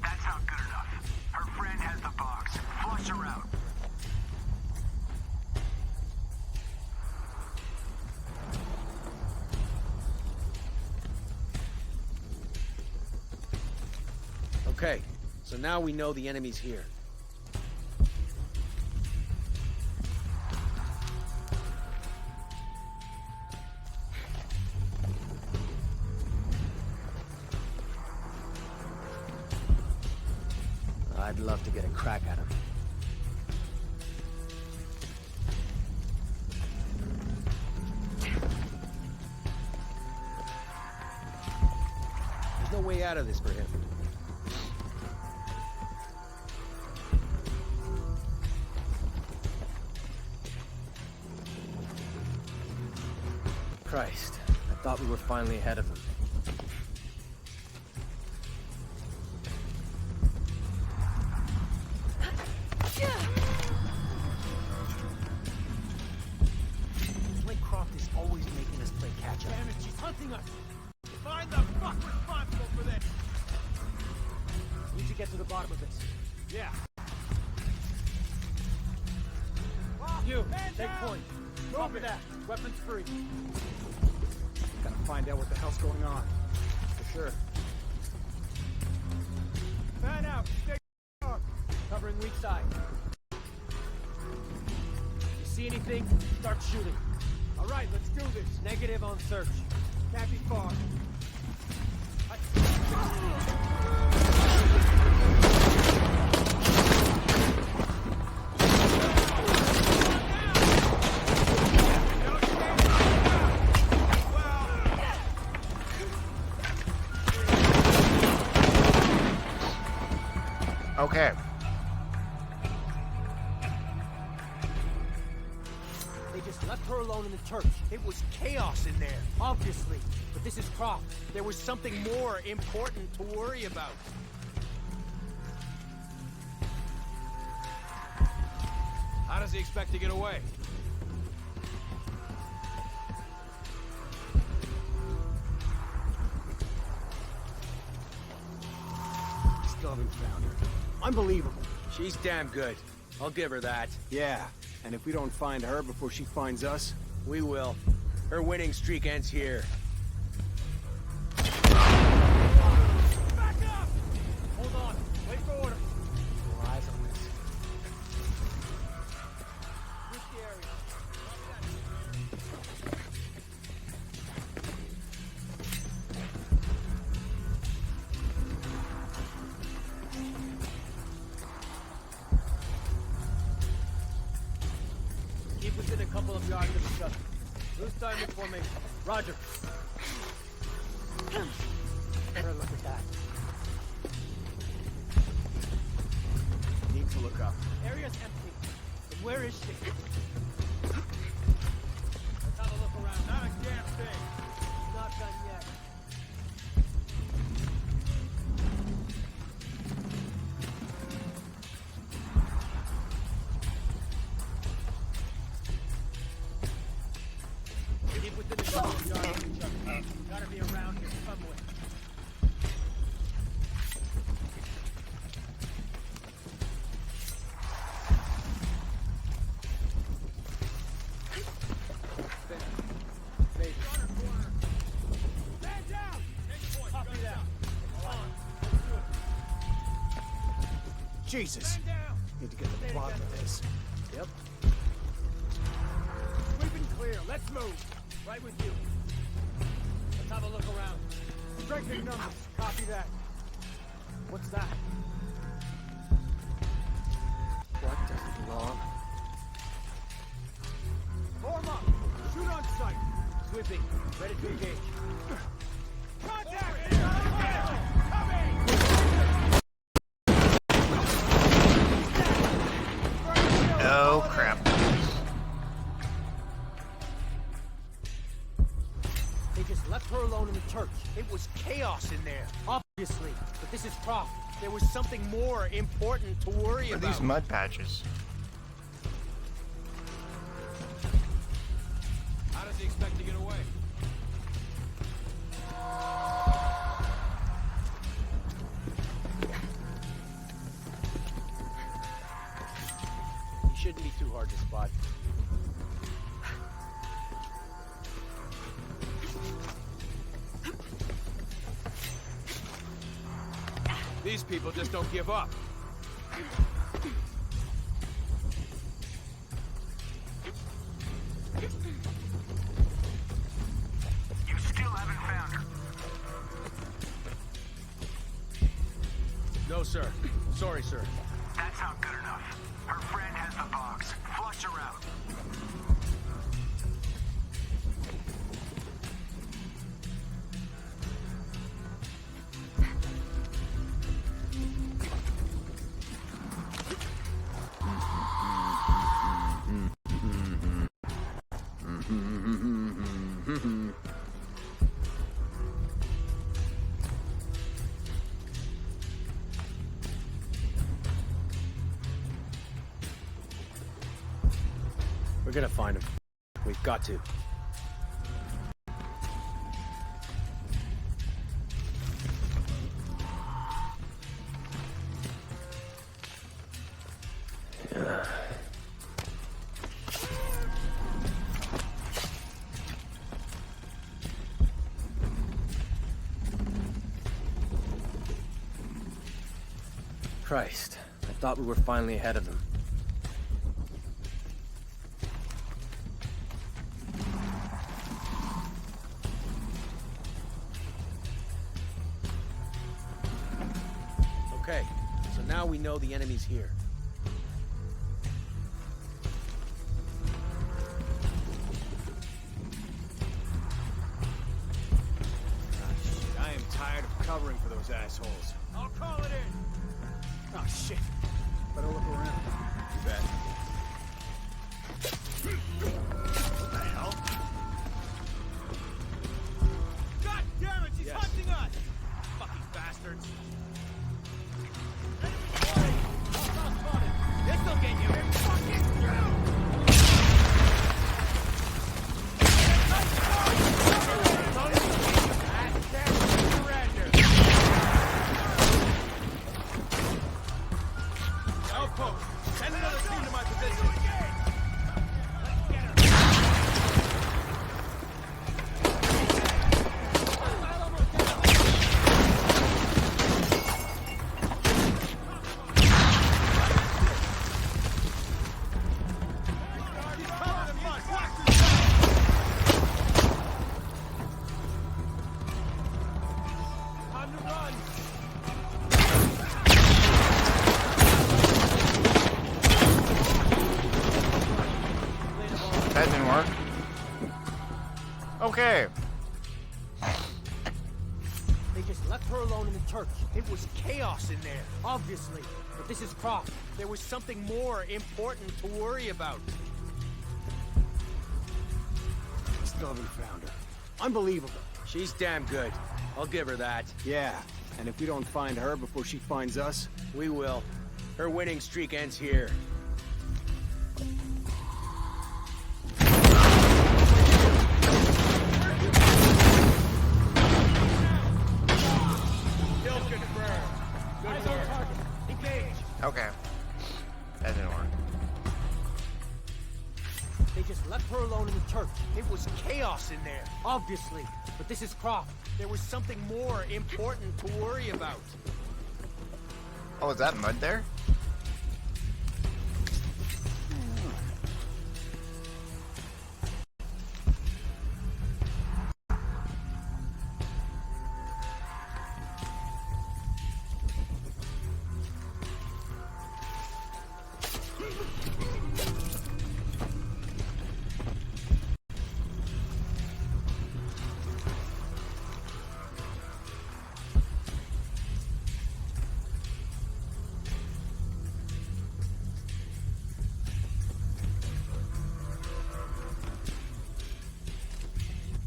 Speaker 16: That's not good enough. Her friend has the box. Flush her out.
Speaker 15: Okay, so now we know the enemy's here. I'd love to get a crack at him. way out of this for him. Christ, I thought we were finally ahead of him. Croft is always making us play catch-up.
Speaker 14: Damn it, she's hunting us! Find the fuck responsible for this!
Speaker 15: We need to get to the bottom of this.
Speaker 14: Yeah.
Speaker 15: You, take point. Copy that. Weapons free.
Speaker 14: Gotta find out what the hell's going on.
Speaker 15: For sure.
Speaker 14: Fan out! Stay on!
Speaker 15: Covering weak side. You see anything? Start shooting.
Speaker 14: All right, let's do this.
Speaker 15: Negative on search.
Speaker 14: Can't be far.
Speaker 1: Okay.
Speaker 15: They just left her alone in the church.
Speaker 14: It was chaos in there.
Speaker 15: Obviously. But this is Croft. There was something more important to worry about.
Speaker 14: How does he expect to get away?
Speaker 15: Still haven't found her. Unbelievable.
Speaker 14: She's damn good. I'll give her that.
Speaker 15: Yeah. And if we don't find her before she finds us,
Speaker 14: We will. Her winning streak ends here.
Speaker 15: back up! Hold on. Wait for order. All eyes on this. Switch the area. Keep within a couple of yards of each other. Loose diamond formation. Roger. Better look at that.
Speaker 14: Need to look up.
Speaker 15: Area's empty. But where is she? Let's have a look around.
Speaker 14: Not a damn thing.
Speaker 15: Not done yet. Keep within a couple of yards of each other. Gotta be around here somewhere.
Speaker 14: Stand down!
Speaker 15: Copy that. On.
Speaker 2: Jesus.
Speaker 14: Stand down!
Speaker 2: Need to get to the bottom of this.
Speaker 15: Yep.
Speaker 14: Sweeping clear. Let's move.
Speaker 15: Right with you. Let's have a look around.
Speaker 14: Strengthening numbers. Copy that.
Speaker 15: What's that? What doesn't belong?
Speaker 14: Form up. Shoot on sight.
Speaker 15: Sweeping. Ready to engage.
Speaker 14: Contact! Coming!
Speaker 1: Oh, crap.
Speaker 15: They just left her alone in the church. It was chaos in there. Obviously. But this is Croft. There was something more important to worry
Speaker 1: What are
Speaker 15: about.
Speaker 1: these mud patches?
Speaker 14: How does he expect to get away?
Speaker 15: He shouldn't be too hard to spot.
Speaker 14: These people just don't give up.
Speaker 16: You still haven't found her.
Speaker 14: No, sir. Sorry, sir.
Speaker 16: That's not good enough. Her friend has the box. Flush her out.
Speaker 15: We're gonna find him. We've got to. Christ, I thought we were finally ahead of them. Okay, so now we know the enemy's here.
Speaker 14: I am tired of covering for those assholes. I'll call it in. Oh, shit. Better look around. You bet. What the hell? God damn it, she's hunting us! Fucking bastards. This'll get you in fucking through! Outpost, send another team to my position.
Speaker 1: That didn't work. Okay.
Speaker 15: They just left her alone in the church. It was chaos in there, obviously. But this is Croft. There was something more important to worry about.
Speaker 14: Still haven't found her. Unbelievable.
Speaker 15: She's damn good. I'll give her that.
Speaker 14: Yeah, and if we don't find her before she finds us,
Speaker 15: We will. Her winning streak ends here. Still confirmed. Good work. Engage.
Speaker 1: Okay. That didn't work.
Speaker 15: They just left her alone in the church. It was chaos in there, obviously. But this is Croft. There was something more important to worry about.
Speaker 1: Oh, is that mud there?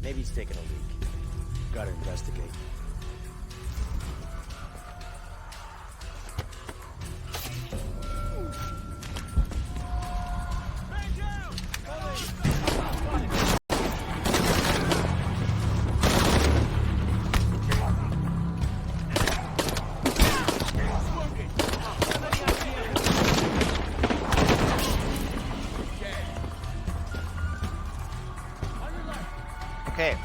Speaker 15: Maybe he's taking a leak. Gotta investigate.
Speaker 1: Okay.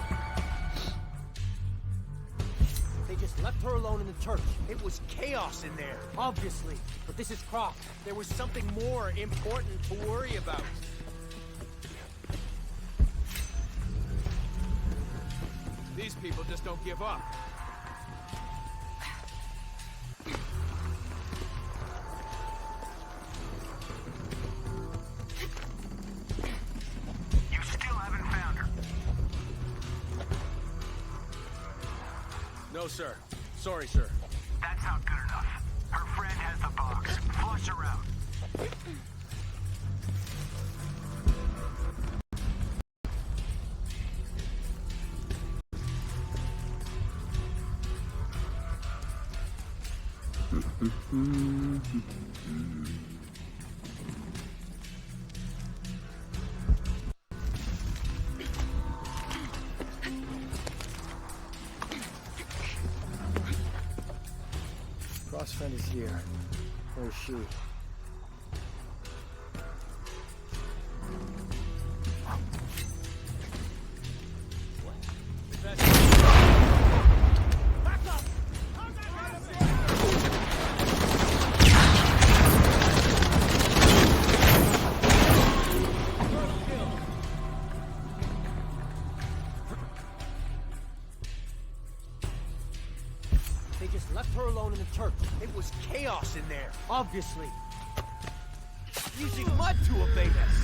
Speaker 15: They just left her alone in the church. It was chaos in there, obviously. But this is Croft. There was something more important to worry about.
Speaker 14: these people just don't give up.
Speaker 16: You still haven't found her.
Speaker 15: No, sir. Sorry, sir.
Speaker 16: That's not good enough. Her friend has the box. Flush her out.
Speaker 15: lost friend is here. Where is she? They just left her alone in the church. It was chaos in there, obviously. Using mud to evade us.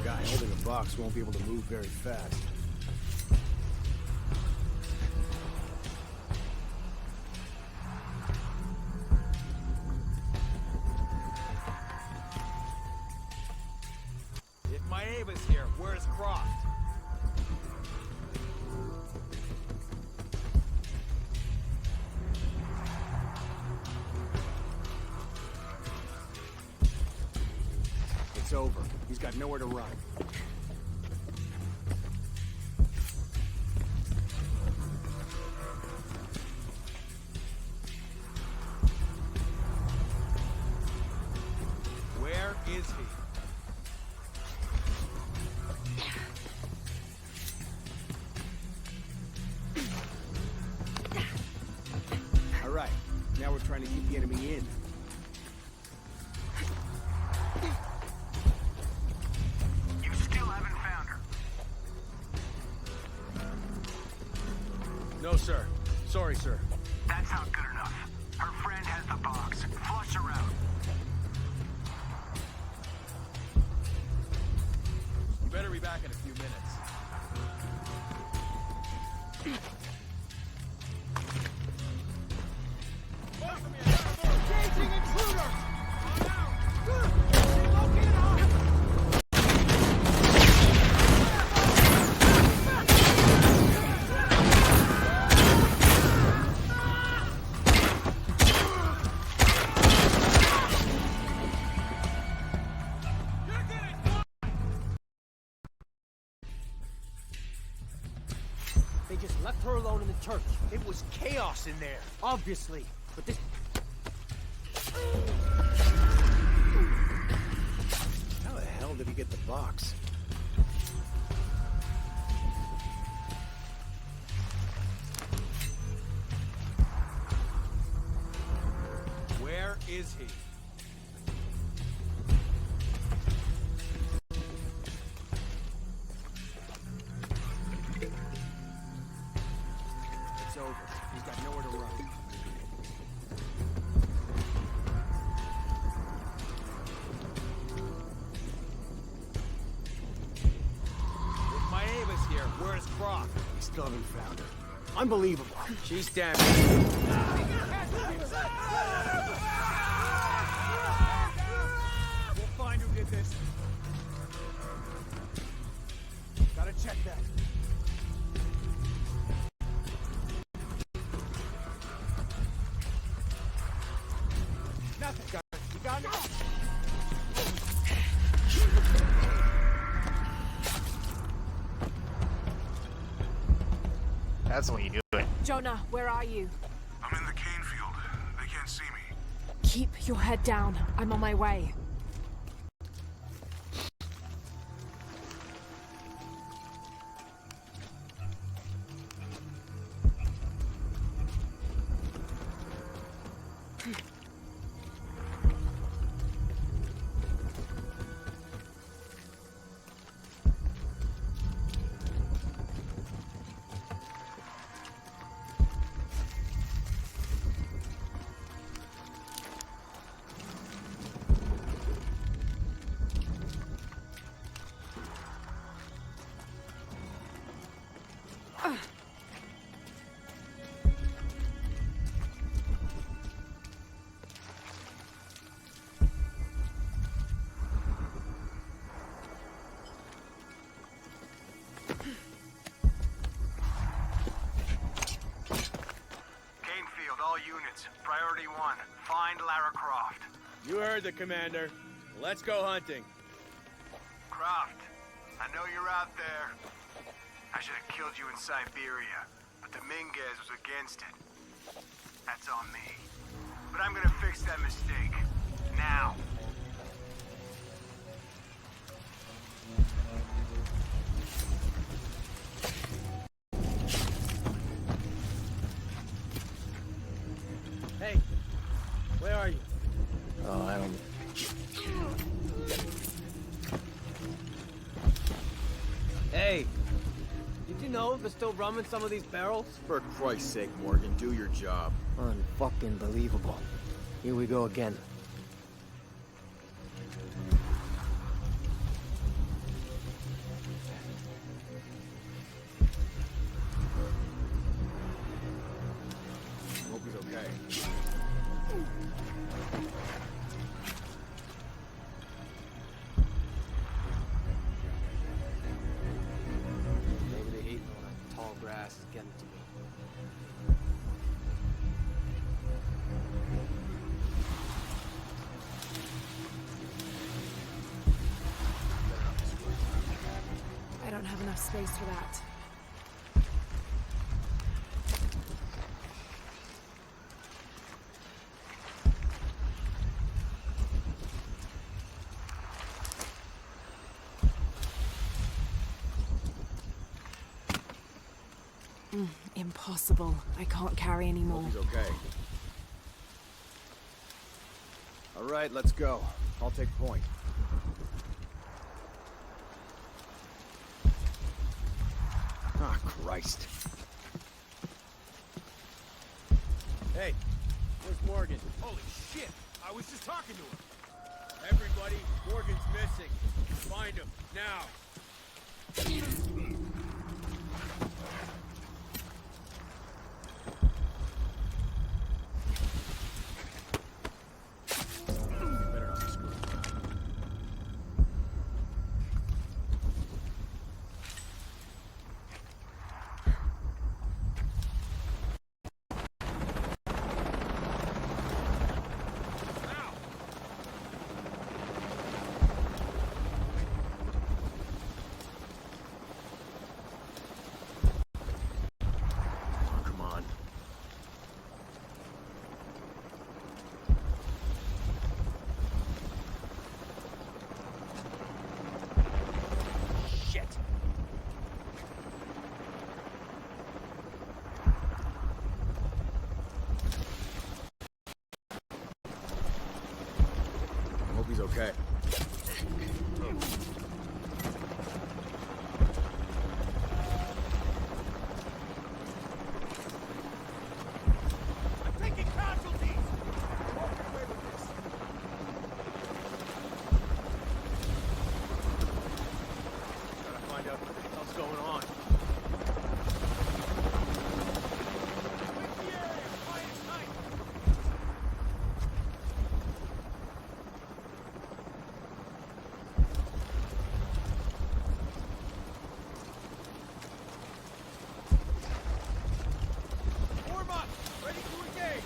Speaker 2: Guy holding a box won't be able to move very fast.
Speaker 14: If my Ava's here, where's Croft?
Speaker 15: It's over. He's got nowhere to run.
Speaker 14: Where is he?
Speaker 15: All right. Now we're trying to keep the enemy in.
Speaker 16: You still haven't found her.
Speaker 14: No, sir. Sorry, sir.
Speaker 16: That's not good enough. Her friend has the box. Flush her out.
Speaker 14: You better be back in a few minutes. Engaging intruders!
Speaker 15: They just left her alone in the church. It was chaos in there, obviously. But this...
Speaker 2: How the hell did he get the box?
Speaker 14: Where is he?
Speaker 15: It's over. He's got nowhere to run.
Speaker 14: If my Ava's here, where's Croft?
Speaker 15: We still haven't found her. Unbelievable.
Speaker 14: She's damaged. We'll find who did this. Gotta check that. Nothing. You got me?
Speaker 1: That's what you do it.
Speaker 3: Jonah, where are you?
Speaker 11: I'm in the cane field. They can't see me.
Speaker 3: Keep your head down. I'm on my way.
Speaker 16: Canefield, all units. Priority 1. Find Lara Croft.
Speaker 14: You heard the commander. Let's go hunting.
Speaker 16: Croft, I know you're out there. I should have killed you in Siberia, but the Minguez was against it. That's on me. But I'm gonna fix that mistake. Now.
Speaker 15: Hey, where are you?
Speaker 2: Oh, I don't...
Speaker 15: Hey, did you know there's still rum in some of these barrels?
Speaker 14: For Christ's sake, Morgan, do your job.
Speaker 15: Unfucking believable. Here we go again.
Speaker 14: Hope he's okay.
Speaker 15: Maybe they hate me when that tall grass is getting to me.
Speaker 3: I don't have enough space for that. Impossible. I can't carry anymore.
Speaker 14: Hope he's okay. All right, let's go. I'll take point. Ah, Christ.
Speaker 15: Hey, where's Morgan?
Speaker 14: Holy shit! I was just talking to him. Everybody, Morgan's missing. Find him, now. Better not be screwed. Come on.
Speaker 15: Shit!
Speaker 14: I hope he's okay.
Speaker 15: I'm taking casualties! Walking away with this.
Speaker 14: Gotta find out what the hell's going on.
Speaker 15: Sweep the area! Quiet tight!
Speaker 14: Warm up! Ready to engage!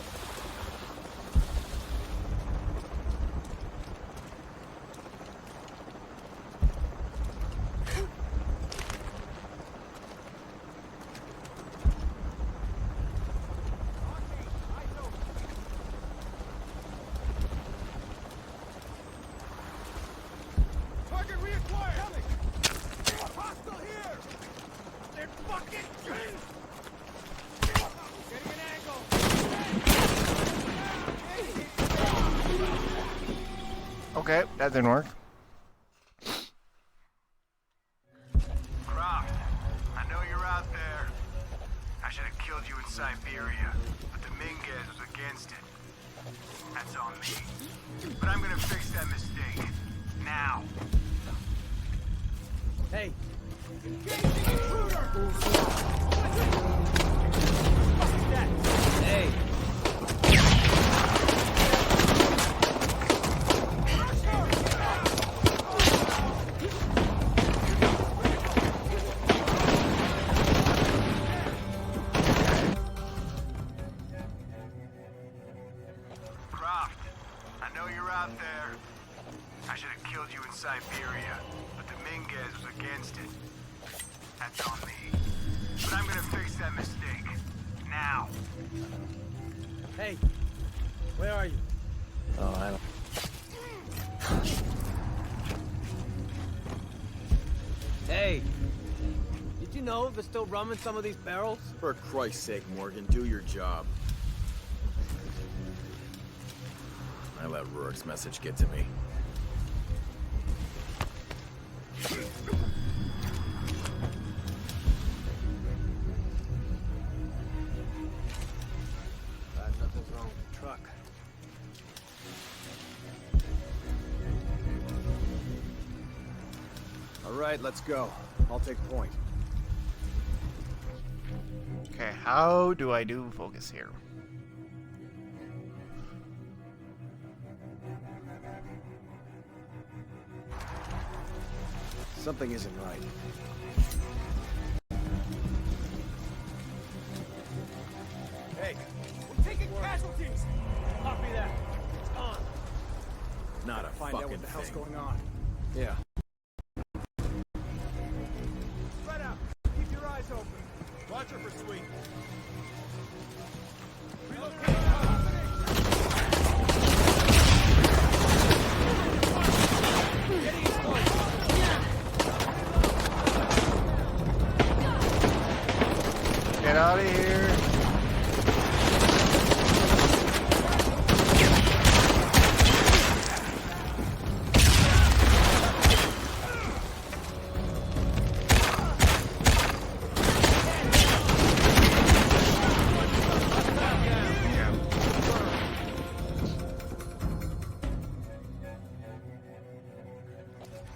Speaker 14: Target reacquired! Coming! Hostile here! They're fucking... Getting an angle!
Speaker 1: Okay, that didn't work.
Speaker 16: Croft, I know you're out there. I should have killed you in Siberia, but Dominguez was against it. That's on me. But I'm gonna fix that mistake. Now.
Speaker 15: Hey, hey!
Speaker 16: Croft, I know you're out there. I should have killed you in Siberia, but Dominguez was against it. That's on me. But I'm gonna fix that mistake. Now.
Speaker 15: Hey, where are you?
Speaker 2: Oh, I don't...
Speaker 15: Hey, did you know there's still rum in some of these barrels?
Speaker 14: For Christ's sake, Morgan, do your job. I let Rourke's message get to me.
Speaker 15: Glad nothing's wrong with the truck.
Speaker 14: All right, let's go. I'll take point.
Speaker 1: Okay, how do I do focus here?
Speaker 14: Something isn't right.
Speaker 15: Hey, we're taking casualties! Copy that. It's on.
Speaker 14: Not a
Speaker 15: Find
Speaker 14: fucking
Speaker 15: out what the hell's
Speaker 14: thing.
Speaker 15: going on.
Speaker 14: Yeah.
Speaker 15: Spread out. Keep your eyes open. Watch her for sweet.
Speaker 1: Get out of here.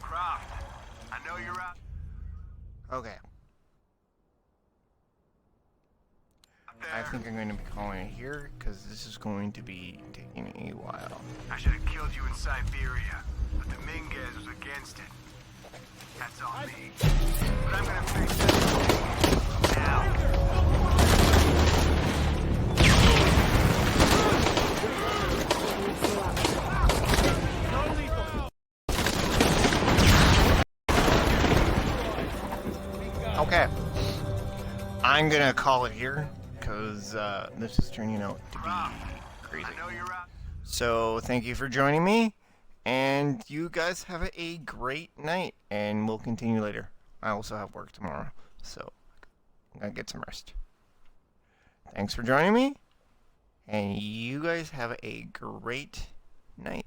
Speaker 16: Croft, I know you're out
Speaker 1: Okay. I think I'm going to be calling it here because this is going to be taking a while.
Speaker 16: I should have killed you in Siberia, but Dominguez was against it. That's on me. But I'm gonna fix it now.
Speaker 1: Okay. I'm gonna call it here because this is turning out to be crazy. So thank you for joining me, and you guys have a great night, and we'll continue later. I also have work tomorrow, so I'm gonna get some rest. Thanks for joining me, and you guys have a great night.